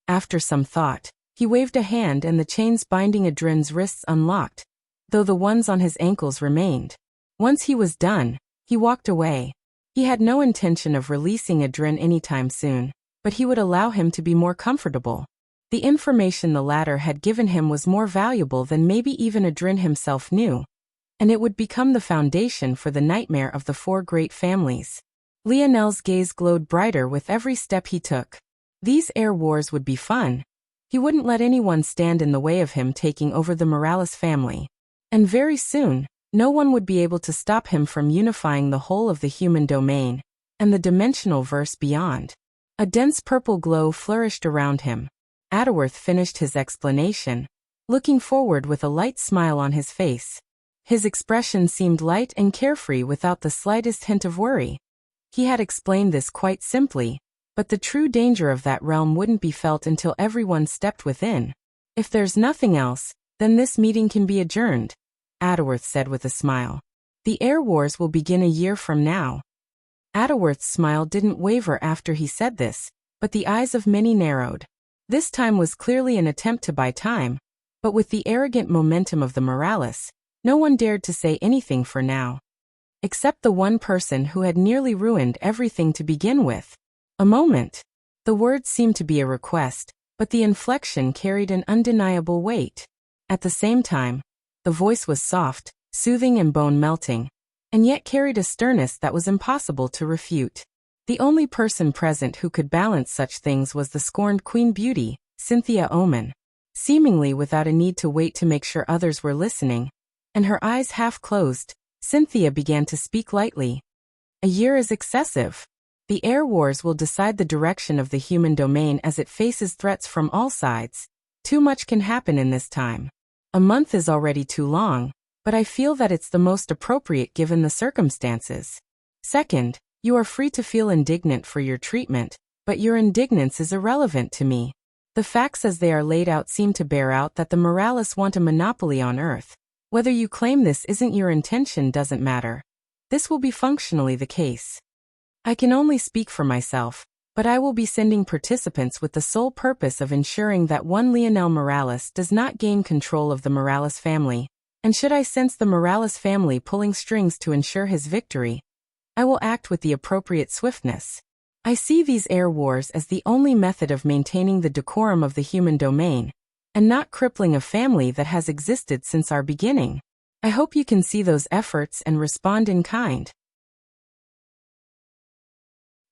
After some thought, he waved a hand and the chains binding Adrin's wrists unlocked, though the ones on his ankles remained. Once he was done, he walked away. He had no intention of releasing Adrin anytime soon, but he would allow him to be more comfortable. The information the latter had given him was more valuable than maybe even Adrin himself knew. and it would become the foundation for the nightmare of the four great families. Lionel's gaze glowed brighter with every step he took. These heir wars would be fun. He wouldn't let anyone stand in the way of him taking over the Morales family. And very soon, no one would be able to stop him from unifying the whole of the human domain and the dimensional verse beyond. A dense purple glow flourished around him. Adderworth finished his explanation, looking forward with a light smile on his face. His expression seemed light and carefree without the slightest hint of worry. He had explained this quite simply, but the true danger of that realm wouldn't be felt until everyone stepped within. If there's nothing else, then this meeting can be adjourned, Adderworth said with a smile. The heir wars will begin a year from now. Adderworth's smile didn't waver after he said this, but the eyes of many narrowed. This time was clearly an attempt to buy time, but with the arrogant momentum of the Morales, no one dared to say anything for now. Except the one person who had nearly ruined everything to begin with. A moment. The words seemed to be a request, but the inflection carried an undeniable weight. At the same time, the voice was soft, soothing and bone-melting, and yet carried a sternness that was impossible to refute. The only person present who could balance such things was the scorned Queen Beauty, Cynthia Oman. Seemingly without a need to wait to make sure others were listening, and her eyes half closed, Cynthia began to speak lightly. A year is excessive. The heir wars will decide the direction of the human domain as it faces threats from all sides. Too much can happen in this time. A month is already too long, but I feel that it's the most appropriate given the circumstances. Second, you are free to feel indignant for your treatment, but your indignance is irrelevant to me. The facts as they are laid out seem to bear out that the Morales want a monopoly on Earth. Whether you claim this isn't your intention doesn't matter. This will be functionally the case. I can only speak for myself, but I will be sending participants with the sole purpose of ensuring that one Lionel Morales does not gain control of the Morales family, and should I sense the Morales family pulling strings to ensure his victory, I will act with the appropriate swiftness. I see these heir wars as the only method of maintaining the decorum of the human domain, and not crippling a family that has existed since our beginning. I hope you can see those efforts and respond in kind.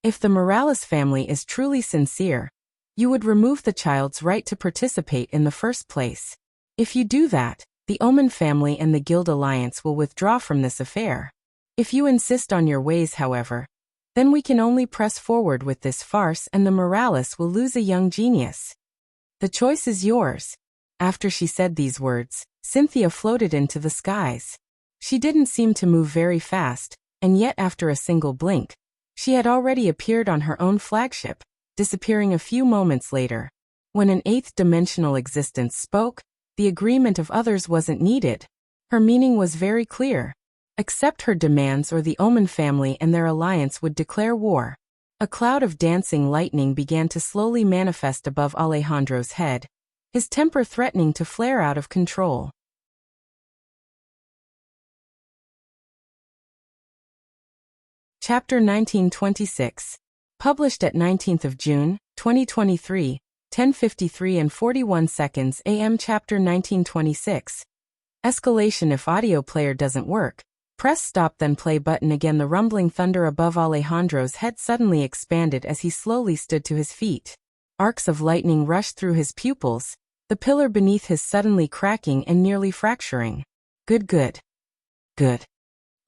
If the Morales family is truly sincere, you would remove the child's right to participate in the first place. If you do that, the Oman family and the Guild Alliance will withdraw from this affair. If you insist on your ways, however, then we can only press forward with this farce and the Morales will lose a young genius. The choice is yours. After she said these words, Cynthia floated into the skies. She didn't seem to move very fast, and yet after a single blink, she had already appeared on her own flagship, disappearing a few moments later. When an eighth-dimensional existence spoke, the agreement of others wasn't needed. Her meaning was very clear. Accept her demands or the Oman family and their alliance would declare war. A cloud of dancing lightning began to slowly manifest above Alejandro's head, his temper threatening to flare out of control. Chapter 1926. Published at 19th of June, 2023, 10:53 and 41 seconds AM. Chapter 1926. Escalation. If audio player doesn't work, press stop then play button again. The rumbling thunder above Alejandro's head suddenly expanded as he slowly stood to his feet. Arcs of lightning rushed through his pupils, the pillar beneath his suddenly cracking and nearly fracturing. Good.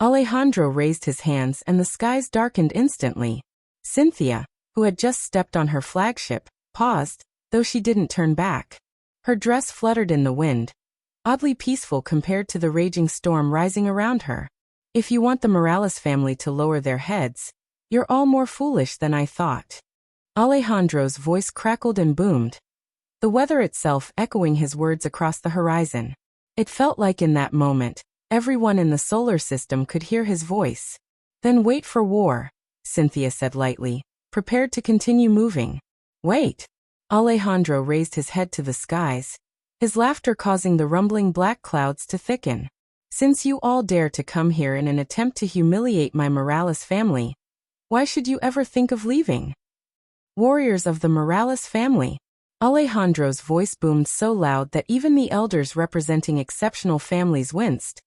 Alejandro raised his hands and the skies darkened instantly. Cynthia, who had just stepped on her flagship, paused, though she didn't turn back. Her dress fluttered in the wind, oddly peaceful compared to the raging storm rising around her. If you want the Morales family to lower their heads, you're all more foolish than I thought. Alejandro's voice crackled and boomed, the weather itself echoing his words across the horizon. It felt like in that moment, everyone in the solar system could hear his voice. Then wait for war, Cynthia said lightly, prepared to continue moving. Wait. Alejandro raised his head to the skies, his laughter causing the rumbling black clouds to thicken. Since you all dare to come here in an attempt to humiliate my Morales family, why should you ever think of leaving? Warriors of the Morales family. Alejandro's voice boomed so loud that even the elders representing exceptional families winced.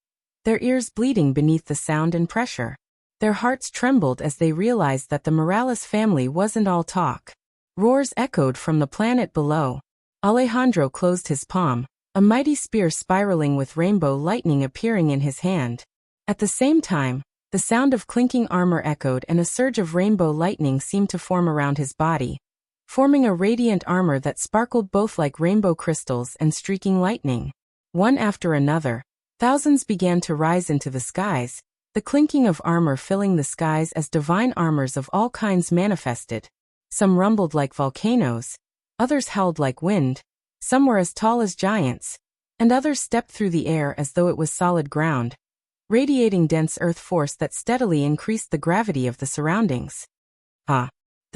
their ears bleeding beneath the sound and pressure. Their hearts trembled as they realized that the Morales family wasn't all talk. Roars echoed from the planet below. Alejandro closed his palm, a mighty spear spiraling with rainbow lightning appearing in his hand. At the same time, the sound of clinking armor echoed and a surge of rainbow lightning seemed to form around his body, forming a radiant armor that sparkled both like rainbow crystals and streaking lightning. One after another, thousands began to rise into the skies, the clinking of armor filling the skies as divine armors of all kinds manifested. Some rumbled like volcanoes, others howled like wind, some were as tall as giants, and others stepped through the air as though it was solid ground, radiating dense earth force that steadily increased the gravity of the surroundings. The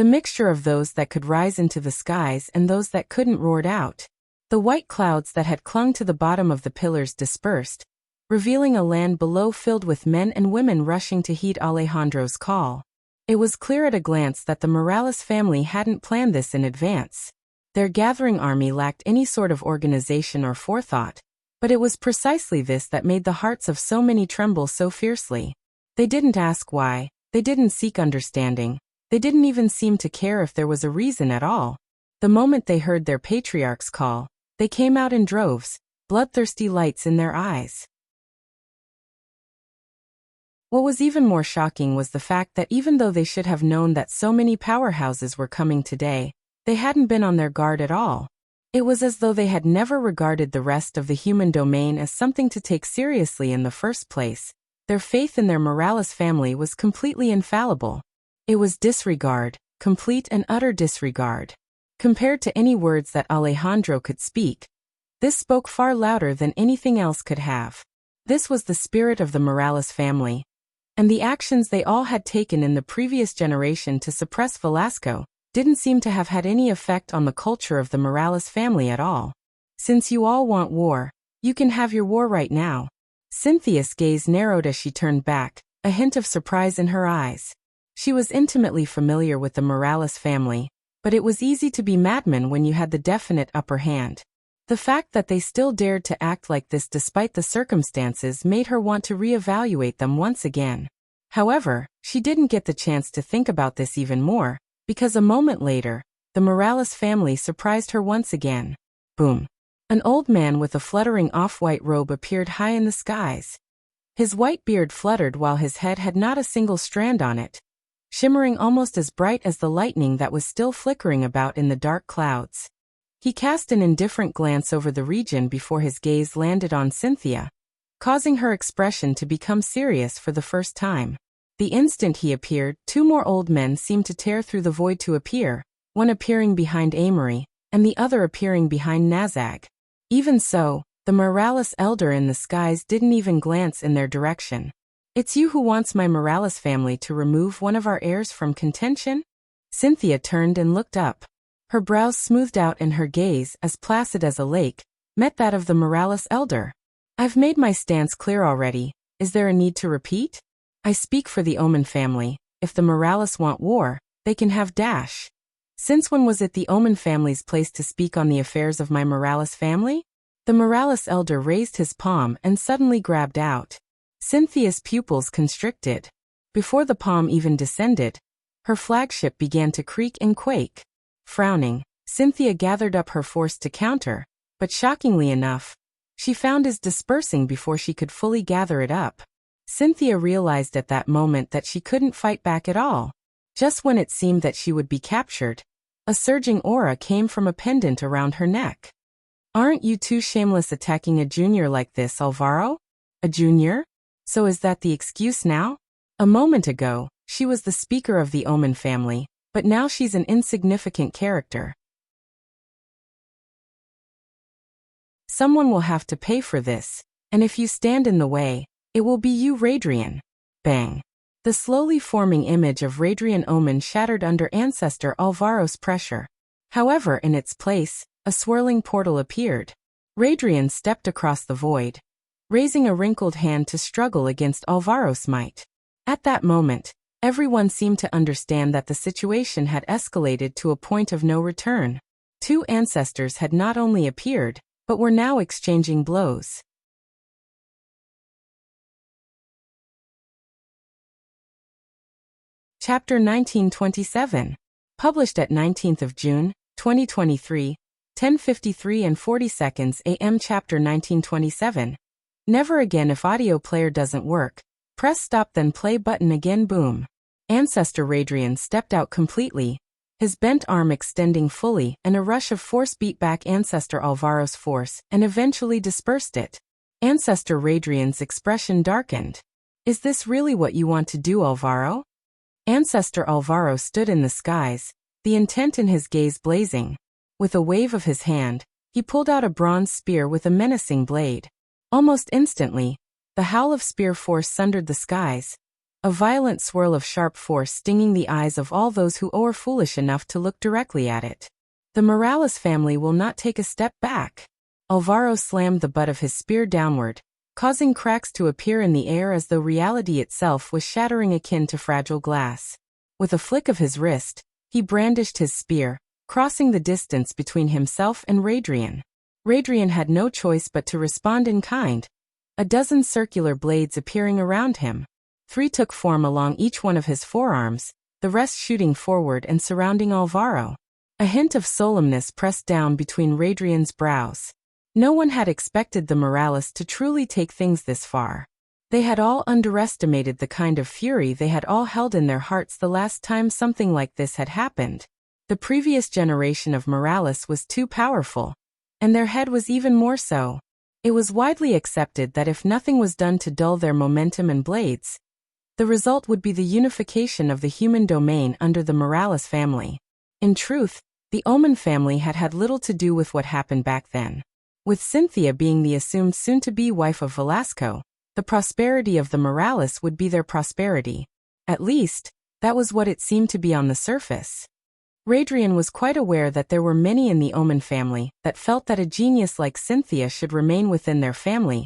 mixture of those that could rise into the skies and those that couldn't roared out. The white clouds that had clung to the bottom of the pillars dispersed, revealing a land below filled with men and women rushing to heed Alejandro's call. It was clear at a glance that the Morales family hadn't planned this in advance. Their gathering army lacked any sort of organization or forethought, but it was precisely this that made the hearts of so many tremble so fiercely. They didn't ask why, they didn't seek understanding, they didn't even seem to care if there was a reason at all. The moment they heard their patriarch's call, they came out in droves, bloodthirsty lights in their eyes. What was even more shocking was the fact that even though they should have known that so many powerhouses were coming today, they hadn't been on their guard at all. It was as though they had never regarded the rest of the human domain as something to take seriously in the first place. Their faith in their Morales family was completely infallible. It was disregard, complete and utter disregard. Compared to any words that Alejandro could speak, this spoke far louder than anything else could have. This was the spirit of the Morales family, and the actions they all had taken in the previous generation to suppress Velasco didn't seem to have had any effect on the culture of the Morales family at all. Since you all want war, you can have your war right now. Cynthia's gaze narrowed as she turned back, a hint of surprise in her eyes. She was intimately familiar with the Morales family, but it was easy to be madmen when you had the definite upper hand. The fact that they still dared to act like this despite the circumstances made her want to reevaluate them once again. However, she didn't get the chance to think about this even more, because a moment later, the Morales family surprised her once again. Boom. An old man with a fluttering off-white robe appeared high in the skies. His white beard fluttered while his head had not a single strand on it, shimmering almost as bright as the lightning that was still flickering about in the dark clouds. He cast an indifferent glance over the region before his gaze landed on Cynthia, causing her expression to become serious for the first time. The instant he appeared, two more old men seemed to tear through the void to appear, one appearing behind Amory, and the other appearing behind Nazag. Even so, the Morales elder in the skies didn't even glance in their direction. "It's you who wants my Morales family to remove one of our heirs from contention?" Cynthia turned and looked up. Her brows smoothed out and her gaze, as placid as a lake, met that of the Morales elder. "I've made my stance clear already. Is there a need to repeat? I speak for the Omen family. If the Morales want war, they can have dash. Since when was it the Omen family's place to speak on the affairs of my Morales family?" The Morales elder raised his palm and suddenly grabbed out. Cynthia's pupils constricted. Before the palm even descended, her flagship began to creak and quake. Frowning, Cynthia gathered up her force to counter, but shockingly enough, she found his dispersing before she could fully gather it up. Cynthia realized at that moment that she couldn't fight back at all. Just when it seemed that she would be captured, a surging aura came from a pendant around her neck. "Aren't you too shameless attacking a junior like this, Alvaro? A junior? So is that the excuse now? A moment ago, she was the speaker of the Omen family, but now she's an insignificant character. Someone will have to pay for this, and if you stand in the way, it will be you, Radrian." Bang. The slowly forming image of Radrian Omen shattered under Ancestor Alvaro's pressure. However, in its place, a swirling portal appeared. Radrian stepped across the void, raising a wrinkled hand to struggle against Alvaro's might. At that moment, everyone seemed to understand that the situation had escalated to a point of no return. Two ancestors had not only appeared, but were now exchanging blows. Chapter 1927. Published at 19th of June, 2023, 10:53 and 40 seconds AM. Chapter 1927. Never again. If audio player doesn't work, press stop then play button again. Boom. Ancestor Radrian stepped out completely, his bent arm extending fully, and a rush of force beat back Ancestor Alvaro's force and eventually dispersed it. Ancestor Radrian's expression darkened. Is this really what you want to do, Alvaro? Ancestor Alvaro stood in the skies, the intent in his gaze blazing. With a wave of his hand, he pulled out a bronze spear with a menacing blade. Almost instantly, the howl of spear force sundered the skies, a violent swirl of sharp force stinging the eyes of all those who are foolish enough to look directly at it. The Morales family will not take a step back. Alvaro slammed the butt of his spear downward, causing cracks to appear in the air as though reality itself was shattering akin to fragile glass. With a flick of his wrist, he brandished his spear, crossing the distance between himself and Radrian. Radrian had no choice but to respond in kind, a dozen circular blades appearing around him. 3 took form along each one of his forearms, the rest shooting forward and surrounding Alvaro. A hint of solemnness pressed down between Radrian's brows. No one had expected the Morales to truly take things this far. They had all underestimated the kind of fury they had all held in their hearts the last time something like this had happened. The previous generation of Morales was too powerful, and their head was even more so. It was widely accepted that if nothing was done to dull their momentum and blades, the result would be the unification of the human domain under the Morales family. In truth, the Oman family had had little to do with what happened back then. With Cynthia being the assumed soon-to-be wife of Velasco, the prosperity of the Morales would be their prosperity. At least, that was what it seemed to be on the surface. Radrian was quite aware that there were many in the Oman family that felt that a genius like Cynthia should remain within their family.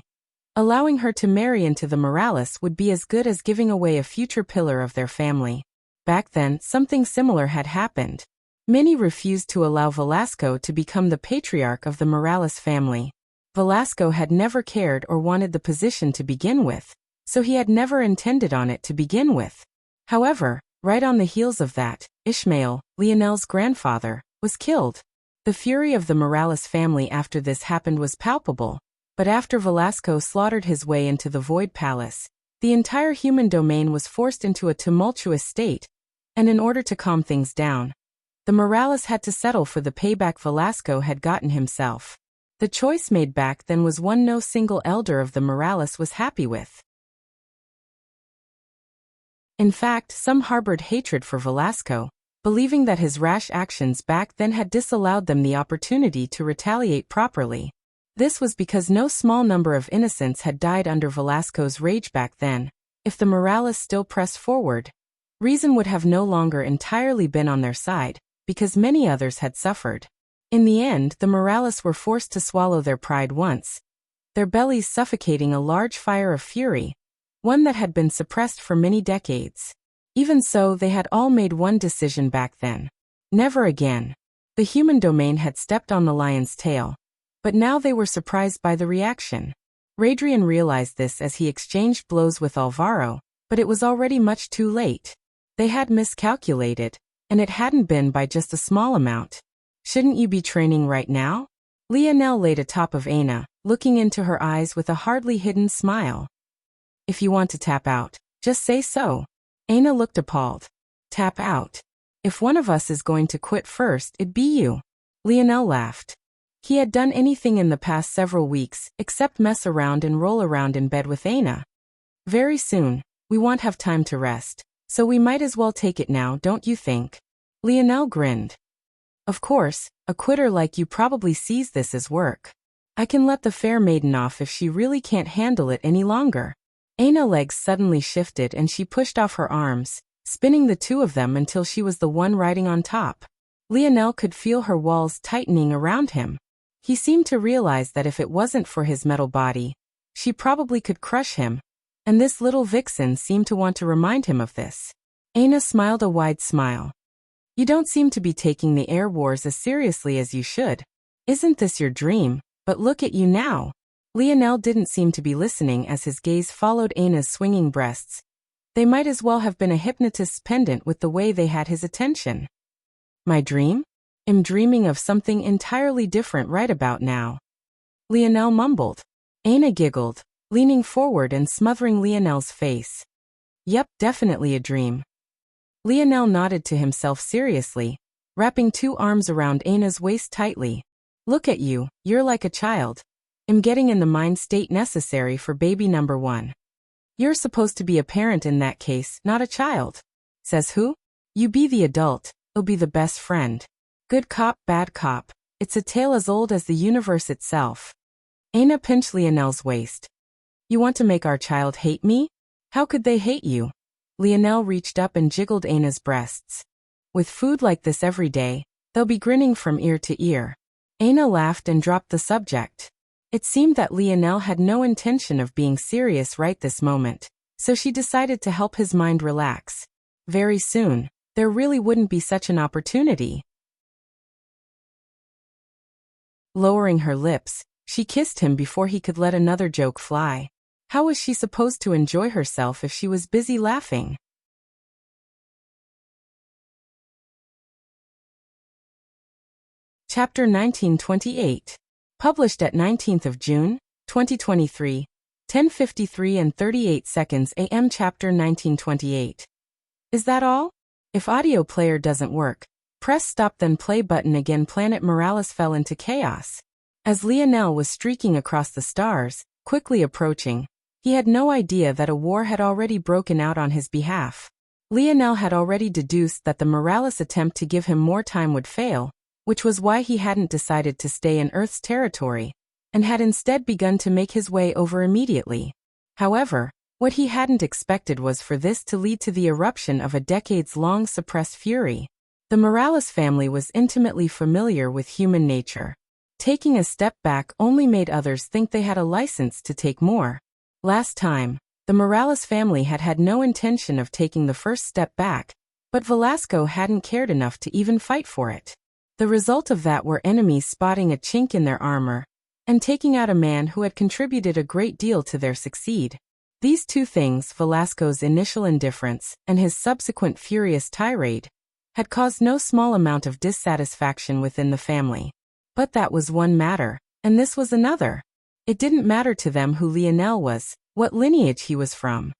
Allowing her to marry into the Morales would be as good as giving away a future pillar of their family. Back then, something similar had happened. Many refused to allow Velasco to become the patriarch of the Morales family. Velasco had never cared or wanted the position to begin with, so he had never intended on it to begin with. However, right on the heels of that, Ishmael, Leonel's grandfather, was killed. The fury of the Morales family after this happened was palpable, but after Velasco slaughtered his way into the Void Palace, the entire human domain was forced into a tumultuous state, and in order to calm things down, the Morales had to settle for the payback Velasco had gotten himself. The choice made back then was one no single elder of the Morales was happy with. In fact, some harbored hatred for Velasco, believing that his rash actions back then had disallowed them the opportunity to retaliate properly. This was because no small number of innocents had died under Velasco's rage back then. If the Morales still pressed forward, reason would have no longer entirely been on their side, because many others had suffered. In the end, the Morales were forced to swallow their pride once, their bellies suffocating a large fire of fury, one that had been suppressed for many decades. Even so, they had all made one decision back then. Never again. The human domain had stepped on the lion's tail, but now they were surprised by the reaction. Radrian realized this as he exchanged blows with Alvaro, but it was already much too late. They had miscalculated, and it hadn't been by just a small amount. Shouldn't you be training right now? Leonel laid atop of Aina, looking into her eyes with a hardly hidden smile. If you want to tap out, just say so. Aina looked appalled. Tap out? If one of us is going to quit first, it'd be you. Leonel laughed. He had done anything in the past several weeks except mess around and roll around in bed with Aina. Very soon, we won't have time to rest, so we might as well take it now, don't you think? Leonel grinned. Of course, a quitter like you probably sees this as work. I can let the fair maiden off if she really can't handle it any longer. Aina's legs suddenly shifted and she pushed off her arms, spinning the two of them until she was the one riding on top. Leonel could feel her walls tightening around him. He seemed to realize that if it wasn't for his metal body, she probably could crush him, and this little vixen seemed to want to remind him of this. Aina smiled a wide smile. You don't seem to be taking the air wars as seriously as you should. Isn't this your dream? But look at you now. Leonel didn't seem to be listening as his gaze followed Aina's swinging breasts, They might as well have been a hypnotist's pendant with the way they had his attention. My dream? I'm dreaming of something entirely different right about now. Lionel mumbled. Aina giggled, leaning forward and smothering Lionel's face. Yep, definitely a dream. Lionel nodded to himself seriously, wrapping two arms around Aina's waist tightly. Look at you, you're like a child. I'm getting in the mind state necessary for baby number one. You're supposed to be a parent in that case, not a child. Says who? You be the adult, I'll be the best friend. Good cop, bad cop. It's a tale as old as the universe itself. Aina pinched Lionel's waist. You want to make our child hate me? How could they hate you? Lionel reached up and jiggled Aina's breasts. With food like this every day, they'll be grinning from ear to ear. Aina laughed and dropped the subject. It seemed that Lionel had no intention of being serious right this moment, so she decided to help his mind relax. Very soon, there really wouldn't be such an opportunity. Lowering her lips, she kissed him before he could let another joke fly. How was she supposed to enjoy herself if she was busy laughing? Chapter 1928. Published at 19th of June, 2023, 10:53 and 38 seconds AM. Chapter 1928. Is that all? If audio player doesn't work, press stop then play button again. Planet Morales fell into chaos. As Lionel was streaking across the stars, quickly approaching, he had no idea that a war had already broken out on his behalf. Lionel had already deduced that the Morales attempt to give him more time would fail, which was why he hadn't decided to stay in Earth's territory, and had instead begun to make his way over immediately. However, what he hadn't expected was for this to lead to the eruption of a decades-long suppressed fury. The Morales family was intimately familiar with human nature. Taking a step back only made others think they had a license to take more. Last time, the Morales family had had no intention of taking the first step back, but Velasco hadn't cared enough to even fight for it. The result of that were enemies spotting a chink in their armor and taking out a man who had contributed a great deal to their succeed. These two things, Velasco's initial indifference and his subsequent furious tirade, had caused no small amount of dissatisfaction within the family. But that was one matter, and this was another. It didn't matter to them who Lionel was, what lineage he was from.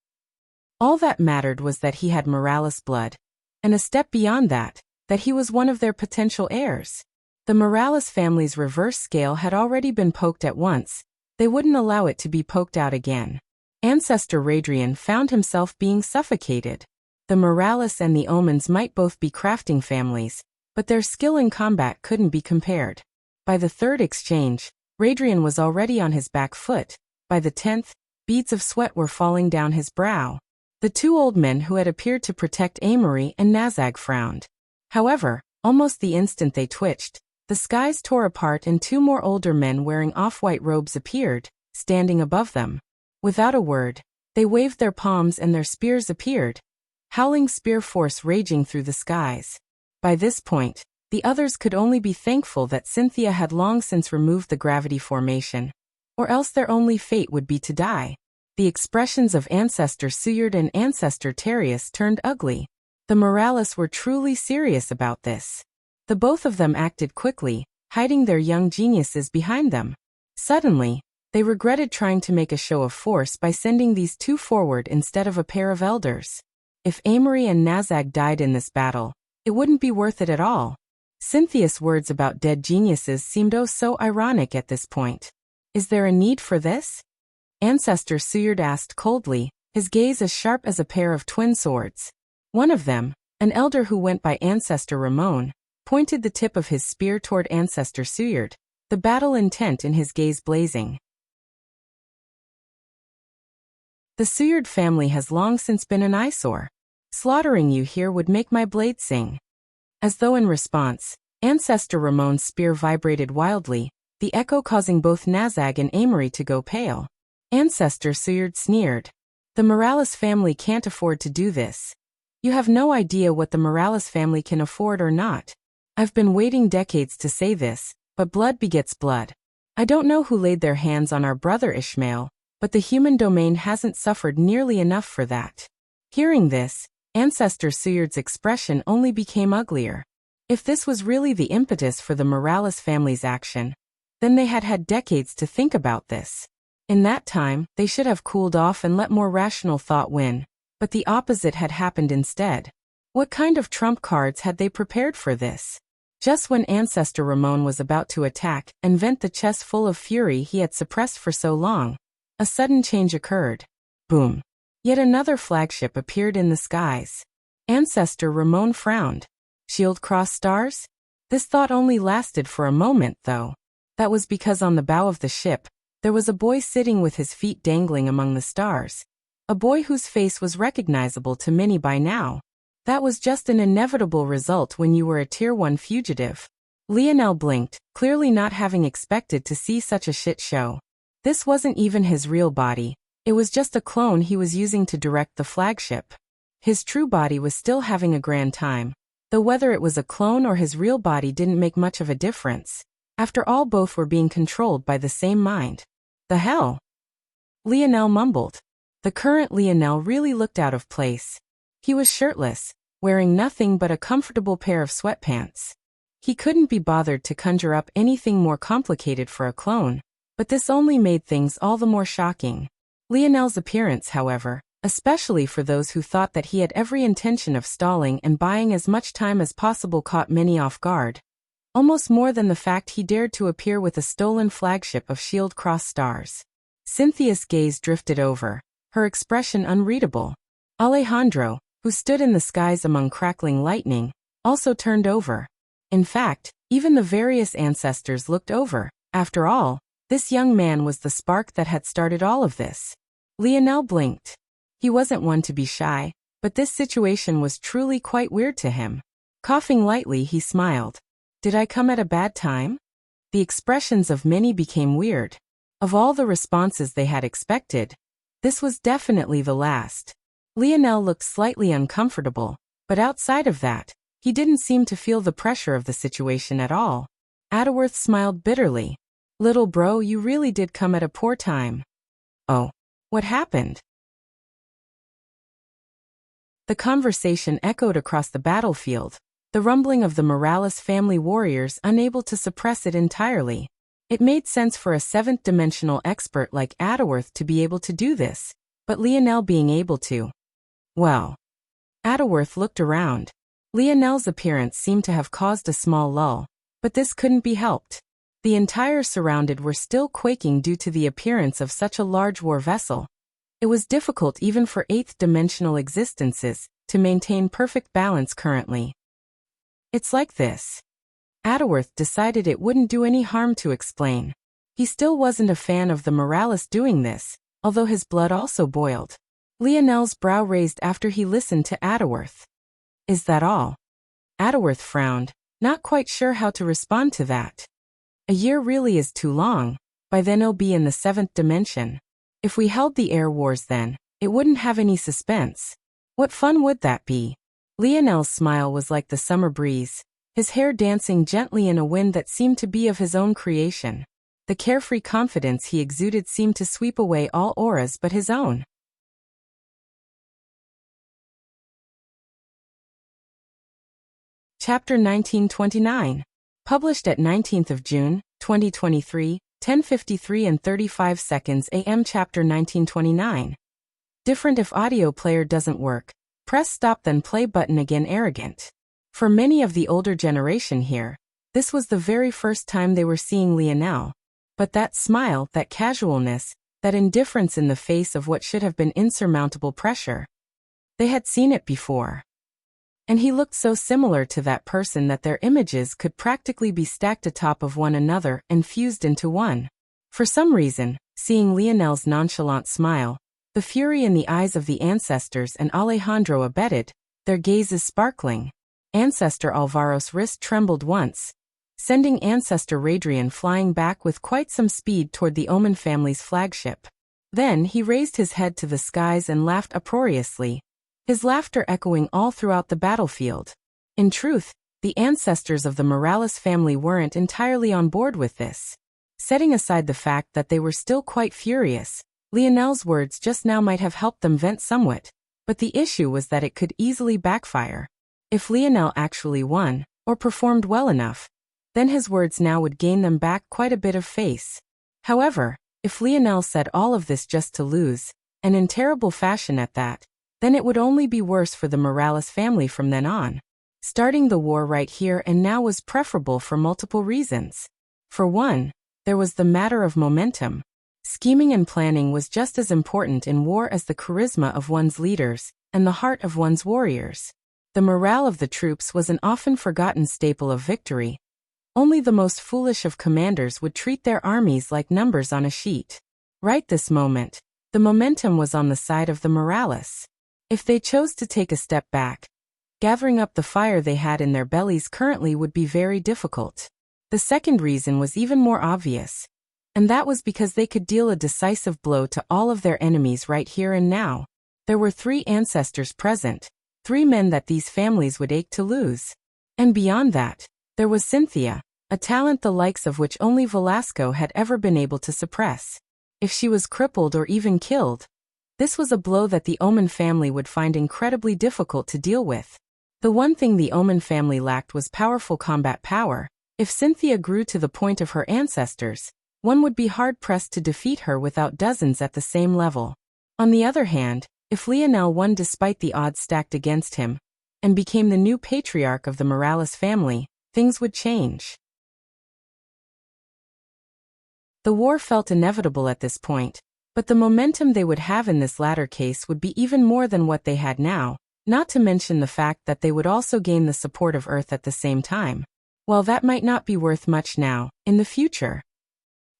All that mattered was that he had Morales blood, and a step beyond that he was one of their potential heirs. The Morales family's reverse scale had already been poked at once. They wouldn't allow it to be poked out again. Ancestor Radrian found himself being suffocated. The Morales and the Omens might both be crafting families, but their skill in combat couldn't be compared. By the third exchange, Radrian was already on his back foot. By the 10th, beads of sweat were falling down his brow. The two old men who had appeared to protect Amory and Nazag frowned. However, almost the instant they twitched, the skies tore apart and two more older men wearing off-white robes appeared, standing above them. Without a word, they waved their palms and their spears appeared, howling spear force raging through the skies. By this point, the others could only be thankful that Cynthia had long since removed the gravity formation, or else their only fate would be to die. The expressions of Ancestor Seward and Ancestor Terrius turned ugly. The Morales were truly serious about this. The both of them acted quickly, hiding their young geniuses behind them. Suddenly, they regretted trying to make a show of force by sending these two forward instead of a pair of elders. If Amory and Nazag died in this battle, it wouldn't be worth it at all. Cynthia's words about dead geniuses seemed oh so ironic at this point. Is there a need for this? Ancestor Seward asked coldly, his gaze as sharp as a pair of twin swords. One of them, an elder who went by Ancestor Ramon, pointed the tip of his spear toward Ancestor Seward, the battle intent in his gaze blazing. The Seward family has long since been an eyesore. Slaughtering you here would make my blade sing. As though in response, Ancestor Ramon's spear vibrated wildly, the echo causing both Nazag and Amory to go pale. Ancestor Seward sneered. The Morales family can't afford to do this. You have no idea what the Morales family can afford or not. I've been waiting decades to say this, but blood begets blood. I don't know who laid their hands on our brother Ishmael, but the human domain hasn't suffered nearly enough for that. Hearing this, Ancestor Seward's expression only became uglier. If this was really the impetus for the Morales family's action, then they had had decades to think about this. In that time, they should have cooled off and let more rational thought win, but the opposite had happened instead. What kind of trump cards had they prepared for this? Just when Ancestor Ramon was about to attack and vent the chest full of fury he had suppressed for so long, a sudden change occurred. Boom. Yet another flagship appeared in the skies. Ancestor Ramon frowned. Shield cross stars? This thought only lasted for a moment, though. That was because on the bow of the ship, there was a boy sitting with his feet dangling among the stars. A boy whose face was recognizable to many by now. That was just an inevitable result when you were a Tier 1 fugitive. Lionel blinked, clearly not having expected to see such a shit show. This wasn't even his real body. It was just a clone he was using to direct the flagship. His true body was still having a grand time, though whether it was a clone or his real body didn't make much of a difference. After all, both were being controlled by the same mind. The hell? Lionel mumbled. The current Lionel really looked out of place. He was shirtless, wearing nothing but a comfortable pair of sweatpants. He couldn't be bothered to conjure up anything more complicated for a clone, but this only made things all the more shocking. Lionel's appearance, however, especially for those who thought that he had every intention of stalling and buying as much time as possible, caught many off guard. Almost more than the fact he dared to appear with a stolen flagship of shield cross stars. Cynthia's gaze drifted over, her expression unreadable. Alejandro, who stood in the skies among crackling lightning, also turned over. In fact, even the various ancestors looked over. After all, this young man was the spark that had started all of this. Lionel blinked. He wasn't one to be shy, but this situation was truly quite weird to him. Coughing lightly, he smiled. Did I come at a bad time? The expressions of many became weird. Of all the responses they had expected, this was definitely the last. Lionel looked slightly uncomfortable, but outside of that, he didn't seem to feel the pressure of the situation at all. Adworth smiled bitterly. Little bro, you really did come at a poor time. Oh, what happened? The conversation echoed across the battlefield, the rumbling of the Morales family warriors unable to suppress it entirely. It made sense for a seventh-dimensional expert like Adworth to be able to do this, but Lionel being able to. Well. Adworth looked around. Lionel's appearance seemed to have caused a small lull, but this couldn't be helped. The entire surrounded were still quaking due to the appearance of such a large war vessel. It was difficult even for eighth-dimensional existences to maintain perfect balance currently. It's like this. Adworth decided it wouldn't do any harm to explain. He still wasn't a fan of the Morales doing this, although his blood also boiled. Lionel's brow raised after he listened to Adworth. Is that all? Adworth frowned, not quite sure how to respond to that. A year really is too long. By then he'll be in the seventh dimension. If we held the air wars then, it wouldn't have any suspense. What fun would that be? Lionel's smile was like the summer breeze, his hair dancing gently in a wind that seemed to be of his own creation. The carefree confidence he exuded seemed to sweep away all auras but his own. Chapter 1929. Published at 19th of June, 2023, 10:53 and 35 seconds AM. Chapter 1929. Different if audio player doesn't work. Press stop then play button again. Arrogant. For many of the older generation here, this was the very first time they were seeing Lionel. But that smile, that casualness, that indifference in the face of what should have been insurmountable pressure. They had seen it before. And he looked so similar to that person that their images could practically be stacked atop of one another and fused into one. For some reason, seeing Lionel's nonchalant smile, the fury in the eyes of the ancestors and Alejandro abetted, their gazes sparkling. Ancestor Alvaro's wrist trembled once, sending Ancestor Radrian flying back with quite some speed toward the Omen family's flagship. Then he raised his head to the skies and laughed uproariously, his laughter echoing all throughout the battlefield. In truth, the ancestors of the Morales family weren't entirely on board with this. Setting aside the fact that they were still quite furious, Lionel's words just now might have helped them vent somewhat. But the issue was that it could easily backfire. If Lionel actually won, or performed well enough, then his words now would gain them back quite a bit of face. However, if Lionel said all of this just to lose, and in terrible fashion at that, then it would only be worse for the Morales family from then on. Starting the war right here and now was preferable for multiple reasons. For one, there was the matter of momentum. Scheming and planning was just as important in war as the charisma of one's leaders and the heart of one's warriors. The morale of the troops was an often forgotten staple of victory. Only the most foolish of commanders would treat their armies like numbers on a sheet. Right this moment, the momentum was on the side of the Morales. If they chose to take a step back, gathering up the fire they had in their bellies currently would be very difficult. The second reason was even more obvious, and that was because they could deal a decisive blow to all of their enemies right here and now. There were 3 ancestors present, 3 men that these families would ache to lose. And beyond that, there was Cynthia, a talent the likes of which only Velasco had ever been able to suppress. If she was crippled or even killed, this was a blow that the Oman family would find incredibly difficult to deal with. The one thing the Oman family lacked was powerful combat power. If Cynthia grew to the point of her ancestors, one would be hard-pressed to defeat her without dozens at the same level. On the other hand, if Lionel won despite the odds stacked against him, and became the new patriarch of the Morales family, things would change. The war felt inevitable at this point, but the momentum they would have in this latter case would be even more than what they had now, not to mention the fact that they would also gain the support of Earth at the same time. While that might not be worth much now, in the future,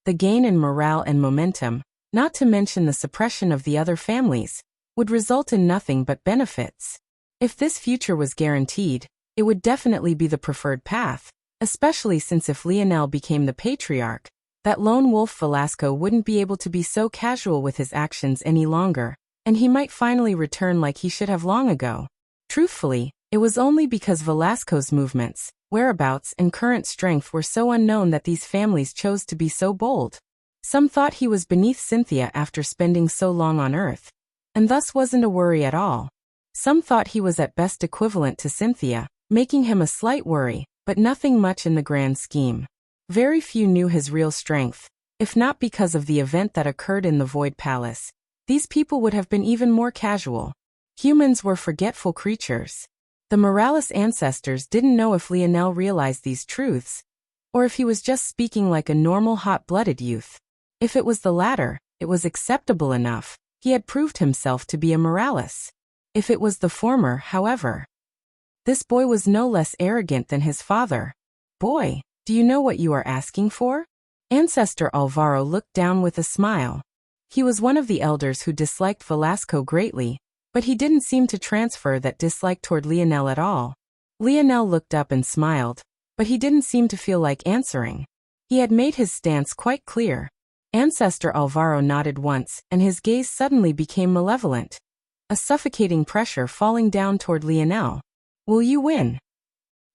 the gain in morale and momentum, not to mention the suppression of the other families, would result in nothing but benefits. If this future was guaranteed, it would definitely be the preferred path, especially since if Lionel became the patriarch, that lone wolf Velasco wouldn't be able to be so casual with his actions any longer, and he might finally return like he should have long ago. Truthfully, it was only because Velasco's movements, whereabouts, and current strength were so unknown that these families chose to be so bold. Some thought he was beneath Cynthia after spending so long on Earth, and thus wasn't a worry at all. Some thought he was at best equivalent to Cynthia, making him a slight worry, but nothing much in the grand scheme. Very few knew his real strength. If not because of the event that occurred in the Void Palace, these people would have been even more casual. Humans were forgetful creatures. The Morales ancestors didn't know if Lionel realized these truths, or if he was just speaking like a normal hot-blooded youth. If it was the latter, it was acceptable enough. He had proved himself to be a Morales. If it was the former, however, this boy was no less arrogant than his father. Boy, do you know what you are asking for? Ancestor Alvaro looked down with a smile. He was one of the elders who disliked Velasco greatly, but he didn't seem to transfer that dislike toward Lionel at all. Lionel looked up and smiled, but he didn't seem to feel like answering. He had made his stance quite clear. Ancestor Alvaro nodded once, and his gaze suddenly became malevolent, a suffocating pressure falling down toward Lionel. Will you win?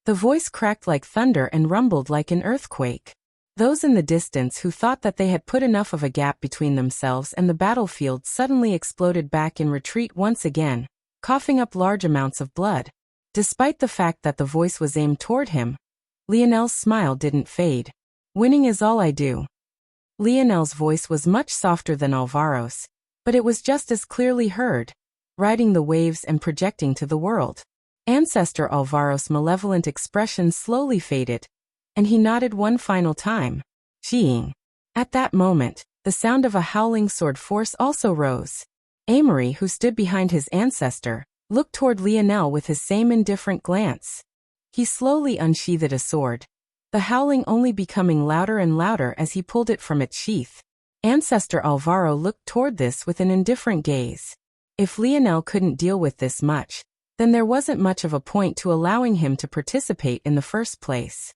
The voice cracked like thunder and rumbled like an earthquake. Those in the distance who thought that they had put enough of a gap between themselves and the battlefield suddenly exploded back in retreat once again, coughing up large amounts of blood. Despite the fact that the voice was aimed toward him, Lionel's smile didn't fade. Winning is all I do. Lionel's voice was much softer than Alvaro's, but it was just as clearly heard, riding the waves and projecting to the world. Ancestor Alvaro's malevolent expression slowly faded, and he nodded one final time. Geeing. At that moment, the sound of a howling sword force also rose. Amory, who stood behind his ancestor, looked toward Lionel with his same indifferent glance. He slowly unsheathed a sword, the howling only becoming louder and louder as he pulled it from its sheath. Ancestor Alvaro looked toward this with an indifferent gaze. If Lionel couldn't deal with this much, then there wasn't much of a point to allowing him to participate in the first place.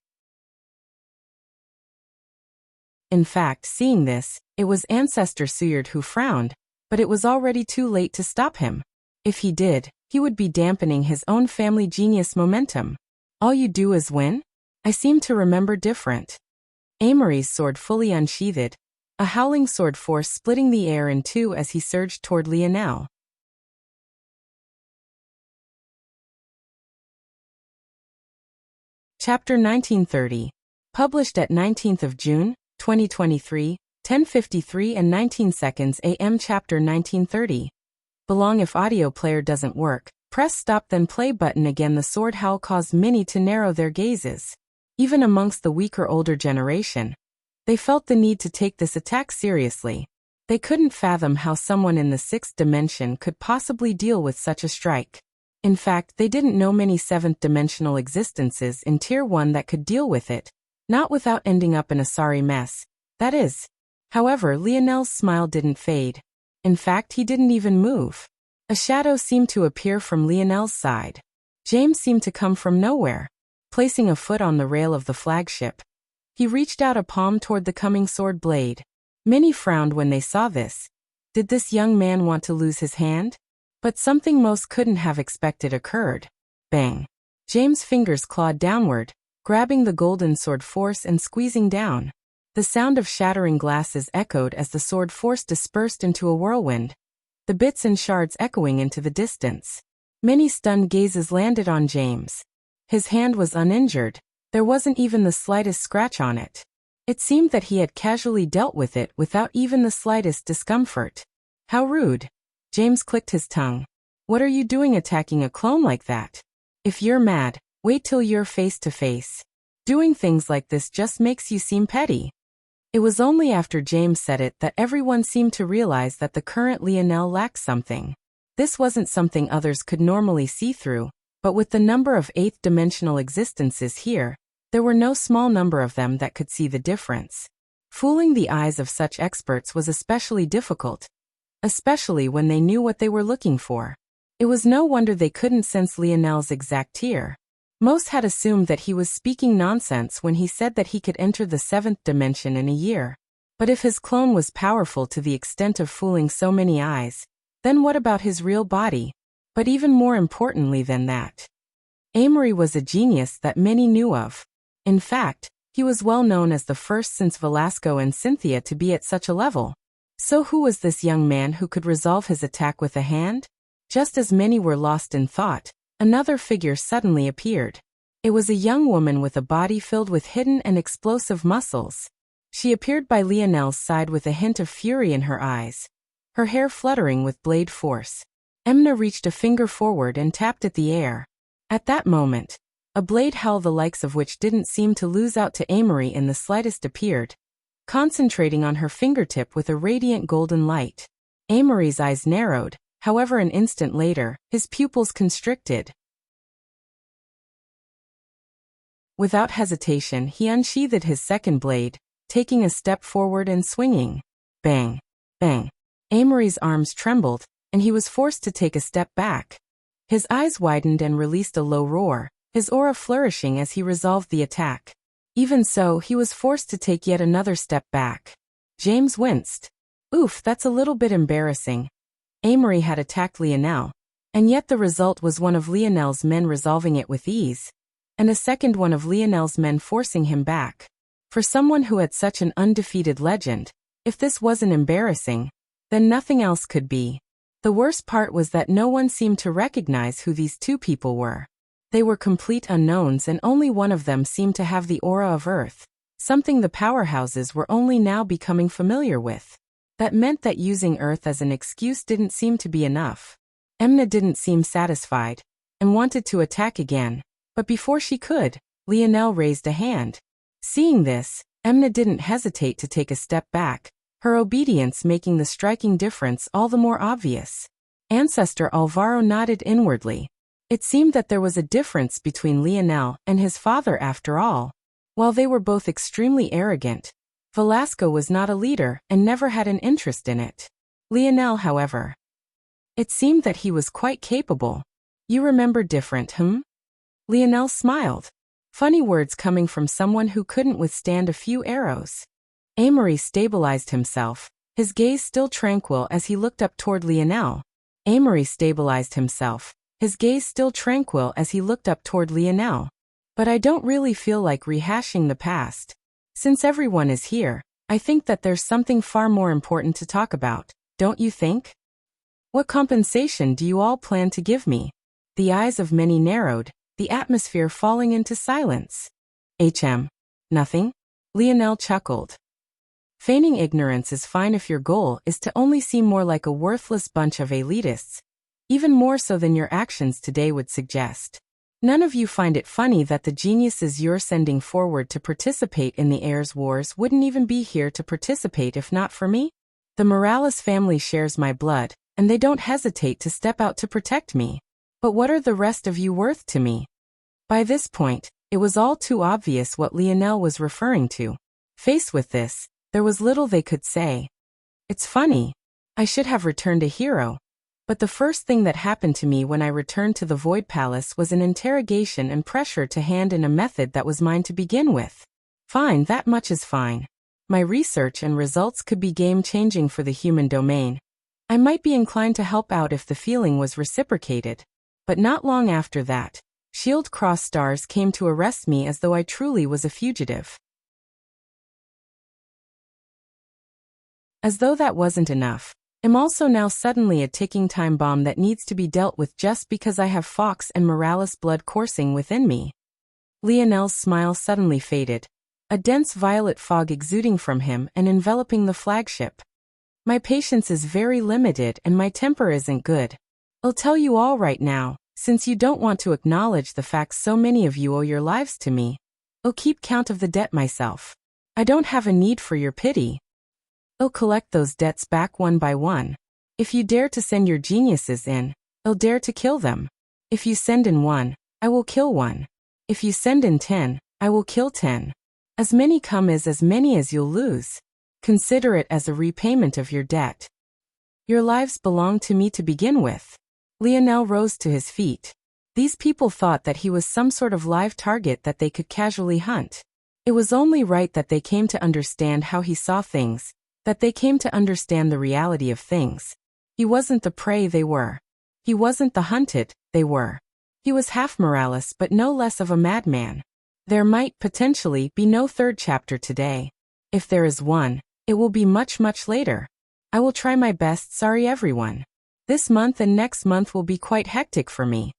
In fact, seeing this, it was Ancestor Seward who frowned, but it was already too late to stop him. If he did, he would be dampening his own family genius momentum. All you do is win? I seem to remember different. Amory's sword fully unsheathed, a howling sword force splitting the air in two as he surged toward Lionel. Chapter 1930. Published at 19th of June, 2023, 10:53 and 19 seconds AM. Chapter 1930. Belong. If audio player doesn't work, press stop then play button again. The sword howl caused many to narrow their gazes. Even amongst the weaker older generation, they felt the need to take this attack seriously. They couldn't fathom how someone in the sixth dimension could possibly deal with such a strike. In fact, they didn't know many seventh-dimensional existences in Tier 1 that could deal with it, not without ending up in a sorry mess, that is. However, Lionel's smile didn't fade. In fact, he didn't even move. A shadow seemed to appear from Lionel's side. James seemed to come from nowhere. Placing a foot on the rail of the flagship, he reached out a palm toward the coming sword blade. Many frowned when they saw this. Did this young man want to lose his hand? But something most couldn't have expected occurred. Bang! James' fingers clawed downward, grabbing the golden sword force and squeezing down. The sound of shattering glasses echoed as the sword force dispersed into a whirlwind, the bits and shards echoing into the distance. Many stunned gazes landed on James. His hand was uninjured. There wasn't even the slightest scratch on it. It seemed that he had casually dealt with it without even the slightest discomfort. How rude! James clicked his tongue. What are you doing attacking a clone like that? If you're mad, wait till you're face to face. Doing things like this just makes you seem petty. It was only after James said it that everyone seemed to realize that the current Lionel lacked something. This wasn't something others could normally see through, but with the number of eighth-dimensional existences here, there were no small number of them that could see the difference. Fooling the eyes of such experts was especially difficult, especially when they knew what they were looking for. It was no wonder they couldn't sense Lionel's exact tier. Most had assumed that he was speaking nonsense when he said that he could enter the seventh dimension in a year. But if his clone was powerful to the extent of fooling so many eyes, then what about his real body? But even more importantly than that, Amory was a genius that many knew of. In fact, he was well known as the first since Velasco and Cynthia to be at such a level. So who was this young man who could resolve his attack with a hand? Just as many were lost in thought, another figure suddenly appeared. It was a young woman with a body filled with hidden and explosive muscles. She appeared by Lionel's side with a hint of fury in her eyes, her hair fluttering with blade force. Emna reached a finger forward and tapped at the air. At that moment, a blade howl the likes of which didn't seem to lose out to Amory in the slightest appeared, concentrating on her fingertip with a radiant golden light. Amory's eyes narrowed, however an instant later, his pupils constricted. Without hesitation he unsheathed his second blade, taking a step forward and swinging. Bang! Bang! Amory's arms trembled, and he was forced to take a step back. His eyes widened and released a low roar, his aura flourishing as he resolved the attack. Even so, he was forced to take yet another step back. James winced. Oof, that's a little bit embarrassing. Amory had attacked Lionel, and yet the result was one of Lionel's men resolving it with ease, and a second one of Lionel's men forcing him back. For someone who had such an undefeated legend, if this wasn't embarrassing, then nothing else could be. The worst part was that no one seemed to recognize who these two people were. They were complete unknowns and only one of them seemed to have the aura of Earth, something the powerhouses were only now becoming familiar with. That meant that using Earth as an excuse didn't seem to be enough. Emna didn't seem satisfied, and wanted to attack again, but before she could, Lionel raised a hand. Seeing this, Emna didn't hesitate to take a step back, her obedience making the striking difference all the more obvious. Ancestor Alvaro nodded inwardly. It seemed that there was a difference between Lionel and his father after all. While they were both extremely arrogant, Velasco was not a leader and never had an interest in it. Lionel, however, it seemed that he was quite capable. You remember different, Lionel smiled. Funny words coming from someone who couldn't withstand a few arrows. Amory stabilized himself, his gaze still tranquil as he looked up toward Lionel. Amory stabilized himself, his gaze still tranquil as he looked up toward Lionel. But I don't really feel like rehashing the past. Since everyone is here, I think that there's something far more important to talk about, don't you think? What compensation do you all plan to give me? The eyes of many narrowed, the atmosphere falling into silence. Nothing? Lionel chuckled. Feigning ignorance is fine if your goal is to only seem more like a worthless bunch of elitists, even more so than your actions today would suggest. None of you find it funny that the geniuses you're sending forward to participate in the heirs wars wouldn't even be here to participate if not for me? The Morales family shares my blood, and they don't hesitate to step out to protect me. But what are the rest of you worth to me? By this point, it was all too obvious what Lionel was referring to. Faced with this, there was little they could say. It's funny. I should have returned a hero. But the first thing that happened to me when I returned to the Void Palace was an interrogation and pressure to hand in a method that was mine to begin with. Fine, that much is fine. My research and results could be game-changing for the human domain. I might be inclined to help out if the feeling was reciprocated. But not long after that, Shield Cross Stars came to arrest me as though I truly was a fugitive. As though that wasn't enough, I'm also now suddenly a ticking time bomb that needs to be dealt with just because I have Fox and Morales blood coursing within me. Lionel's smile suddenly faded, a dense violet fog exuding from him and enveloping the flagship. My patience is very limited and my temper isn't good. I'll tell you all right now, since you don't want to acknowledge the fact so many of you owe your lives to me. I'll keep count of the debt myself. I don't have a need for your pity. I'll collect those debts back one by one. If you dare to send your geniuses in, I'll dare to kill them. If you send in one, I will kill one. If you send in 10, I will kill 10. As many come as many as you'll lose. Consider it as a repayment of your debt. Your lives belong to me to begin with. Lionel rose to his feet. These people thought that he was some sort of live target that they could casually hunt. It was only right that they came to understand how he saw things, that they came to understand the reality of things. He wasn't the prey they were. He wasn't the hunted they were. He was half Morales but no less of a madman. There might, potentially, be no third chapter today. If there is one, it will be much, much later. I will try my best. Sorry everyone. This month and next month will be quite hectic for me.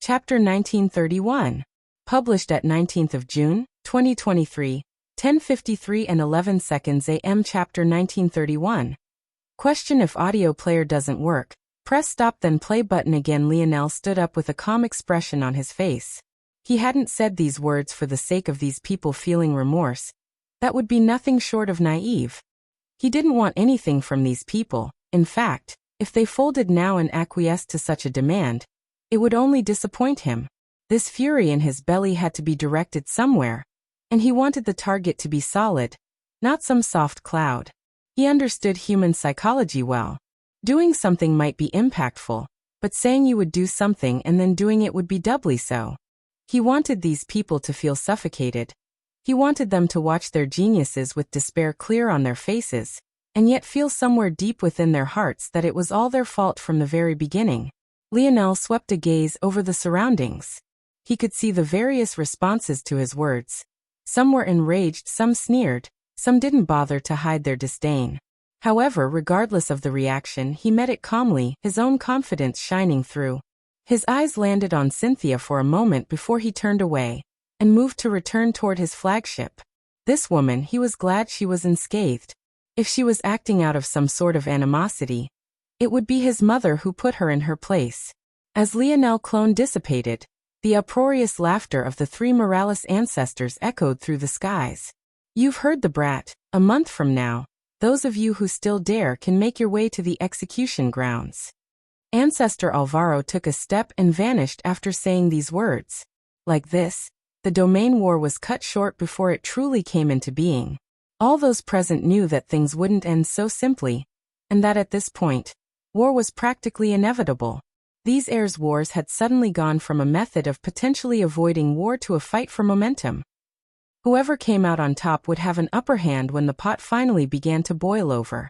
Chapter 1931. Published at 19th of June, 2023, 10:53 and 11 seconds AM. Chapter 1931. Question: if audio player doesn't work, press stop then play button again. Lionel stood up with a calm expression on his face. He hadn't said these words for the sake of these people feeling remorse. That would be nothing short of naive. He didn't want anything from these people. In fact, if they folded now and acquiesced to such a demand, it would only disappoint him. This fury in his belly had to be directed somewhere, and he wanted the target to be solid, not some soft cloud. He understood human psychology well. Doing something might be impactful, but saying you would do something and then doing it would be doubly so. He wanted these people to feel suffocated. He wanted them to watch their geniuses with despair clear on their faces, and yet feel somewhere deep within their hearts that it was all their fault from the very beginning. Lionel swept a gaze over the surroundings. He could see the various responses to his words. Some were enraged, some sneered, some didn't bother to hide their disdain. However, regardless of the reaction, he met it calmly, his own confidence shining through. His eyes landed on Cynthia for a moment before he turned away, and moved to return toward his flagship. This woman, he was glad she was unscathed. If she was acting out of some sort of animosity, it would be his mother who put her in her place. As Lionel clone dissipated, the uproarious laughter of the three Morales ancestors echoed through the skies. You've heard the brat. A month from now, those of you who still dare can make your way to the execution grounds. Ancestor Alvaro took a step and vanished after saying these words. Like this, the domain war was cut short before it truly came into being. All those present knew that things wouldn't end so simply, and that at this point, war was practically inevitable. These heirs wars had suddenly gone from a method of potentially avoiding war to a fight for momentum. Whoever came out on top would have an upper hand when the pot finally began to boil over.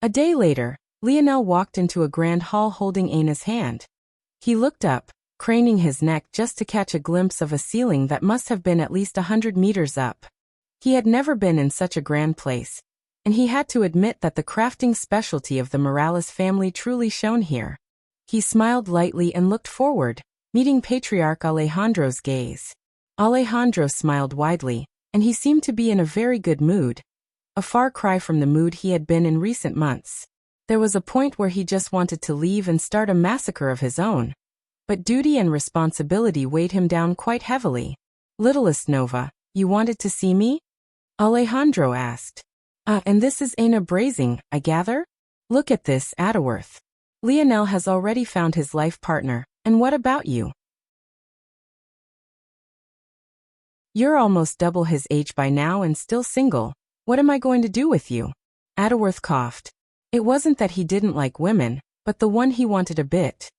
A day later, Lionel walked into a grand hall holding Ana's hand. He looked up, craning his neck just to catch a glimpse of a ceiling that must have been at least 100 meters up. He had never been in such a grand place, and he had to admit that the crafting specialty of the Morales family truly shone here. He smiled lightly and looked forward, meeting Patriarch Alejandro's gaze. Alejandro smiled widely, and he seemed to be in a very good mood, a far cry from the mood he had been in recent months. There was a point where he just wanted to leave and start a massacre of his own. But duty and responsibility weighed him down quite heavily. "Littlest Nova, you wanted to see me?" Alejandro asked. And this is Aina Brazing, I gather? Look at this, Adderworth. Lionel has already found his life partner, and what about you? You're almost double his age by now and still single. What am I going to do with you? Adderworth coughed. It wasn't that he didn't like women, but the one he wanted a bit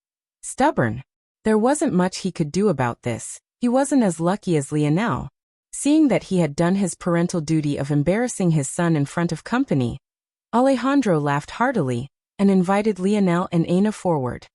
stubborn. There wasn't much he could do about this. He wasn't as lucky as Lionel. Seeing that he had done his parental duty of embarrassing his son in front of company, Alejandro laughed heartily and invited Lionel and Aina forward.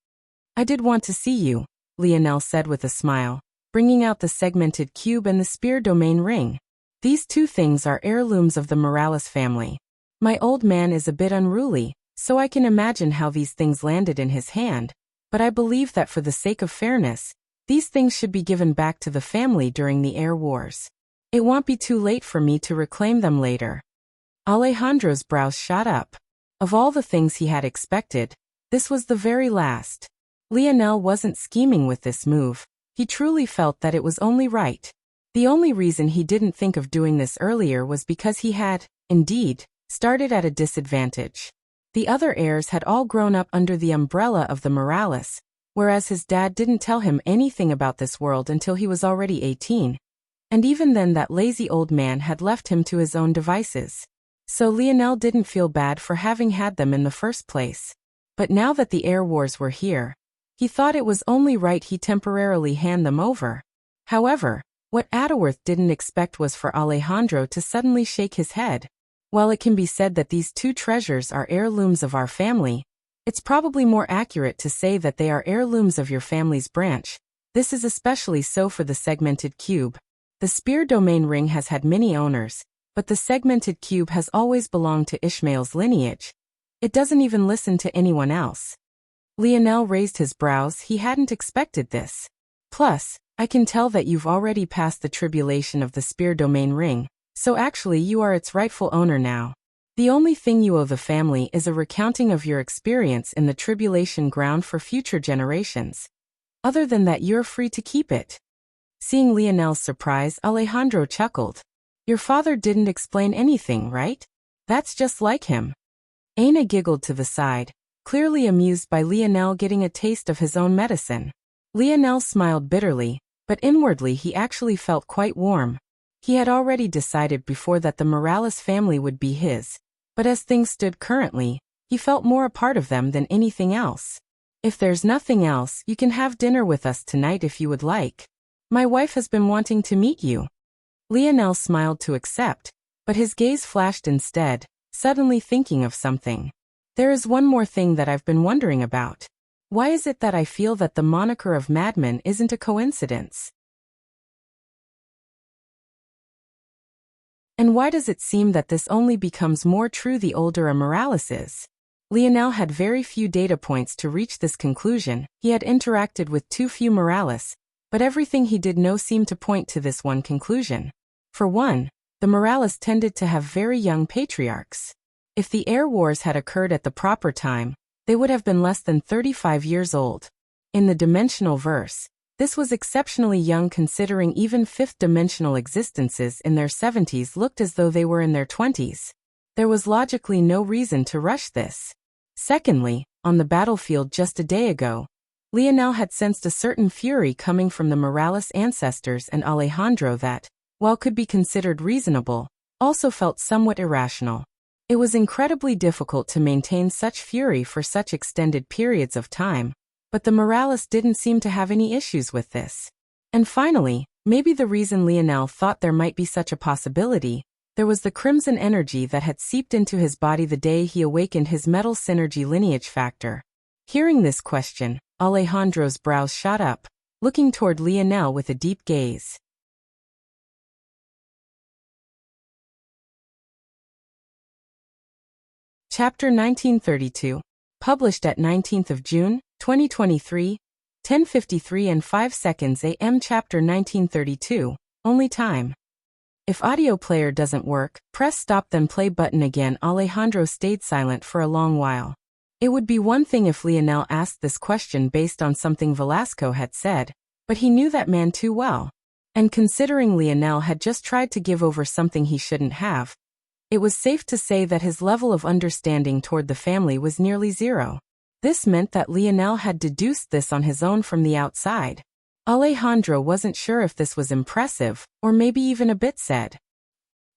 I did want to see you, Lionel said with a smile, bringing out the segmented cube and the spear domain ring. These two things are heirlooms of the Morales family. My old man is a bit unruly, so I can imagine how these things landed in his hand, but I believe that for the sake of fairness, these things should be given back to the family during the heir wars. It won't be too late for me to reclaim them later. Alejandro's brows shot up. Of all the things he had expected, this was the very last. Lionel wasn't scheming with this move. He truly felt that it was only right. The only reason he didn't think of doing this earlier was because he had, indeed, started at a disadvantage. The other heirs had all grown up under the umbrella of the Morales, whereas his dad didn't tell him anything about this world until he was already 18. And even then that lazy old man had left him to his own devices. So Lionel didn't feel bad for having had them in the first place. But now that the heir wars were here, he thought it was only right he temporarily hand them over. However, what Adderworth didn't expect was for Alejandro to suddenly shake his head. While it can be said that these two treasures are heirlooms of our family, it's probably more accurate to say that they are heirlooms of your family's branch. This is especially so for the segmented cube. The spear domain ring has had many owners, but the segmented cube has always belonged to Ishmael's lineage. It doesn't even listen to anyone else. Lionel raised his brows. He hadn't expected this. Plus, I can tell that you've already passed the tribulation of the spear domain ring, so actually you are its rightful owner now. The only thing you owe the family is a recounting of your experience in the tribulation ground for future generations. Other than that, you're free to keep it. Seeing Lionel's surprise, Alejandro chuckled. Your father didn't explain anything, right? That's just like him. Aina giggled to the side, clearly amused by Lionel getting a taste of his own medicine. Lionel smiled bitterly, but inwardly he actually felt quite warm. He had already decided before that the Morales family would be his, but as things stood currently, he felt more a part of them than anything else. If there's nothing else, you can have dinner with us tonight if you would like. My wife has been wanting to meet you. Lionel smiled to accept, but his gaze flashed instead, suddenly thinking of something. There is one more thing that I've been wondering about. Why is it that I feel that the moniker of madman isn't a coincidence? And why does it seem that this only becomes more true the older a Morales is? Lionel had very few data points to reach this conclusion. He had interacted with too few Morales, but everything he did know seemed to point to this one conclusion. For one, the Morales tended to have very young patriarchs. If the heir wars had occurred at the proper time, they would have been less than 35 years old. In the dimensional verse, this was exceptionally young considering even fifth-dimensional existences in their 70s looked as though they were in their 20s. There was logically no reason to rush this. Secondly, on the battlefield just a day ago, Lionel had sensed a certain fury coming from the Morales ancestors, and Alejandro that, while could be considered reasonable, also felt somewhat irrational. It was incredibly difficult to maintain such fury for such extended periods of time, but the Morales didn't seem to have any issues with this. And finally, maybe the reason Lionel thought there might be such a possibility, there was the crimson energy that had seeped into his body the day he awakened his metal synergy lineage factor. Hearing this question, Alejandro's brows shot up, looking toward Lionel with a deep gaze. Chapter 1932, published at 19th of June, 2023, 10:53 and 5 seconds AM Chapter 1932, Only Time. If audio player doesn't work, press stop then play button again. Alejandro stayed silent for a long while. It would be one thing if Lionel asked this question based on something Velasco had said, but he knew that man too well. And considering Lionel had just tried to give over something he shouldn't have, it was safe to say that his level of understanding toward the family was nearly zero. This meant that Lionel had deduced this on his own from the outside. Alejandro wasn't sure if this was impressive, or maybe even a bit said.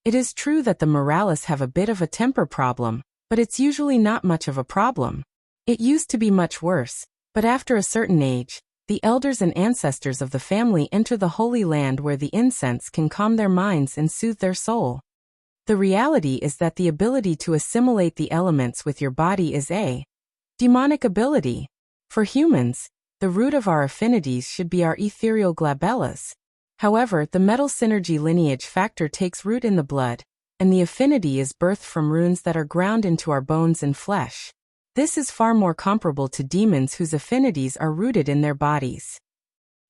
It is true that the Morales have a bit of a temper problem, but it's usually not much of a problem. It used to be much worse, but after a certain age, the elders and ancestors of the family enter the Holy Land where the incense can calm their minds and soothe their soul. The reality is that the ability to assimilate the elements with your body is a demonic ability. For humans, the root of our affinities should be our ethereal glabellas. However, the metal synergy lineage factor takes root in the blood, and the affinity is birthed from runes that are ground into our bones and flesh. This is far more comparable to demons whose affinities are rooted in their bodies.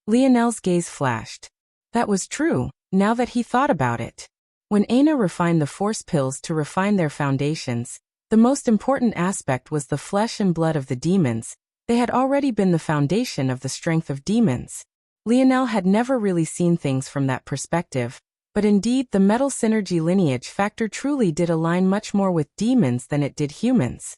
Lionel's gaze flashed. That was true, now that he thought about it. When Aina refined the force pills to refine their foundations, the most important aspect was the flesh and blood of the demons. They had already been the foundation of the strength of demons. Lionel had never really seen things from that perspective, but indeed the metal synergy lineage factor truly did align much more with demons than it did humans.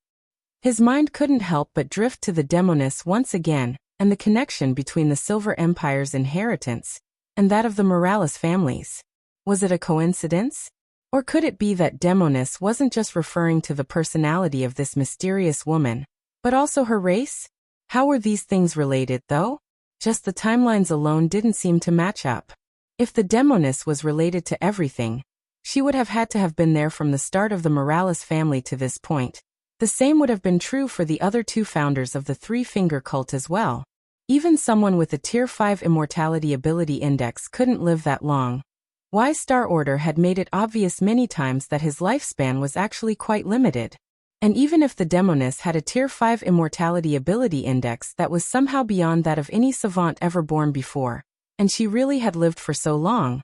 His mind couldn't help but drift to the Demoness once again, and the connection between the Silver Empire's inheritance and that of the Morales families. Was it a coincidence? Or could it be that Demoness wasn't just referring to the personality of this mysterious woman, but also her race? How were these things related, though? Just the timelines alone didn't seem to match up. If the Demoness was related to everything, she would have had to have been there from the start of the Morales family to this point. The same would have been true for the other two founders of the Three-Finger Cult as well. Even someone with a Tier 5 Immortality Ability Index couldn't live that long. Why Star Order had made it obvious many times that his lifespan was actually quite limited. And even if the Demoness had a Tier 5 Immortality Ability Index that was somehow beyond that of any savant ever born before, and she really had lived for so long,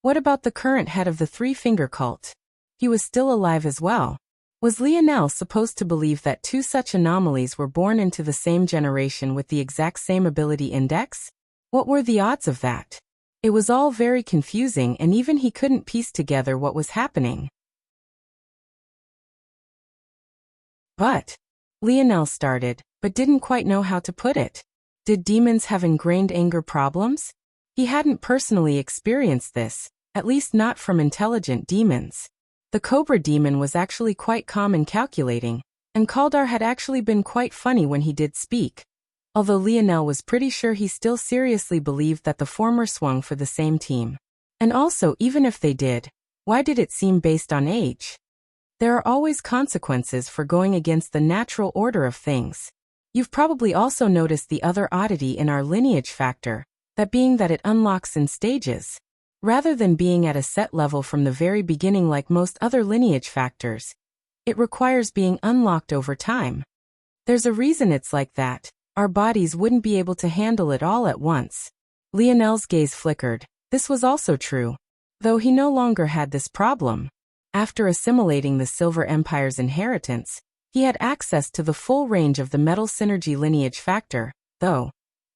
what about the current head of the Three-Finger Cult? He was still alive as well. Was Lionel supposed to believe that two such anomalies were born into the same generation with the exact same ability index? What were the odds of that? It was all very confusing, and even he couldn't piece together what was happening. But Lionel started, but didn't quite know how to put it. Did demons have ingrained anger problems? He hadn't personally experienced this, at least not from intelligent demons. The Cobra demon was actually quite calm and calculating, and Kaldar had actually been quite funny when he did speak. Although Lionel was pretty sure he still seriously believed that the former swung for the same team. And also, even if they did, why did it seem based on age? There are always consequences for going against the natural order of things. You've probably also noticed the other oddity in our lineage factor, that being that it unlocks in stages. Rather than being at a set level from the very beginning like most other lineage factors, it requires being unlocked over time. There's a reason it's like that. Our bodies wouldn't be able to handle it all at once. Lionel's gaze flickered. This was also true, though he no longer had this problem. After assimilating the Silver Empire's inheritance, he had access to the full range of the metal synergy lineage factor, though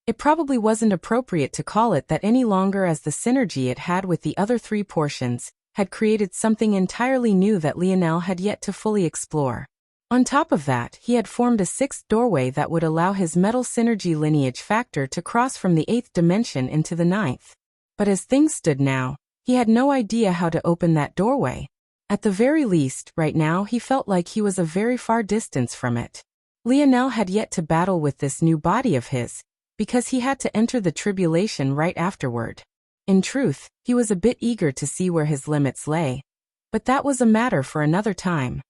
it probably wasn't appropriate to call it that any longer, as the synergy it had with the other three portions had created something entirely new that Lionel had yet to fully explore. On top of that, he had formed a sixth doorway that would allow his metal synergy lineage factor to cross from the 8th dimension into the 9th. But as things stood now, he had no idea how to open that doorway. At the very least, right now he felt like he was a very far distance from it. Lionel had yet to battle with this new body of his, because he had to enter the tribulation right afterward. In truth, he was a bit eager to see where his limits lay. But that was a matter for another time.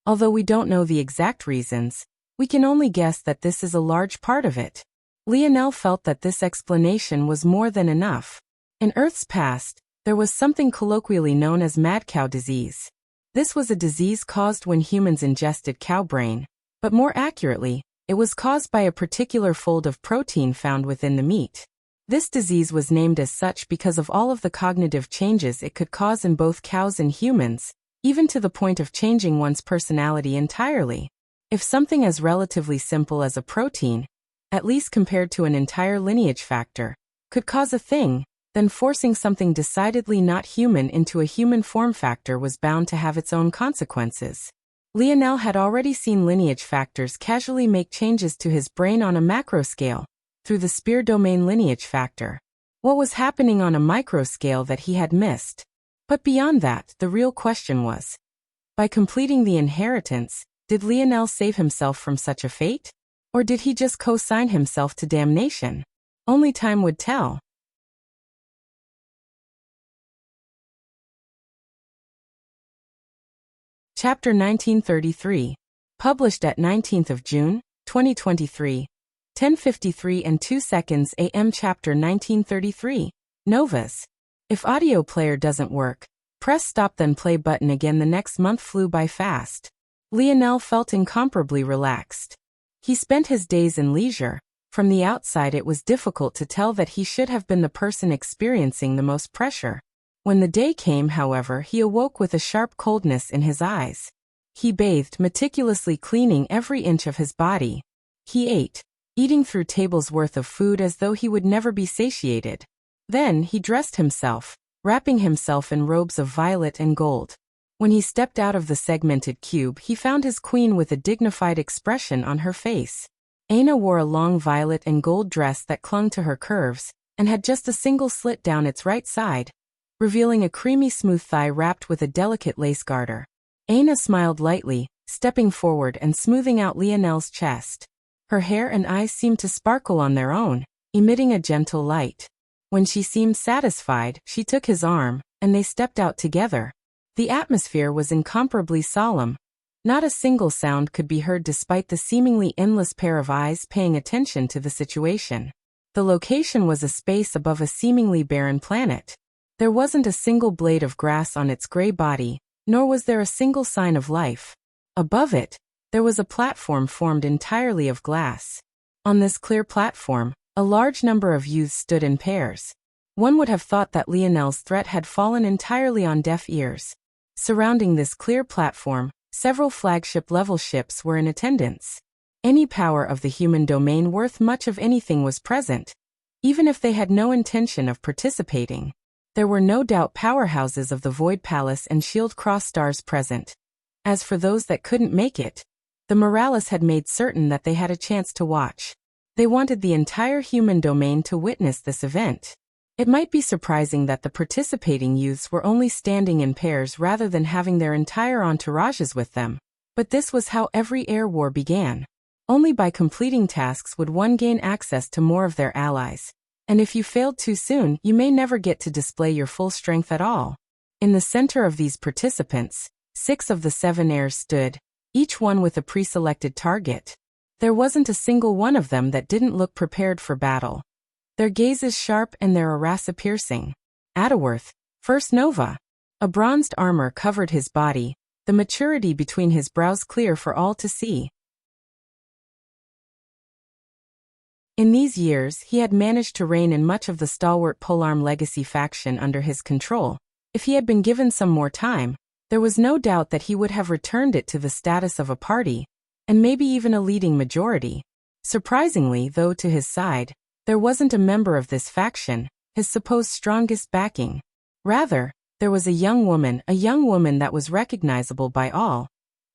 Although we don't know the exact reasons, we can only guess that this is a large part of it. Lionel felt that this explanation was more than enough. In Earth's past, there was something colloquially known as mad cow disease. This was a disease caused when humans ingested cow brain, but more accurately, It was caused by a particular fold of protein found within the meat. This disease was named as such because of all of the cognitive changes it could cause in both cows and humans, even to the point of changing one's personality entirely. If something as relatively simple as a protein, at least compared to an entire lineage factor, could cause a thing, then forcing something decidedly not human into a human form factor was bound to have its own consequences. Lionel had already seen lineage factors casually make changes to his brain on a macro scale, through the spear domain lineage factor. What was happening on a micro scale that he had missed? But beyond that, the real question was, by completing the inheritance, did Lionel save himself from such a fate? Or did he just co-sign himself to damnation? Only time would tell. Chapter 1933. Published at 19th of June, 2023. 10:53 and 2 seconds AM. Chapter 1933. Novas. If audio player doesn't work, press stop then play button again. The next month flew by fast. Lionel felt incomparably relaxed. He spent his days in leisure. From the outside it was difficult to tell that he should have been the person experiencing the most pressure. When the day came, however, he awoke with a sharp coldness in his eyes. He bathed, meticulously cleaning every inch of his body. He ate, eating through tables worth of food as though he would never be satiated. Then he dressed himself, wrapping himself in robes of violet and gold. When he stepped out of the segmented cube, he found his queen with a dignified expression on her face. Aina wore a long violet and gold dress that clung to her curves, and had just a single slit down its right side, revealing a creamy smooth thigh wrapped with a delicate lace garter. Aina smiled lightly, stepping forward and smoothing out Lionel's chest. Her hair and eyes seemed to sparkle on their own, emitting a gentle light. When she seemed satisfied, she took his arm, and they stepped out together. The atmosphere was incomparably solemn. Not a single sound could be heard despite the seemingly endless pair of eyes paying attention to the situation. The location was a space above a seemingly barren planet. There wasn't a single blade of grass on its gray body, nor was there a single sign of life. Above it, there was a platform formed entirely of glass. On this clear platform, a large number of youths stood in pairs. One would have thought that Lionel's threat had fallen entirely on deaf ears. Surrounding this clear platform, several flagship-level ships were in attendance. Any power of the human domain worth much of anything was present, even if they had no intention of participating. There were no doubt powerhouses of the Void Palace and Shield Cross stars present. As for those that couldn't make it, the Morales had made certain that they had a chance to watch. They wanted the entire human domain to witness this event. It might be surprising that the participating youths were only standing in pairs rather than having their entire entourages with them, but this was how every air war began. Only by completing tasks would one gain access to more of their allies. And if you failed too soon, you may never get to display your full strength at all. In the center of these participants, 6 of the 7 heirs stood, each one with a pre-selected target. There wasn't a single one of them that didn't look prepared for battle. Their gazes sharp and their arasa piercing. Adderworth, first Nova. A bronzed armor covered his body, the maturity between his brows clear for all to see. In these years, he had managed to rein in much of the stalwart Polarm legacy faction under his control. If he had been given some more time, there was no doubt that he would have returned it to the status of a party, and maybe even a leading majority. Surprisingly, though, to his side, there wasn't a member of this faction, his supposed strongest backing. Rather, there was a young woman that was recognizable by all.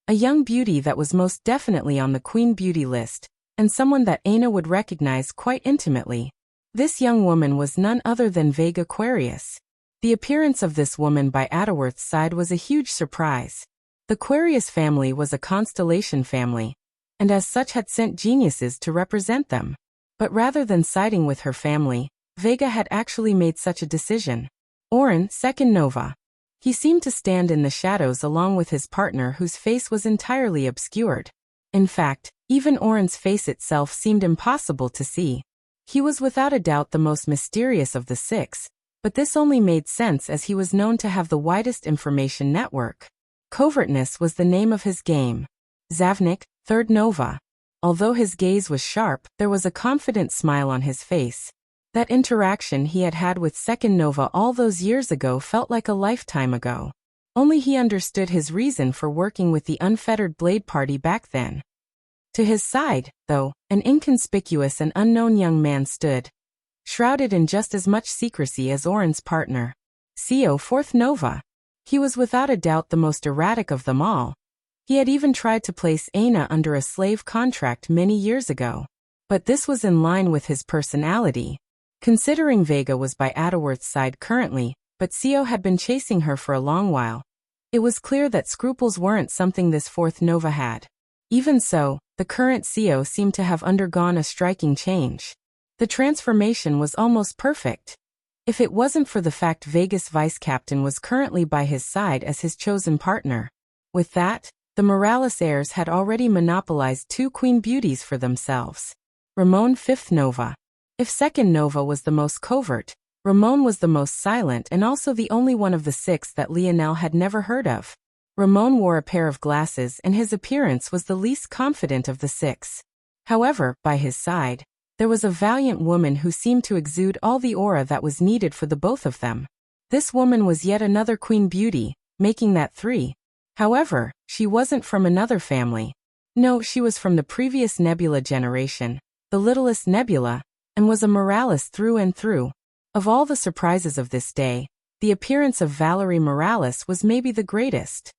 A young beauty that was most definitely on the Queen Beauty list, and someone that Aina would recognize quite intimately. This young woman was none other than Vega Aquarius. The appearance of this woman by Adderworth's side was a huge surprise. The Aquarius family was a constellation family, and as such had sent geniuses to represent them. But rather than siding with her family, Vega had actually made such a decision. Orin, second Nova. He seemed to stand in the shadows along with his partner whose face was entirely obscured. In fact, even Orin's face itself seemed impossible to see. He was without a doubt the most mysterious of the 6, but this only made sense as he was known to have the widest information network. Covertness was the name of his game. Zavnik, third Nova. Although his gaze was sharp, there was a confident smile on his face. That interaction he had had with Second Nova all those years ago felt like a lifetime ago. Only he understood his reason for working with the unfettered Blade Party back then. To his side, though, an inconspicuous and unknown young man stood, shrouded in just as much secrecy as Oren's partner, CO Fourth Nova. He was without a doubt the most erratic of them all. He had even tried to place Aina under a slave contract many years ago. But this was in line with his personality. Considering Vega was by Ataworth's side currently, but CO had been chasing her for a long while, it was clear that scruples weren't something this Fourth Nova had. Even so, the current CO seemed to have undergone a striking change. The transformation was almost perfect. If it wasn't for the fact Vega's vice captain was currently by his side as his chosen partner. With that, the Morales heirs had already monopolized 2 queen beauties for themselves. Ramon Fifth Nova. If Second Nova was the most covert, Ramon was the most silent and also the only one of the 6 that Lionel had never heard of. Ramon wore a pair of glasses and his appearance was the least confident of the 6. However, by his side, there was a valiant woman who seemed to exude all the aura that was needed for the both of them. This woman was yet another queen beauty, making that 3. However, she wasn't from another family. No, she was from the previous Nebula generation, the littlest Nebula, and was a Morales through and through. Of all the surprises of this day, the appearance of Valerie Morales was maybe the greatest.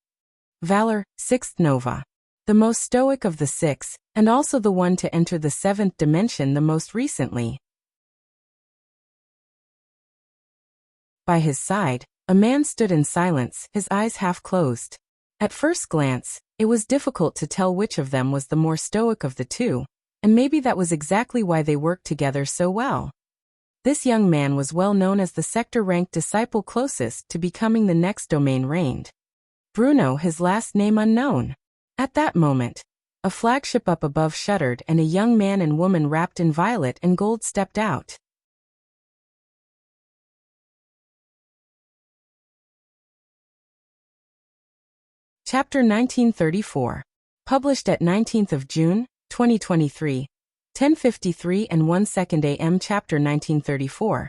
Valor, Sixth Nova. The most stoic of the 6, and also the one to enter the 7th dimension the most recently. By his side, a man stood in silence, his eyes half closed. At first glance, it was difficult to tell which of them was the more stoic of the 2, and maybe that was exactly why they worked together so well. This young man was well known as the sector-ranked disciple closest to becoming the next domain reigned. Bruno, his last name unknown. At that moment, a flagship up above shuddered and a young man and woman wrapped in violet and gold stepped out. Chapter 1934. Published at 19th of June, 2023, 10:53 and 1 second AM. Chapter 1934.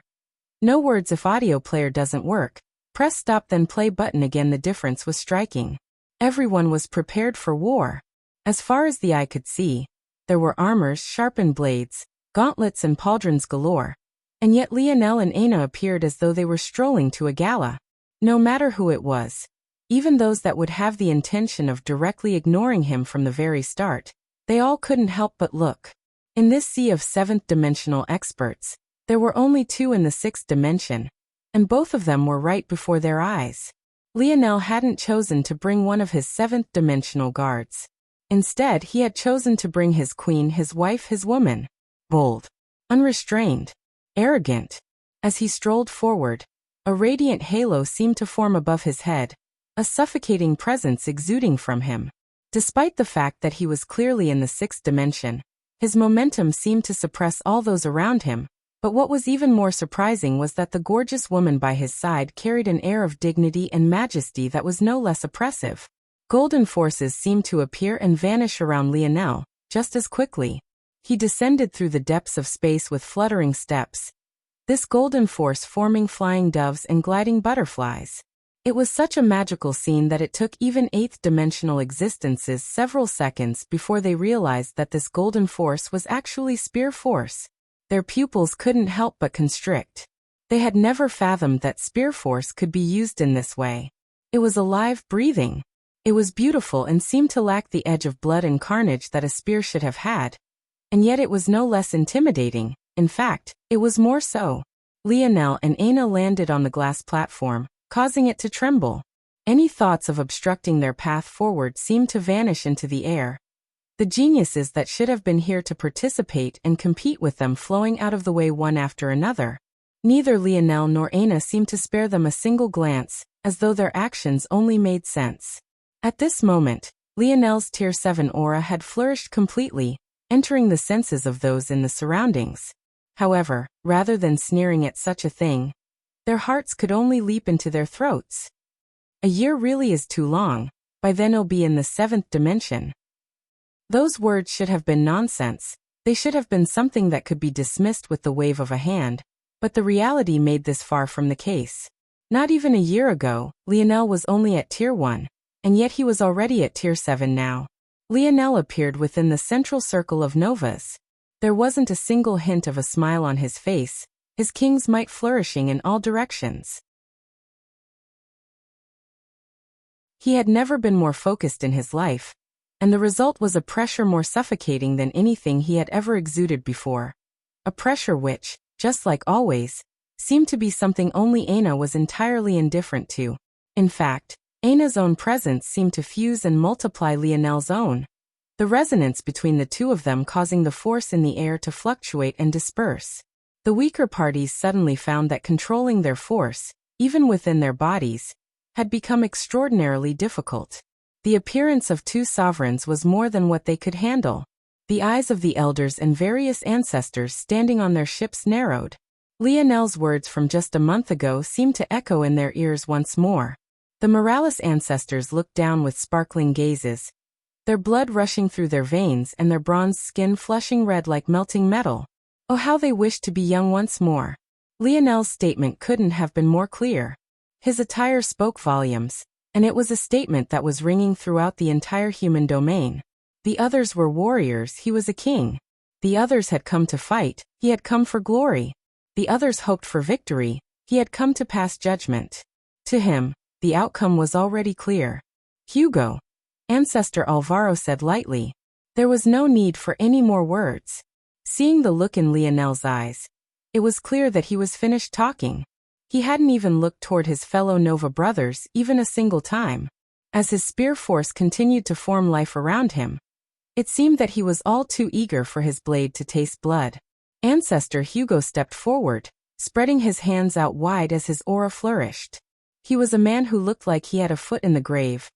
No words if audio player doesn't work. Press stop then play button again. The difference was striking. Everyone was prepared for war. As far as the eye could see, there were armors, sharpened blades, gauntlets and pauldrons galore. And yet Lionel and Aina appeared as though they were strolling to a gala. No matter who it was, even those that would have the intention of directly ignoring him from the very start, they all couldn't help but look. In this sea of 7th dimensional experts, there were only 2 in the 6th dimension, and both of them were right before their eyes. Lionel hadn't chosen to bring one of his 7th dimensional guards. Instead, he had chosen to bring his queen, his wife, his woman. Bold, unrestrained, arrogant. As he strolled forward, a radiant halo seemed to form above his head, a suffocating presence exuding from him. Despite the fact that he was clearly in the 6th dimension, his momentum seemed to suppress all those around him. But what was even more surprising was that the gorgeous woman by his side carried an air of dignity and majesty that was no less oppressive. Golden forces seemed to appear and vanish around Lionel, just as quickly. He descended through the depths of space with fluttering steps, this golden force forming flying doves and gliding butterflies. It was such a magical scene that it took even 8th-dimensional existences several seconds before they realized that this golden force was actually spear force. Their pupils couldn't help but constrict. They had never fathomed that spear force could be used in this way. It was alive, breathing. It was beautiful and seemed to lack the edge of blood and carnage that a spear should have had. And yet it was no less intimidating. In fact, it was more so. Lionel and Aina landed on the glass platform, causing it to tremble. Any thoughts of obstructing their path forward seemed to vanish into the air. The geniuses that should have been here to participate and compete with them flowing out of the way one after another. Neither Lionel nor Aina seemed to spare them a single glance, as though their actions only made sense. At this moment, Lionel's Tier 7 aura had flourished completely, entering the senses of those in the surroundings. However, rather than sneering at such a thing, their hearts could only leap into their throats. A year really is too long. By then he'll be in the 7th dimension. Those words should have been nonsense. They should have been something that could be dismissed with the wave of a hand, but the reality made this far from the case. Not even a year ago, Lionel was only at Tier 1, and yet he was already at Tier 7 now. Lionel appeared within the central circle of Novas. There wasn't a single hint of a smile on his face, his king's might flourishing in all directions. He had never been more focused in his life, and the result was a pressure more suffocating than anything he had ever exuded before. A pressure which, just like always, seemed to be something only Aina was entirely indifferent to. In fact, Aina's own presence seemed to fuse and multiply Lionel's own, the resonance between the two of them causing the force in the air to fluctuate and disperse. The weaker parties suddenly found that controlling their force, even within their bodies, had become extraordinarily difficult. The appearance of two sovereigns was more than what they could handle. The eyes of the elders and various ancestors standing on their ships narrowed. Lionel's words from just a month ago seemed to echo in their ears once more. The Morales ancestors looked down with sparkling gazes, their blood rushing through their veins and their bronzed skin flushing red like melting metal. Oh, how they wished to be young once more. Lionel's statement couldn't have been more clear. His attire spoke volumes, and it was a statement that was ringing throughout the entire human domain. The others were warriors, he was a king. The others had come to fight, he had come for glory. The others hoped for victory, he had come to pass judgment. To him, the outcome was already clear. Hugo, Ancestor Alvaro said lightly. There was no need for any more words. Seeing the look in Lionel's eyes, it was clear that he was finished talking. He hadn't even looked toward his fellow Nova brothers even a single time. As his spear force continued to form life around him, it seemed that he was all too eager for his blade to taste blood. Ancestor Hugo stepped forward, spreading his hands out wide as his aura flourished. He was a man who looked like he had a foot in the grave.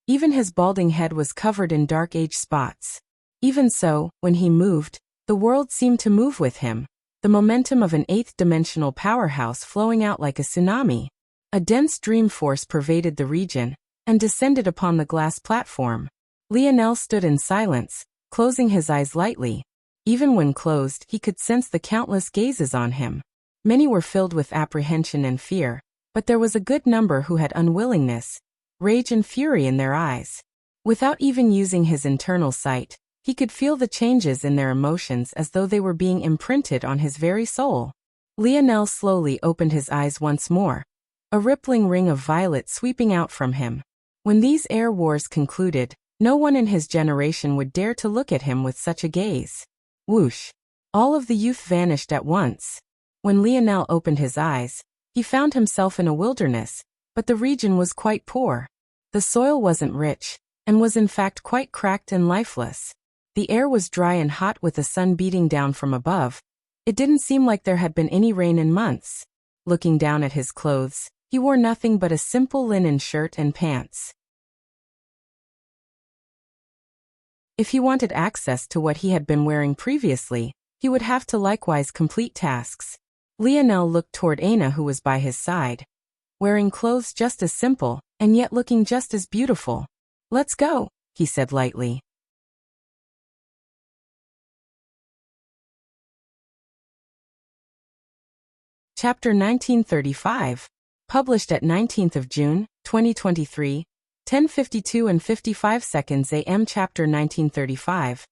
Even his balding head was covered in dark age spots. Even so, when he moved, the world seemed to move with him, the momentum of an eighth-dimensional powerhouse flowing out like a tsunami. A dense dream force pervaded the region and descended upon the glass platform. Lionel stood in silence, closing his eyes lightly. Even when closed, he could sense the countless gazes on him. Many were filled with apprehension and fear, but there was a good number who had unwillingness, rage and fury in their eyes. Without even using his internal sight, he could feel the changes in their emotions as though they were being imprinted on his very soul. Lionel slowly opened his eyes once more, a rippling ring of violet sweeping out from him. When these air wars concluded, no one in his generation would dare to look at him with such a gaze. Whoosh! All of the youth vanished at once. When Lionel opened his eyes, he found himself in a wilderness, but the region was quite poor. The soil wasn't rich, and was in fact quite cracked and lifeless. The air was dry and hot with the sun beating down from above. It didn't seem like there had been any rain in months. Looking down at his clothes, he wore nothing but a simple linen shirt and pants. If he wanted access to what he had been wearing previously, he would have to likewise complete tasks. Lionel looked toward Aina, who was by his side, wearing clothes just as simple, and yet looking just as beautiful. "Let's go," he said lightly. Chapter 1935. Published at 19th of June, 2023, 10:52 and 55 seconds AM. Chapter 1935.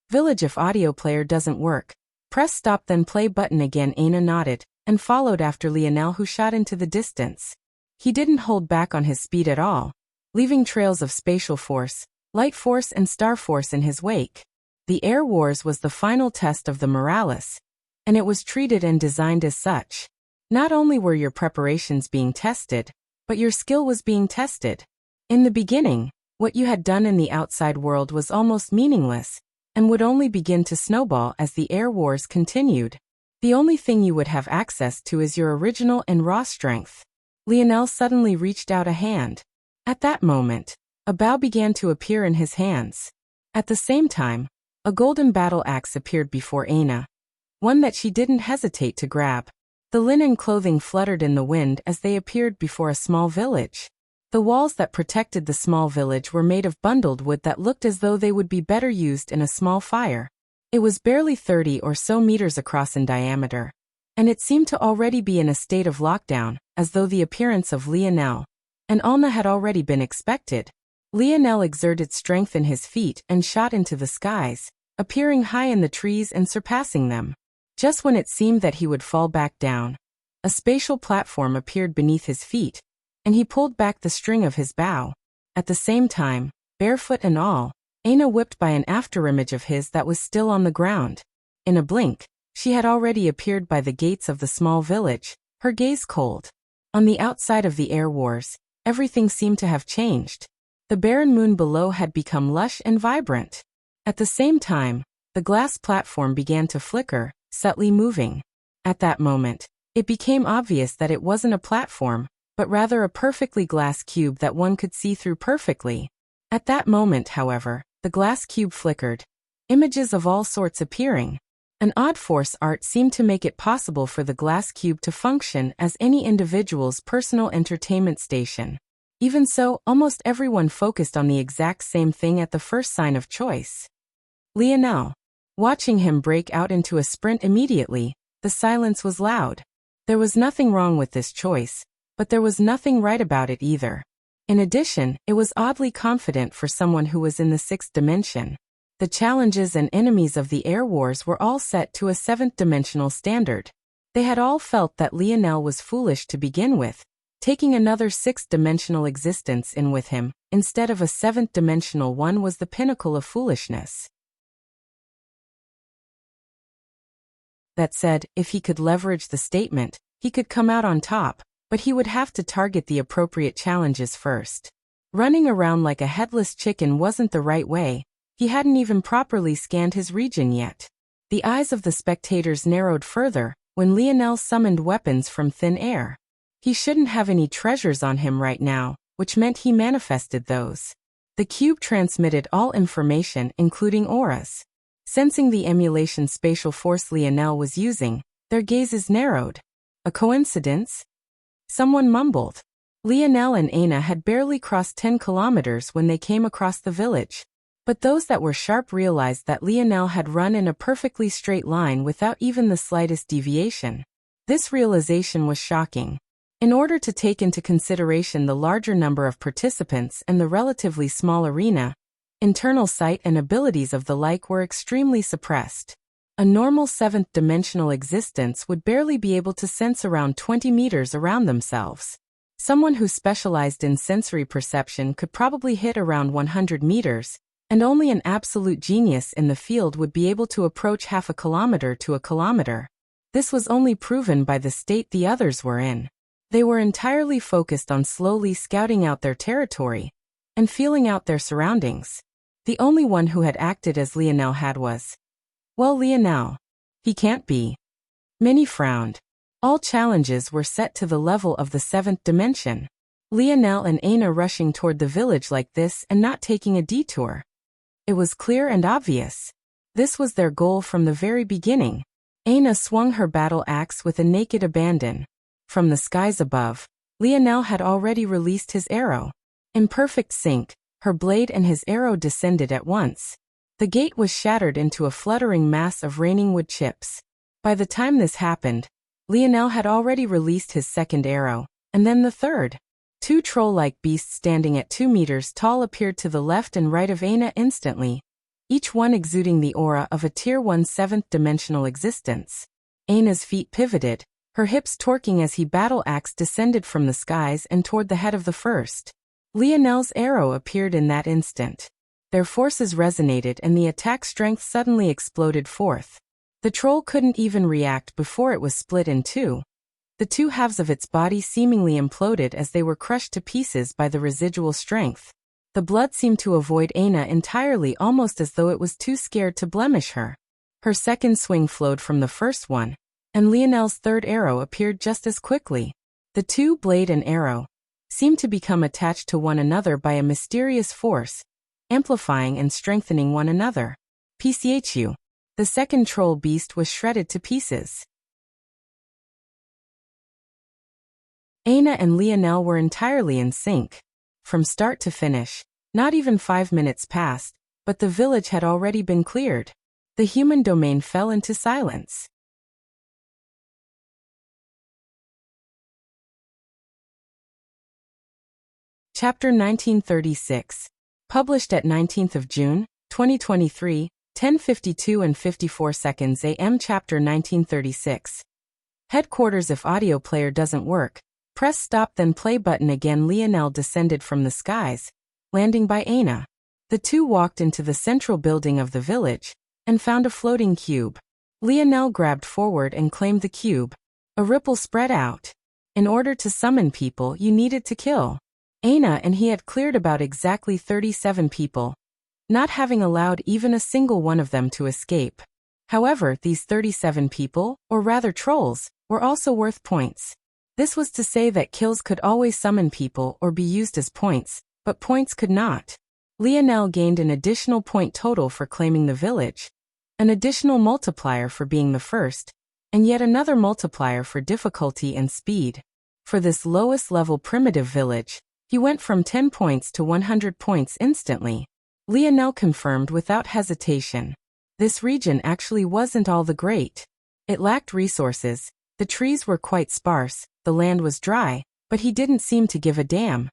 Village. If audio player doesn't work, press stop then play button again. Aina nodded, and followed after Lionel, who shot into the distance. He didn't hold back on his speed at all, leaving trails of spatial force, light force and star force in his wake. The Air Wars was the final test of the Morales, and it was treated and designed as such. Not only were your preparations being tested, but your skill was being tested. In the beginning, what you had done in the outside world was almost meaningless, and would only begin to snowball as the Air Wars continued. The only thing you would have access to is your original and raw strength. Lionel suddenly reached out a hand. At that moment, a bow began to appear in his hands. At the same time, a golden battle axe appeared before Aina, one that she didn't hesitate to grab. The linen clothing fluttered in the wind as they appeared before a small village. The walls that protected the small village were made of bundled wood that looked as though they would be better used in a small fire. It was barely 30 or so meters across in diameter, and it seemed to already be in a state of lockdown, as though the appearance of Lionel and Alna had already been expected. Lionel exerted strength in his feet and shot into the skies, appearing high in the trees and surpassing them. Just when it seemed that he would fall back down, a spatial platform appeared beneath his feet, and he pulled back the string of his bow. At the same time, barefoot and all, Aina whipped by an afterimage of his that was still on the ground. In a blink, she had already appeared by the gates of the small village, her gaze cold. On the outside of the air wars, everything seemed to have changed. The barren moon below had become lush and vibrant. At the same time, the glass platform began to flicker, subtly moving. At that moment, it became obvious that it wasn't a platform, but rather a perfectly glass cube that one could see through perfectly. At that moment, however, the glass cube flickered, images of all sorts appearing. An odd force art seemed to make it possible for the glass cube to function as any individual's personal entertainment station. Even so, almost everyone focused on the exact same thing at the first sign of choice. Lionel. Watching him break out into a sprint immediately, the silence was loud. There was nothing wrong with this choice, but there was nothing right about it either. In addition, it was oddly confident for someone who was in the sixth dimension. The challenges and enemies of the air wars were all set to a seventh-dimensional standard. They had all felt that Lionel was foolish to begin with, taking another sixth-dimensional existence in with him, instead of a seventh-dimensional one, was the pinnacle of foolishness. That said, if he could leverage the statement, he could come out on top, but he would have to target the appropriate challenges first. Running around like a headless chicken wasn't the right way. He hadn't even properly scanned his region yet. The eyes of the spectators narrowed further when Lionel summoned weapons from thin air. He shouldn't have any treasures on him right now, which meant he manifested those. The cube transmitted all information, including auras. Sensing the emulation spatial force Lionel was using, their gazes narrowed. A coincidence? Someone mumbled. Lionel and Aina had barely crossed 10 kilometers when they came across the village. But those that were sharp realized that Lionel had run in a perfectly straight line without even the slightest deviation. This realization was shocking. In order to take into consideration the larger number of participants and the relatively small arena, internal sight and abilities of the like were extremely suppressed. A normal seventh-dimensional existence would barely be able to sense around 20 meters around themselves. Someone who specialized in sensory perception could probably hit around 100 meters, and only an absolute genius in the field would be able to approach half a kilometer to a kilometer. This was only proven by the state the others were in. They were entirely focused on slowly scouting out their territory and feeling out their surroundings. The only one who had acted as Lionel had was, well, Lionel. He can't be. Many frowned. All challenges were set to the level of the seventh dimension. Lionel and Aina rushing toward the village like this and not taking a detour. It was clear and obvious. This was their goal from the very beginning. Aina swung her battle axe with a naked abandon. From the skies above, Lionel had already released his arrow. In perfect sync, her blade and his arrow descended at once. The gate was shattered into a fluttering mass of raining wood chips. By the time this happened, Lionel had already released his second arrow, and then the third. Two troll-like beasts standing at 2 meters tall appeared to the left and right of Aina instantly, each one exuding the aura of a Tier 1 seventh-dimensional existence. Aina's feet pivoted, her hips torquing as he battle-axe descended from the skies and toward the head of the first. Lionel's arrow appeared in that instant. Their forces resonated and the attack strength suddenly exploded forth. The troll couldn't even react before it was split in two. The two halves of its body seemingly imploded as they were crushed to pieces by the residual strength. The blood seemed to avoid Aina entirely, almost as though it was too scared to blemish her. Her second swing flowed from the first one, and Lionel's third arrow appeared just as quickly. The two, blade and arrow, seemed to become attached to one another by a mysterious force, amplifying and strengthening one another. PCHU. The second troll beast was shredded to pieces. Aina and Lionel were entirely in sync. From start to finish, not even 5 minutes passed, but the village had already been cleared. The human domain fell into silence. Chapter 1936. Published at 19th of June, 2023, 10:52 and 54 seconds AM. Chapter 1936. Headquarters. If audio player doesn't work, press stop then play button again. Lionel descended from the skies, landing by Aina. The two walked into the central building of the village, and found a floating cube. Lionel grabbed forward and claimed the cube. A ripple spread out. In order to summon people, you needed to kill. Aina and he had cleared about exactly 37 people, not having allowed even a single one of them to escape. However, these 37 people, or rather trolls, were also worth points. This was to say that kills could always summon people or be used as points, but points could not. Lionel gained an additional point total for claiming the village, an additional multiplier for being the first, and yet another multiplier for difficulty and speed. For this lowest level primitive village, he went from 10 points to 100 points instantly. Lionel confirmed without hesitation. This region actually wasn't all that great. It lacked resources, the trees were quite sparse, the land was dry, but he didn't seem to give a damn.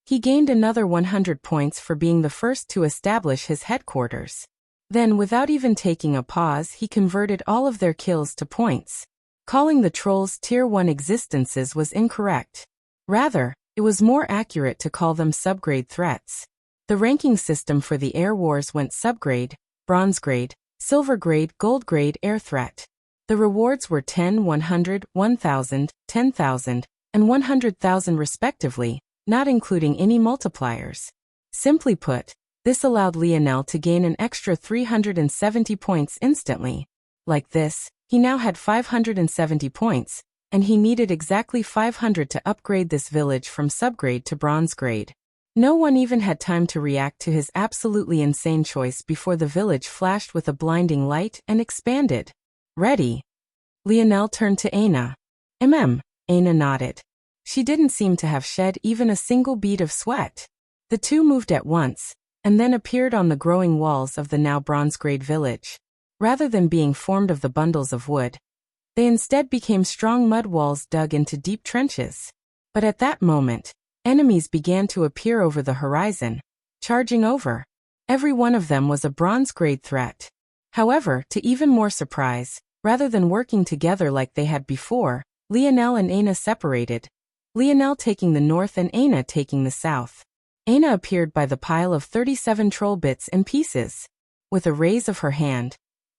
He gained another 100 points for being the first to establish his headquarters. Then, without even taking a pause, he converted all of their kills to points. Calling the trolls Tier 1 existences was incorrect. Rather, it was more accurate to call them subgrade threats. The ranking system for the air wars went subgrade, bronze grade, silver grade, gold grade, air threat. The rewards were 10, 100, 1,000, 10,000, and 100,000 respectively, not including any multipliers. Simply put, this allowed Lionel to gain an extra 370 points instantly. Like this, he now had 570 points, and he needed exactly 500 to upgrade this village from subgrade to bronze grade. No one even had time to react to his absolutely insane choice before the village flashed with a blinding light and expanded. Ready? Lionel turned to Aina. Aina nodded. She didn't seem to have shed even a single bead of sweat. The two moved at once, and then appeared on the growing walls of the now bronze grade village. Rather than being formed of the bundles of wood, they instead became strong mud walls dug into deep trenches. But at that moment, enemies began to appear over the horizon, charging over. Every one of them was a bronze grade threat. However, to even more surprise, rather than working together like they had before, Lionel and Aina separated, Lionel taking the north and Aina taking the south. Aina appeared by the pile of 37 troll bits and pieces. With a raise of her hand,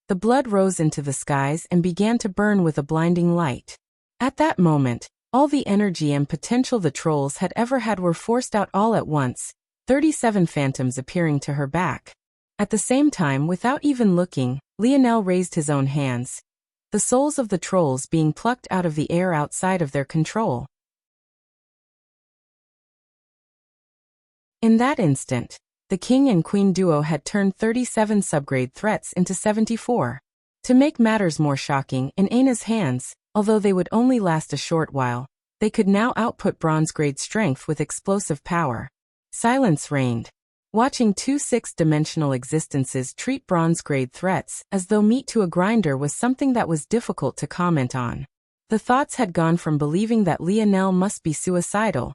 the blood rose into the skies and began to burn with a blinding light. At that moment, all the energy and potential the trolls had ever had were forced out all at once, 37 phantoms appearing to her back. At the same time, without even looking, Lionel raised his own hands, the souls of the trolls being plucked out of the air outside of their control. In that instant, the king and queen duo had turned 37 subgrade threats into 74. To make matters more shocking, in Aina's hands, although they would only last a short while, they could now output bronze grade strength with explosive power. Silence reigned. Watching two six-dimensional existences treat bronze grade threats as though meat to a grinder was something that was difficult to comment on. The thoughts had gone from believing that Lionel must be suicidal,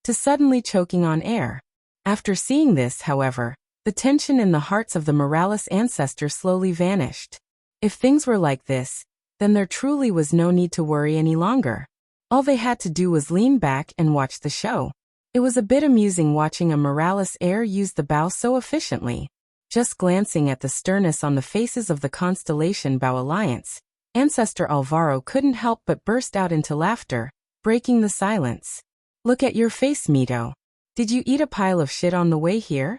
to suddenly choking on air. After seeing this, however, the tension in the hearts of the Morales ancestors slowly vanished. If things were like this, then there truly was no need to worry any longer. All they had to do was lean back and watch the show. It was a bit amusing watching a Morales heir use the bow so efficiently. Just glancing at the sternness on the faces of the Constellation Bow Alliance, Ancestor Alvaro couldn't help but burst out into laughter, breaking the silence. "Look at your face, Mito. Did you eat a pile of shit on the way here?"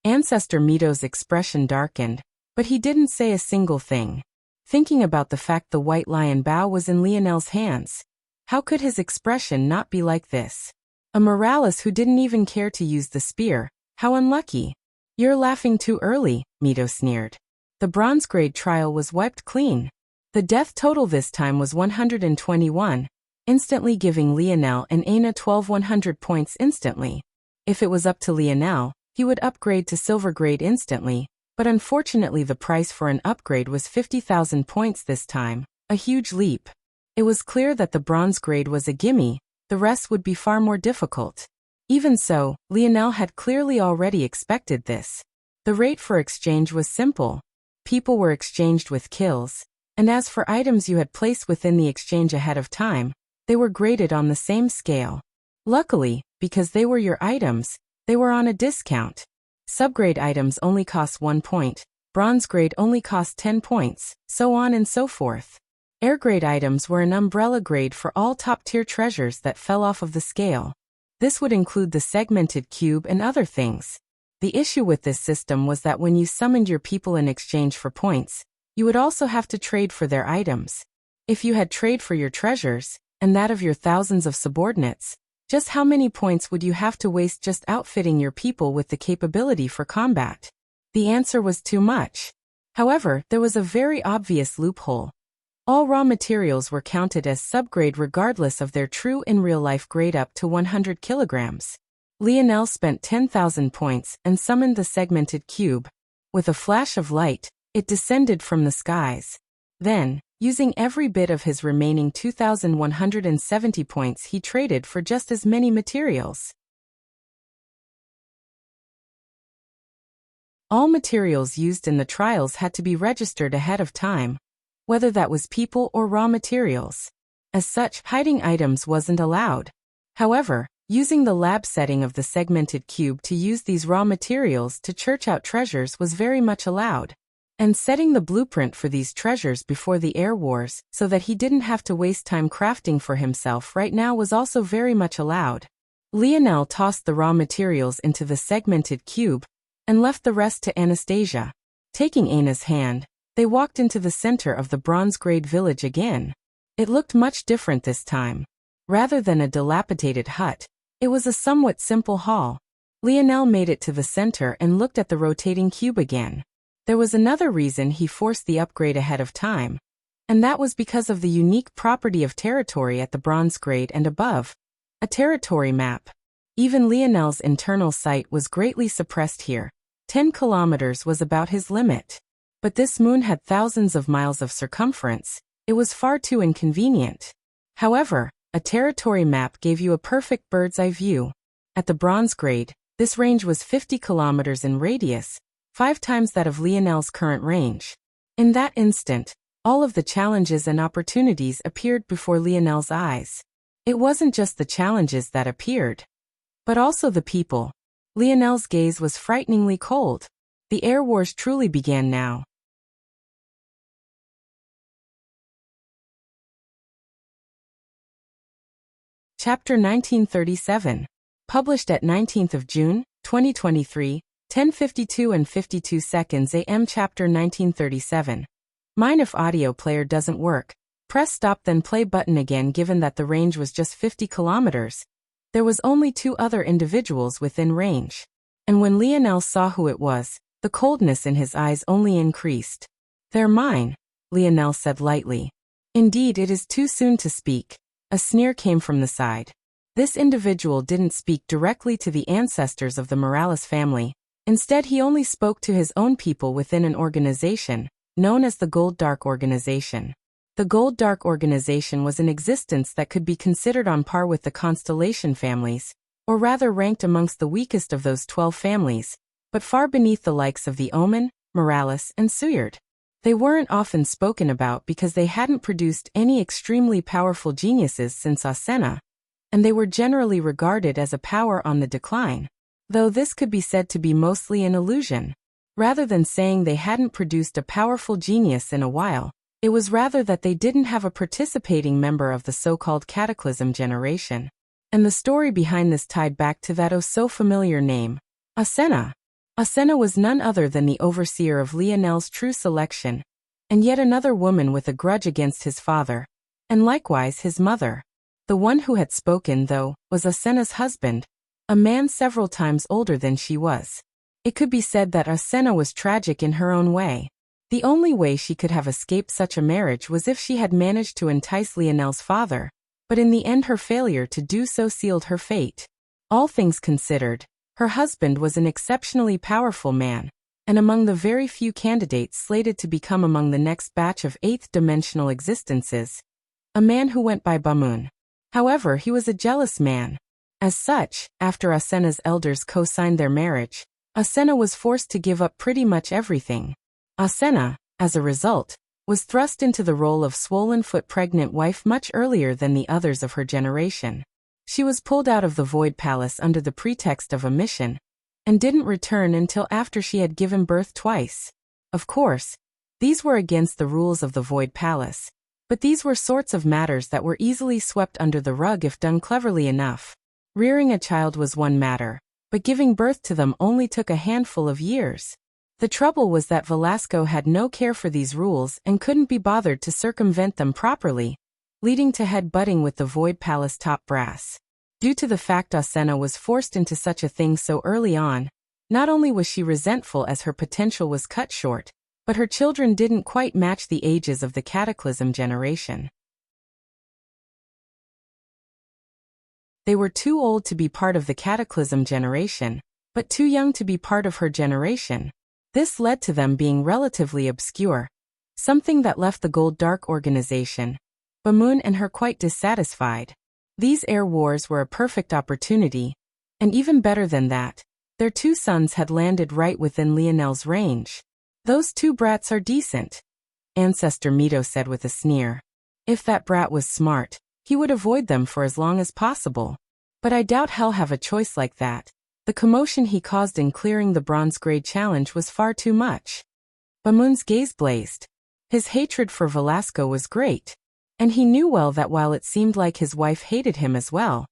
Ancestor Mito's expression darkened, but he didn't say a single thing. Thinking about the fact the white lion bow was in Lionel's hands, how could his expression not be like this? A Morales who didn't even care to use the spear, how unlucky. "You're laughing too early," Mito sneered. The bronze grade trial was wiped clean. The death total this time was 121, instantly giving Lionel and Aina 1,200 points instantly. If it was up to Lionel, he would upgrade to silver grade instantly, but unfortunately the price for an upgrade was 50,000 points this time, a huge leap. It was clear that the bronze grade was a gimme, the rest would be far more difficult. Even so, Lionel had clearly already expected this. The rate for exchange was simple. People were exchanged with kills, and as for items you had placed within the exchange ahead of time, they were graded on the same scale. Luckily, because they were your items, they were on a discount. Subgrade items only cost 1 point, bronze grade only cost 10 points, so on and so forth. Air grade items were an umbrella grade for all top-tier treasures that fell off of the scale. This would include the segmented cube and other things. The issue with this system was that when you summoned your people in exchange for points, you would also have to trade for their items. If you had trade for your treasures, and that of your thousands of subordinates, just how many points would you have to waste just outfitting your people with the capability for combat? The answer was too much. However, there was a very obvious loophole. All raw materials were counted as subgrade regardless of their true in real-life grade up to 100 kilograms. Lionel spent 10,000 points and summoned the segmented cube. With a flash of light, it descended from the skies. Then, using every bit of his remaining 2,170 points, he traded for just as many materials. All materials used in the trials had to be registered ahead of time, whether that was people or raw materials. As such, hiding items wasn't allowed. However, using the lab setting of the segmented cube to use these raw materials to church out treasures was very much allowed. And setting the blueprint for these treasures before the air wars so that he didn't have to waste time crafting for himself right now was also very much allowed. Lionel tossed the raw materials into the segmented cube and left the rest to Anastasia. Taking Ana's hand, they walked into the center of the bronze grade village again. It looked much different this time. Rather than a dilapidated hut, it was a somewhat simple hall. Lionel made it to the center and looked at the rotating cube again. There was another reason he forced the upgrade ahead of time, and that was because of the unique property of territory at the bronze grade and above, a territory map. Even Lionel's internal sight was greatly suppressed here. 10 kilometers was about his limit. But this moon had thousands of miles of circumference. It was far too inconvenient. However, a territory map gave you a perfect bird's-eye view. At the bronze grade, this range was 50 kilometers in radius, 5 times that of Lionel's current range. In that instant, all of the challenges and opportunities appeared before Lionel's eyes. It wasn't just the challenges that appeared, but also the people. Lionel's gaze was frighteningly cold. The air wars truly began now. Chapter 1937. Published at 19th of June, 2023, 10:52 and 52 seconds AM. Chapter 1937. Mine if audio player doesn't work. Press stop then play button again. Given that the range was just 50 kilometers, there was only 2 other individuals within range. And when Lionel saw who it was, the coldness in his eyes only increased. They're mine, Lionel said lightly. Indeed, it is too soon to speak. A sneer came from the side. This individual didn't speak directly to the ancestors of the Morales family. Instead, he only spoke to his own people within an organization, known as the Gold Dark Organization. The Gold Dark Organization was an existence that could be considered on par with the Constellation families, or rather ranked amongst the weakest of those 12 families, but far beneath the likes of the Omen, Morales, and Suyard. They weren't often spoken about because they hadn't produced any extremely powerful geniuses since Asena, and they were generally regarded as a power on the decline, though this could be said to be mostly an illusion. Rather than saying they hadn't produced a powerful genius in a while, it was rather that they didn't have a participating member of the so-called Cataclysm generation. And the story behind this tied back to that oh-so-familiar name, Asena. Asena was none other than the overseer of Lionel's true selection, and yet another woman with a grudge against his father, and likewise his mother. The one who had spoken, though, was Asena's husband, a man several times older than she was. It could be said that Asena was tragic in her own way. The only way she could have escaped such a marriage was if she had managed to entice Lionel's father, but in the end her failure to do so sealed her fate. All things considered, Her husband was an exceptionally powerful man, and among the very few candidates slated to become among the next batch of eighth-dimensional existences, a man who went by Bamun. However, he was a jealous man. As such, after Asena's elders co-signed their marriage, Asena was forced to give up pretty much everything. Asena, as a result, was thrust into the role of swollen-foot pregnant wife much earlier than the others of her generation. She was pulled out of the Void Palace under the pretext of a mission, and didn't return until after she had given birth twice. Of course, these were against the rules of the Void Palace, but these were sorts of matters that were easily swept under the rug if done cleverly enough. Rearing a child was one matter, but giving birth to them only took a handful of years. The trouble was that Velasco had no care for these rules and couldn't be bothered to circumvent them properly, leading to head-butting with the Void Palace top brass. Due to the fact Asena was forced into such a thing so early on, not only was she resentful as her potential was cut short, but her children didn't quite match the ages of the Cataclysm generation. They were too old to be part of the Cataclysm generation, but too young to be part of her generation. This led to them being relatively obscure, something that left the Gold Dark organization, Bamun and her quite dissatisfied. These air wars were a perfect opportunity, and even better than that, their two sons had landed right within Lionel's range. Those two brats are decent, Ancestor Mito said with a sneer. If that brat was smart, he would avoid them for as long as possible. But I doubt he'll have a choice like that. The commotion he caused in clearing the bronze grade challenge was far too much. Bamun's gaze blazed. His hatred for Velasco was great, and he knew well that while it seemed like his wife hated him as well,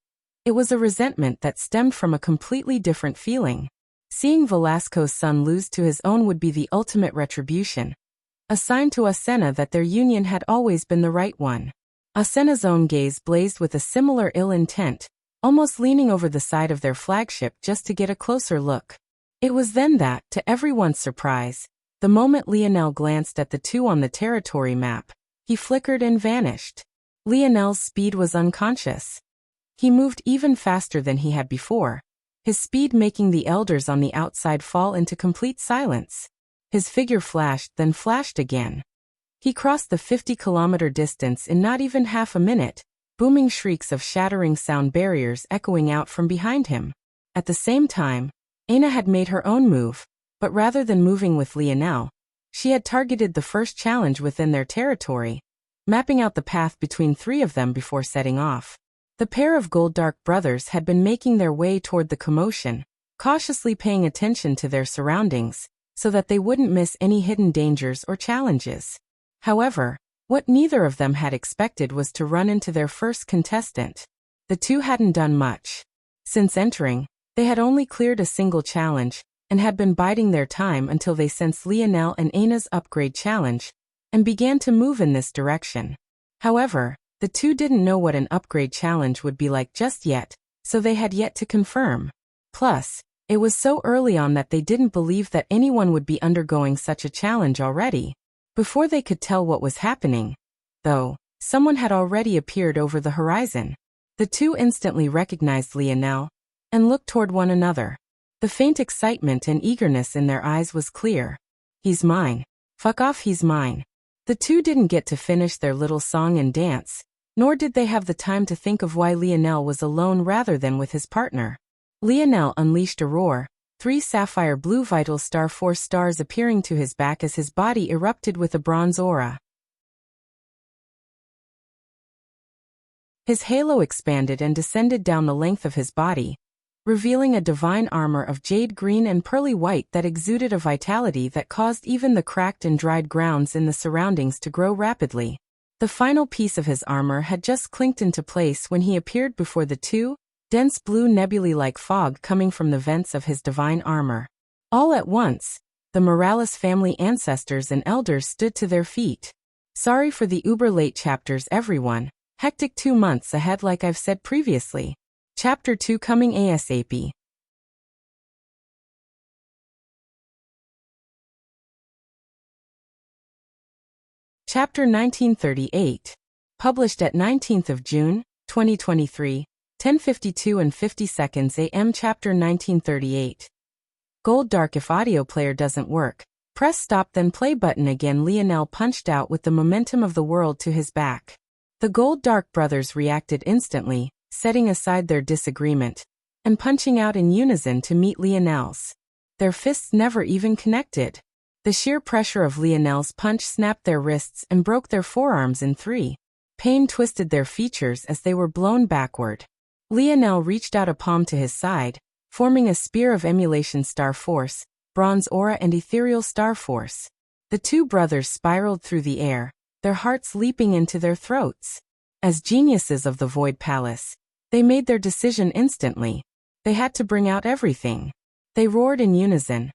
it was a resentment that stemmed from a completely different feeling. Seeing Velasco's son lose to his own would be the ultimate retribution, a sign to Asena that their union had always been the right one. Asena's own gaze blazed with a similar ill intent, almost leaning over the side of their flagship just to get a closer look. It was then that, to everyone's surprise, the moment Lionel glanced at the two on the territory map, he flickered and vanished. Lionel's speed was unconscious. He moved even faster than he had before, his speed making the elders on the outside fall into complete silence. His figure flashed, then flashed again. He crossed the 50-kilometer distance in not even half a minute, booming shrieks of shattering sound barriers echoing out from behind him. At the same time, Aina had made her own move, but rather than moving with Lionel, she had targeted the first challenge within their territory, mapping out the path between three of them before setting off. The pair of Gold Dark brothers had been making their way toward the commotion, cautiously paying attention to their surroundings, so that they wouldn't miss any hidden dangers or challenges. However, what neither of them had expected was to run into their first contestant. The two hadn't done much. Since entering, they had only cleared a single challenge, and had been biding their time until they sensed Lionel and Aina's upgrade challenge, and began to move in this direction. However, the two didn't know what an upgrade challenge would be like just yet, so they had yet to confirm. Plus, it was so early on that they didn't believe that anyone would be undergoing such a challenge already. Before they could tell what was happening, though, someone had already appeared over the horizon. The two instantly recognized Lionel, and looked toward one another. The faint excitement and eagerness in their eyes was clear. He's mine. Fuck off, he's mine. The two didn't get to finish their little song and dance, nor did they have the time to think of why Lionel was alone rather than with his partner. Lionel unleashed a roar, 3 sapphire blue vital star force stars appearing to his back as his body erupted with a bronze aura. His halo expanded and descended down the length of his body, revealing a divine armor of jade green and pearly white that exuded a vitality that caused even the cracked and dried grounds in the surroundings to grow rapidly. The final piece of his armor had just clinked into place when he appeared before the two, dense blue nebulae like fog coming from the vents of his divine armor. All at once, the Morales family ancestors and elders stood to their feet. Sorry for the uber-late chapters, everyone. Hectic 2 months ahead like I've said previously. Chapter 2 coming ASAP. Chapter 1938. Published at 19th of June, 2023, 10:52 and 50 seconds AM Chapter 1938. Gold Dark. If audio player doesn't work, press stop then play button again. Lionel punched out with the momentum of the world to his back. The Gold Dark brothers reacted instantly, setting aside their disagreement and punching out in unison to meet Lionel's. Their fists never even connected. The sheer pressure of Lionel's punch snapped their wrists and broke their forearms in three. Pain twisted their features as they were blown backward. Lionel reached out a palm to his side, forming a spear of emulation Star Force, Bronze Aura and Ethereal Star Force. The two brothers spiraled through the air, their hearts leaping into their throats. As geniuses of the Void Palace, they made their decision instantly. They had to bring out everything. They roared in unison,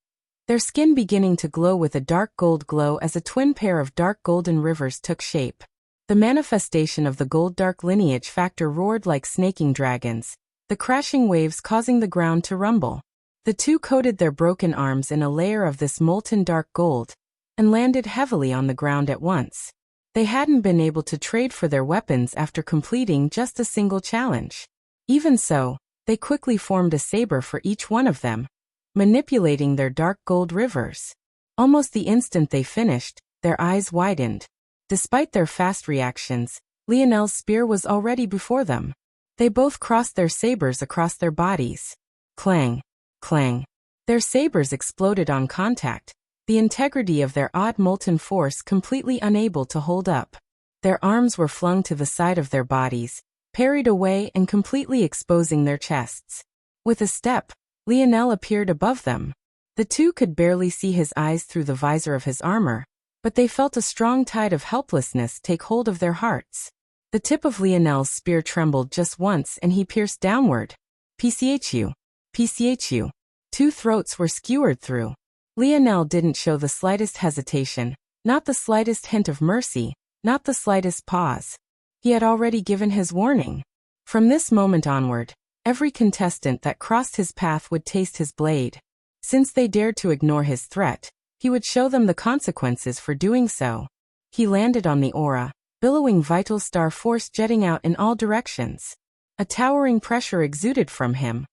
their skin beginning to glow with a dark gold glow as a twin pair of dark golden rivers took shape. The manifestation of the Gold Dark lineage factor roared like snaking dragons, the crashing waves causing the ground to rumble. The two coated their broken arms in a layer of this molten dark gold and landed heavily on the ground at once. They hadn't been able to trade for their weapons after completing just a single challenge. Even so, they quickly formed a saber for each one of them, manipulating their dark gold rivers. Almost the instant they finished, their eyes widened. Despite their fast reactions, Lionel's spear was already before them. They both crossed their sabers across their bodies. Clang, clang. Their sabers exploded on contact, the integrity of their odd molten force completely unable to hold up. Their arms were flung to the side of their bodies, parried away and completely exposing their chests. With a step, Lionel appeared above them. The two could barely see his eyes through the visor of his armor, but they felt a strong tide of helplessness take hold of their hearts. The tip of Lionel's spear trembled just once and he pierced downward. PCHU. PCHU. Two throats were skewered through. Lionel didn't show the slightest hesitation, not the slightest hint of mercy, not the slightest pause. He had already given his warning. From this moment onward, every contestant that crossed his path would taste his blade. Since they dared to ignore his threat, he would show them the consequences for doing so. He landed on the aura, billowing vital star force jetting out in all directions. A towering pressure exuded from him,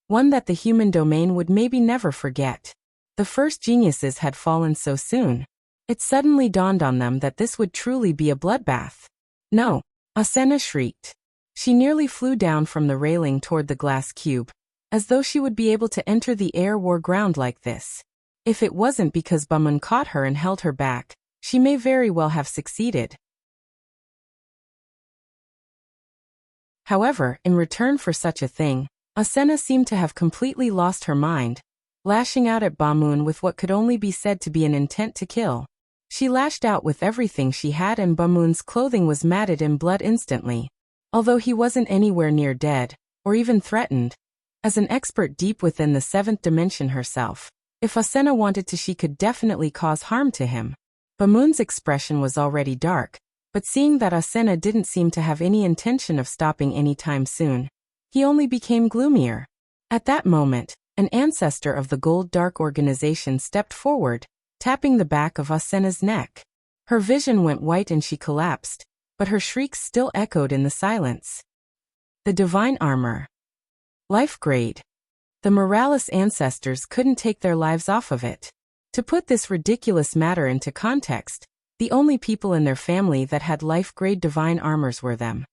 one that the human domain would maybe never forget. The first geniuses had fallen so soon. It suddenly dawned on them that this would truly be a bloodbath. No, Arsena shrieked. She nearly flew down from the railing toward the glass cube, as though she would be able to enter the air-war ground like this. If it wasn't because Bamun caught her and held her back, she may very well have succeeded. However, in return for such a thing, Arsena seemed to have completely lost her mind, lashing out at Bamun with what could only be said to be an intent to kill. She lashed out with everything she had and Bamun's clothing was matted in blood instantly. Although he wasn't anywhere near dead, or even threatened, as an expert deep within the seventh dimension herself, if Arsena wanted to she could definitely cause harm to him. Bamun's expression was already dark, but seeing that Arsena didn't seem to have any intention of stopping anytime soon, he only became gloomier. At that moment, an ancestor of the Gold Dark organization stepped forward, tapping the back of Arsena's neck. Her vision went white and she collapsed, but her shrieks still echoed in the silence. The Divine Armor. Life grade. The Morales ancestors couldn't take their lives off of it. To put this ridiculous matter into context, the only people in their family that had life-grade divine armors were them.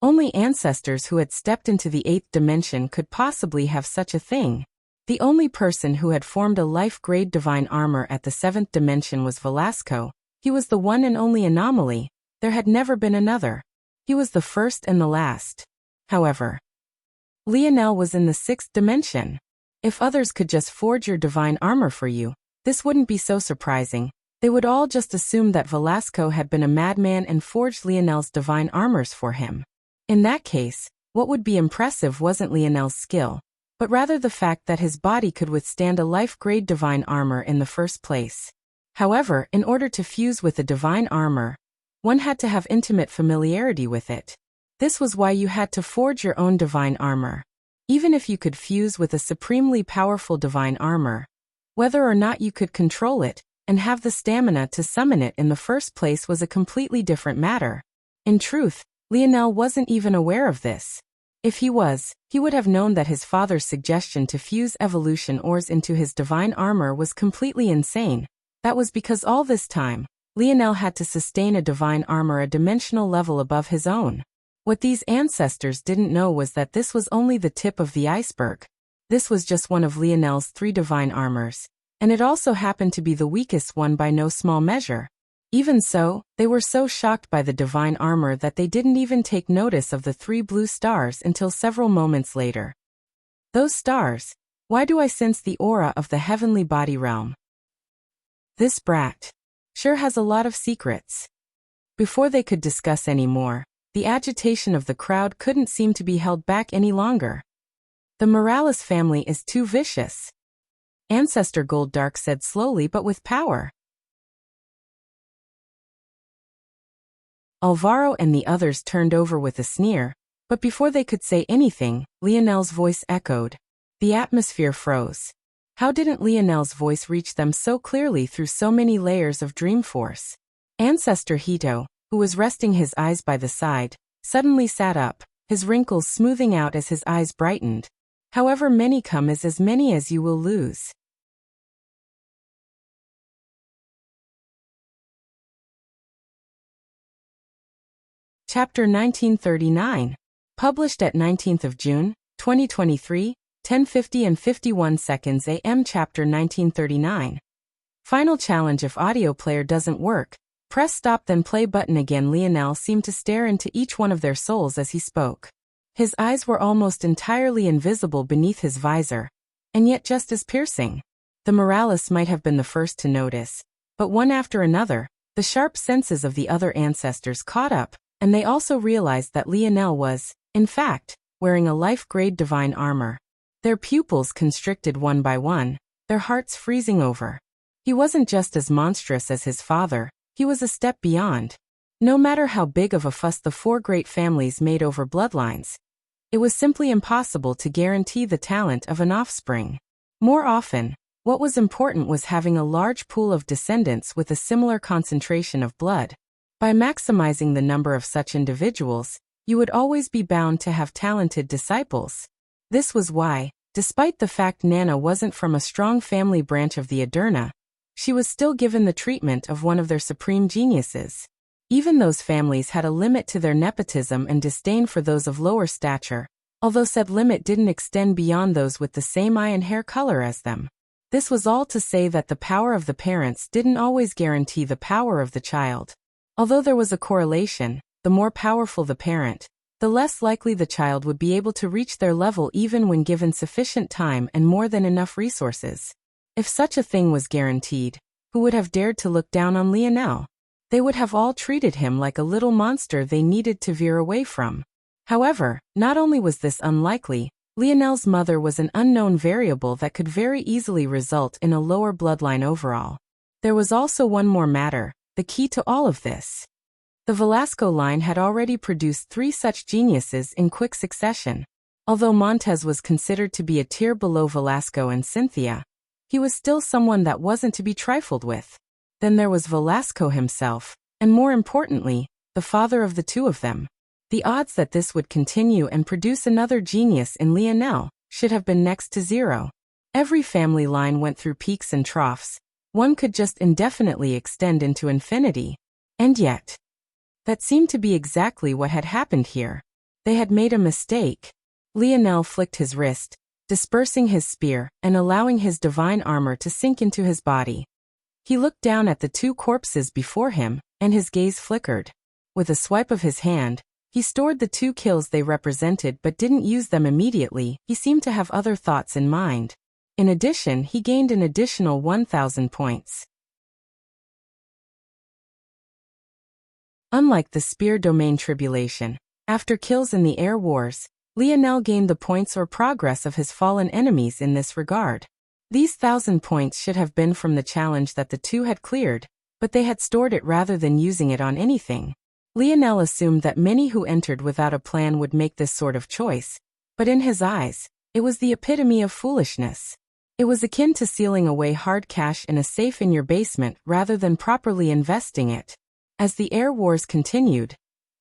Only ancestors who had stepped into the 8th dimension could possibly have such a thing. The only person who had formed a life-grade divine armor at the 7th dimension was Velasco. He was the one and only anomaly. There had never been another. He was the first and the last. However, Lionel was in the 6th dimension. If others could just forge your divine armor for you, this wouldn't be so surprising. They would all just assume that Velasco had been a madman and forged Lionel's divine armors for him. In that case, what would be impressive wasn't Lionel's skill, but rather the fact that his body could withstand a life-grade divine armor in the first place. However, in order to fuse with a divine armor, one had to have intimate familiarity with it. This was why you had to forge your own divine armor. Even if you could fuse with a supremely powerful divine armor, whether or not you could control it and have the stamina to summon it in the first place was a completely different matter. In truth, Lionel wasn't even aware of this. If he was, he would have known that his father's suggestion to fuse evolution ores into his divine armor was completely insane. That was because all this time, Lionel had to sustain a divine armor a dimensional level above his own. What these ancestors didn't know was that this was only the tip of the iceberg. This was just one of Lionel's 3 divine armors, and it also happened to be the weakest one by no small measure. Even so, they were so shocked by the divine armor that they didn't even take notice of the 3 blue stars until several moments later. Those stars. Why do I sense the aura of the heavenly body realm? This brat sure has a lot of secrets. Before they could discuss any more, the agitation of the crowd couldn't seem to be held back any longer. The Morales family is too vicious, Ancestor Goldark said slowly but with power. Alvaro and the others turned over with a sneer, but before they could say anything, Lionel's voice echoed. The atmosphere froze. How didn't Lionel's voice reach them so clearly through so many layers of dream force? Ancestor Hito, who was resting his eyes by the side, suddenly sat up, his wrinkles smoothing out as his eyes brightened. However many come is as many as you will lose. Chapter 1939. Published at 19th of June, 2023, 10:50 and 51 seconds AM. Chapter 1939. Final challenge: if audio player doesn't work, press stop then play button again. Lionel seemed to stare into each one of their souls as he spoke. His eyes were almost entirely invisible beneath his visor, and yet just as piercing. The Morales might have been the first to notice, but one after another, the sharp senses of the other ancestors caught up, and they also realized that Lionel was, in fact, wearing a life-grade divine armor. Their pupils constricted one by one, their hearts freezing over. He wasn't just as monstrous as his father, he was a step beyond. No matter how big of a fuss the 4 great families made over bloodlines, it was simply impossible to guarantee the talent of an offspring. More often, what was important was having a large pool of descendants with a similar concentration of blood. By maximizing the number of such individuals, you would always be bound to have talented disciples. This was why, despite the fact Nana wasn't from a strong family branch of the Aderna, she was still given the treatment of one of their supreme geniuses. Even those families had a limit to their nepotism and disdain for those of lower stature, although said limit didn't extend beyond those with the same eye and hair color as them. This was all to say that the power of the parents didn't always guarantee the power of the child. Although there was a correlation, the more powerful the parent, the less likely the child would be able to reach their level even when given sufficient time and more than enough resources. If such a thing was guaranteed, who would have dared to look down on Lionel? They would have all treated him like a little monster they needed to veer away from. However, not only was this unlikely, Lionel's mother was an unknown variable that could very easily result in a lower bloodline overall. There was also one more matter, the key to all of this. The Velasco line had already produced 3 such geniuses in quick succession. Although Montez was considered to be a tier below Velasco and Cynthia, he was still someone that wasn't to be trifled with. Then there was Velasco himself, and more importantly, the father of the 2 of them. The odds that this would continue and produce another genius in Lionel should have been next to zero. Every family line went through peaks and troughs. One could just indefinitely extend into infinity. And yet, that seemed to be exactly what had happened here. They had made a mistake. Lionel flicked his wrist, dispersing his spear and allowing his divine armor to sink into his body. He looked down at the 2 corpses before him, and his gaze flickered. With a swipe of his hand, he stored the 2 kills they represented but didn't use them immediately. He seemed to have other thoughts in mind. In addition, he gained an additional 1,000 points. Unlike the Spear Domain Tribulation, after kills in the Air Wars, Lionel gained the points or progress of his fallen enemies in this regard. These 1,000 points should have been from the challenge that the 2 had cleared, but they had stored it rather than using it on anything. Lionel assumed that many who entered without a plan would make this sort of choice, but in his eyes, it was the epitome of foolishness. It was akin to sealing away hard cash in a safe in your basement rather than properly investing it. As the Air Wars continued,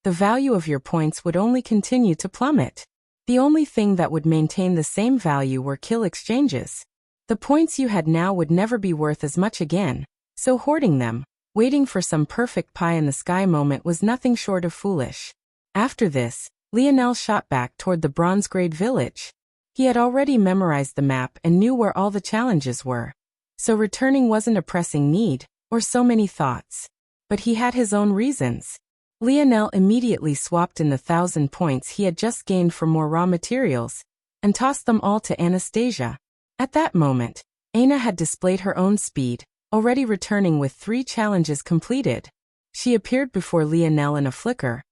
the value of your points would only continue to plummet. The only thing that would maintain the same value were kill exchanges. The points you had now would never be worth as much again, so hoarding them, waiting for some perfect pie-in-the-sky moment was nothing short of foolish. After this, Lionel shot back toward the bronze-grade village. He had already memorized the map and knew where all the challenges were. So returning wasn't a pressing need, or so many thoughts. But he had his own reasons. Lionel immediately swapped in the 1,000 points he had just gained for more raw materials, and tossed them all to Anastasia. At that moment, Aina had displayed her own speed, already returning with 3 challenges completed. She appeared before Lionel in a flicker,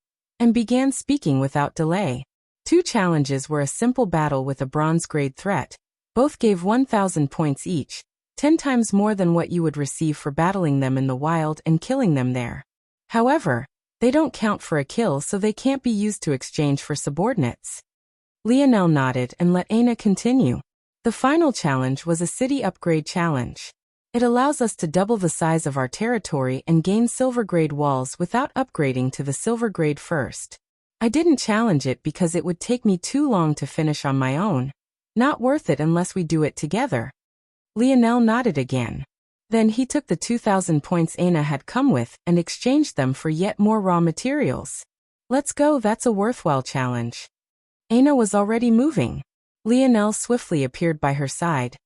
and began speaking without delay. 2 challenges were a simple battle with a bronze-grade threat. Both gave 1,000 points each, 10 times more than what you would receive for battling them in the wild and killing them there. However, they don't count for a kill, so they can't be used to exchange for subordinates. Lionel nodded and let Aina continue. The final challenge was a city upgrade challenge. It allows us to double the size of our territory and gain silver-grade walls without upgrading to the silver grade first. I didn't challenge it because it would take me too long to finish on my own. Not worth it unless we do it together. Lionel nodded again. Then he took the 2,000 points Aina had come with and exchanged them for yet more raw materials. Let's go, that's a worthwhile challenge. Aina was already moving. Lionel swiftly appeared by her side,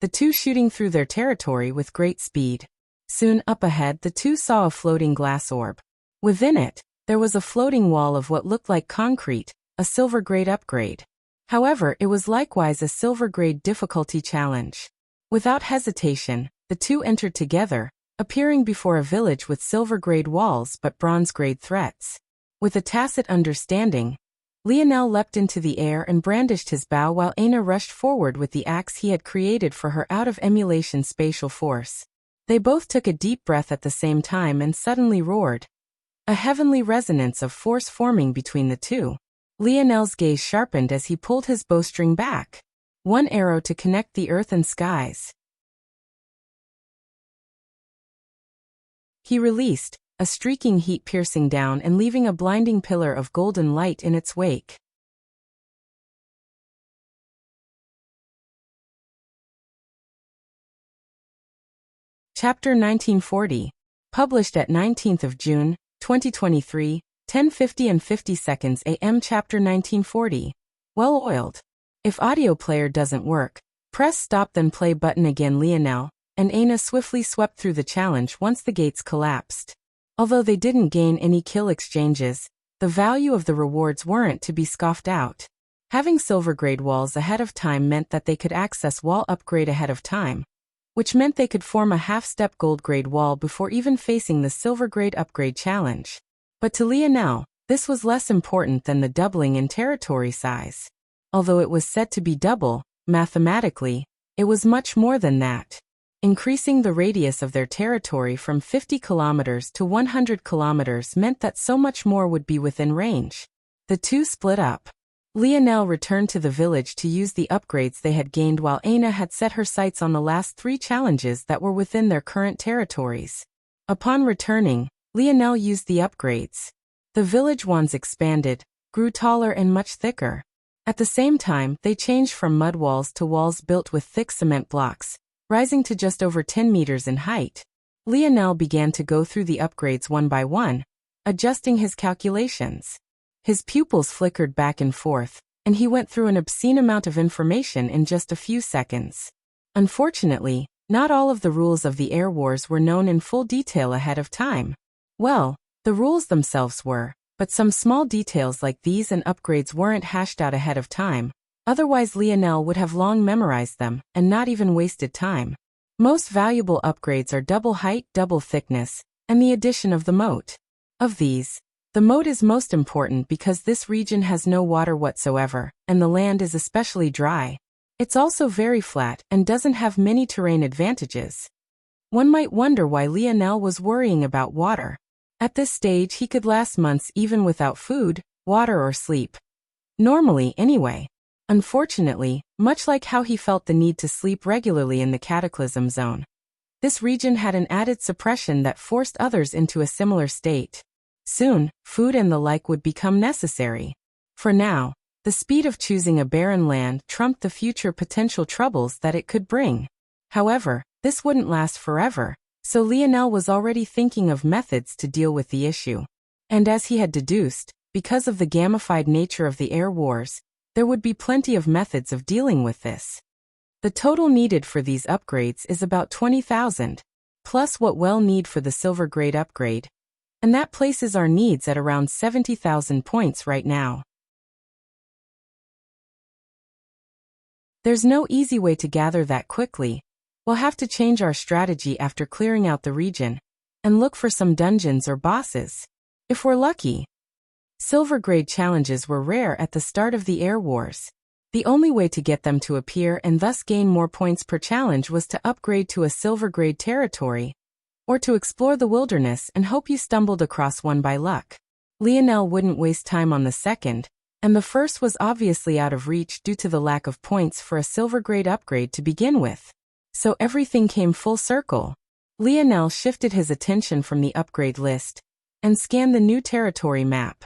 the two shooting through their territory with great speed. Soon up ahead the two saw a floating glass orb. Within it, there was a floating wall of what looked like concrete, a silver grade upgrade. However, it was likewise a silver grade difficulty challenge. Without hesitation, the two entered together, appearing before a village with silver grade walls but bronze grade threats. With a tacit understanding, Lionel leapt into the air and brandished his bow while Aina rushed forward with the axe he had created for her out of emulation spatial force. They both took a deep breath at the same time and suddenly roared. A heavenly resonance of force forming between the two. Lionel's gaze sharpened as he pulled his bowstring back. One arrow to connect the earth and skies. He released, a streaking heat piercing down and leaving a blinding pillar of golden light in its wake. Chapter 1940. Published at 19th of June, 2023, 10:50 and 50 seconds AM. Chapter 1940. Well-oiled. If audio player doesn't work, press stop then play button again. Lionel and Aina swiftly swept through the challenge once the gates collapsed. Although they didn't gain any kill exchanges, the value of the rewards weren't to be scoffed out. Having silver grade walls ahead of time meant that they could access wall upgrade ahead of time, which meant they could form a half-step gold grade wall before even facing the silver grade upgrade challenge. But to Lionel, this was less important than the doubling in territory size. Although it was said to be double, mathematically, it was much more than that. Increasing the radius of their territory from 50 kilometers to 100 kilometers meant that so much more would be within range. The two split up. Lionel returned to the village to use the upgrades they had gained while Aina had set her sights on the last 3 challenges that were within their current territories. Upon returning, Lionel used the upgrades. The village wands expanded, grew taller and much thicker. At the same time, they changed from mud walls to walls built with thick cement blocks, rising to just over 10 meters in height. Lionel began to go through the upgrades one by one, adjusting his calculations. His pupils flickered back and forth, and he went through an obscene amount of information in just a few seconds. Unfortunately, not all of the rules of the Air Wars were known in full detail ahead of time. Well, the rules themselves were, but some small details like these and upgrades weren't hashed out ahead of time. Otherwise Lionel would have long memorized them, and not even wasted time. Most valuable upgrades are double height, double thickness, and the addition of the moat. Of these, the moat is most important because this region has no water whatsoever, and the land is especially dry. It's also very flat and doesn't have many terrain advantages. One might wonder why Lionel was worrying about water. At this stage he could last months even without food, water or sleep. Normally, anyway. Unfortunately, much like how he felt the need to sleep regularly in the Cataclysm Zone, this region had an added suppression that forced others into a similar state. Soon, food and the like would become necessary. For now, The speed of choosing a barren land trumped the future potential troubles that it could bring. However, this wouldn't last forever, so Lionel was already thinking of methods to deal with the issue. And as he had deduced, because of the gamified nature of the air wars, there would be plenty of methods of dealing with this. The total needed for these upgrades is about 20,000, plus what we'll need for the silver grade upgrade, and that places our needs at around 70,000 points right now. There's no easy way to gather that quickly. We'll have to change our strategy after clearing out the region, and look for some dungeons or bosses. If we're lucky. Silver grade challenges were rare at the start of the air wars. The only way to get them to appear and thus gain more points per challenge was to upgrade to a silver grade territory, or to explore the wilderness and hope you stumbled across one by luck. Lionel wouldn't waste time on the second, and the first was obviously out of reach due to the lack of points for a silver grade upgrade to begin with. So everything came full circle. Lionel shifted his attention from the upgrade list and scanned the new territory map.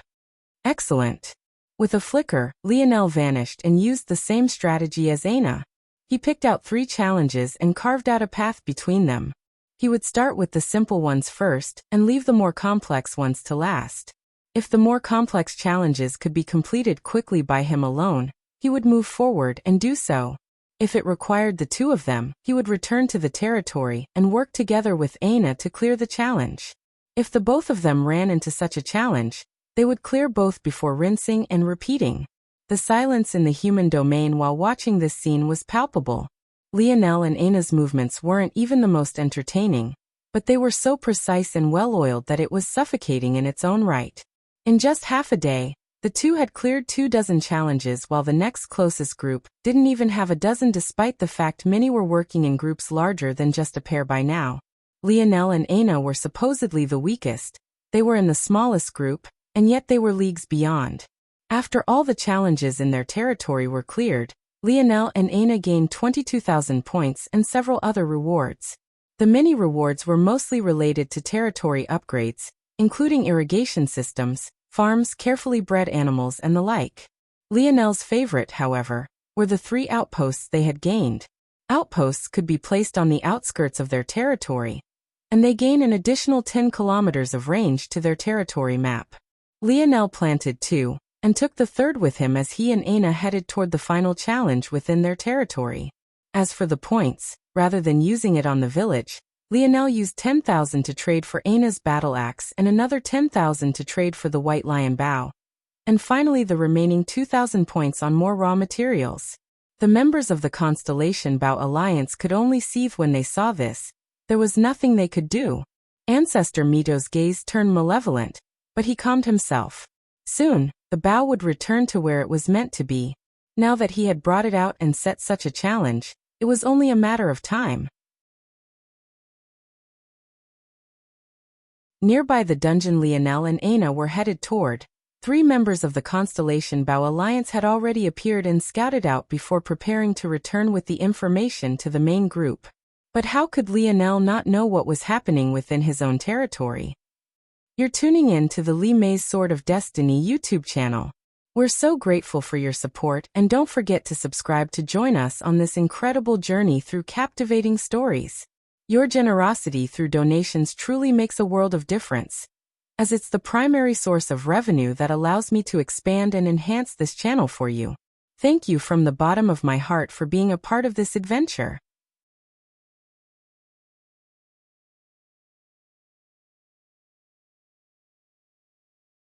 Excellent. With a flicker, Lionel vanished and used the same strategy as Aina. He picked out 3 challenges and carved out a path between them. He would start with the simple ones first and leave the more complex ones to last. If the more complex challenges could be completed quickly by him alone, he would move forward and do so. If it required the 2 of them, he would return to the territory and work together with Aina to clear the challenge. If the both of them ran into such a challenge, they would clear both before rinsing and repeating. The silence in the human domain while watching this scene was palpable. Lionel and Aina's movements weren't even the most entertaining, but they were so precise and well-oiled that it was suffocating in its own right. In just half a day, the 2 had cleared 24 challenges while the next closest group didn't even have a dozen despite the fact many were working in groups larger than just a pair by now. Lionel and Aina were supposedly the weakest, they were in the smallest group, and yet they were leagues beyond. After all the challenges in their territory were cleared, Lionel and Aina gained 22,000 points and several other rewards. The mini rewards were mostly related to territory upgrades, including irrigation systems, farms, carefully bred animals, and the like. Lionel's favorite, however, were the 3 outposts they had gained. Outposts could be placed on the outskirts of their territory, and they gain an additional 10 kilometers of range to their territory map. Lionel planted 2, and took the 3rd with him as he and Aina headed toward the final challenge within their territory. As for the points, rather than using it on the village, Lionel used 10,000 to trade for Aina's battle axe and another 10,000 to trade for the white lion bow, and finally the remaining 2,000 points on more raw materials. The members of the Constellation Bow Alliance could only seethe when they saw this. There was nothing they could do. Ancestor Mito's gaze turned malevolent, but he calmed himself. Soon, the bow would return to where it was meant to be. Now that he had brought it out and set such a challenge, it was only a matter of time. Nearby the dungeon Lionel and Aina were headed toward. 3 members of the Constellation Bow Alliance had already appeared and scouted out before preparing to return with the information to the main group. But how could Lionel not know what was happening within his own territory? You're tuning in to the Li Mei's Sword of Destiny YouTube channel. We're so grateful for your support, and don't forget to subscribe to join us on this incredible journey through captivating stories. Your generosity through donations truly makes a world of difference, as it's the primary source of revenue that allows me to expand and enhance this channel for you. Thank you from the bottom of my heart for being a part of this adventure.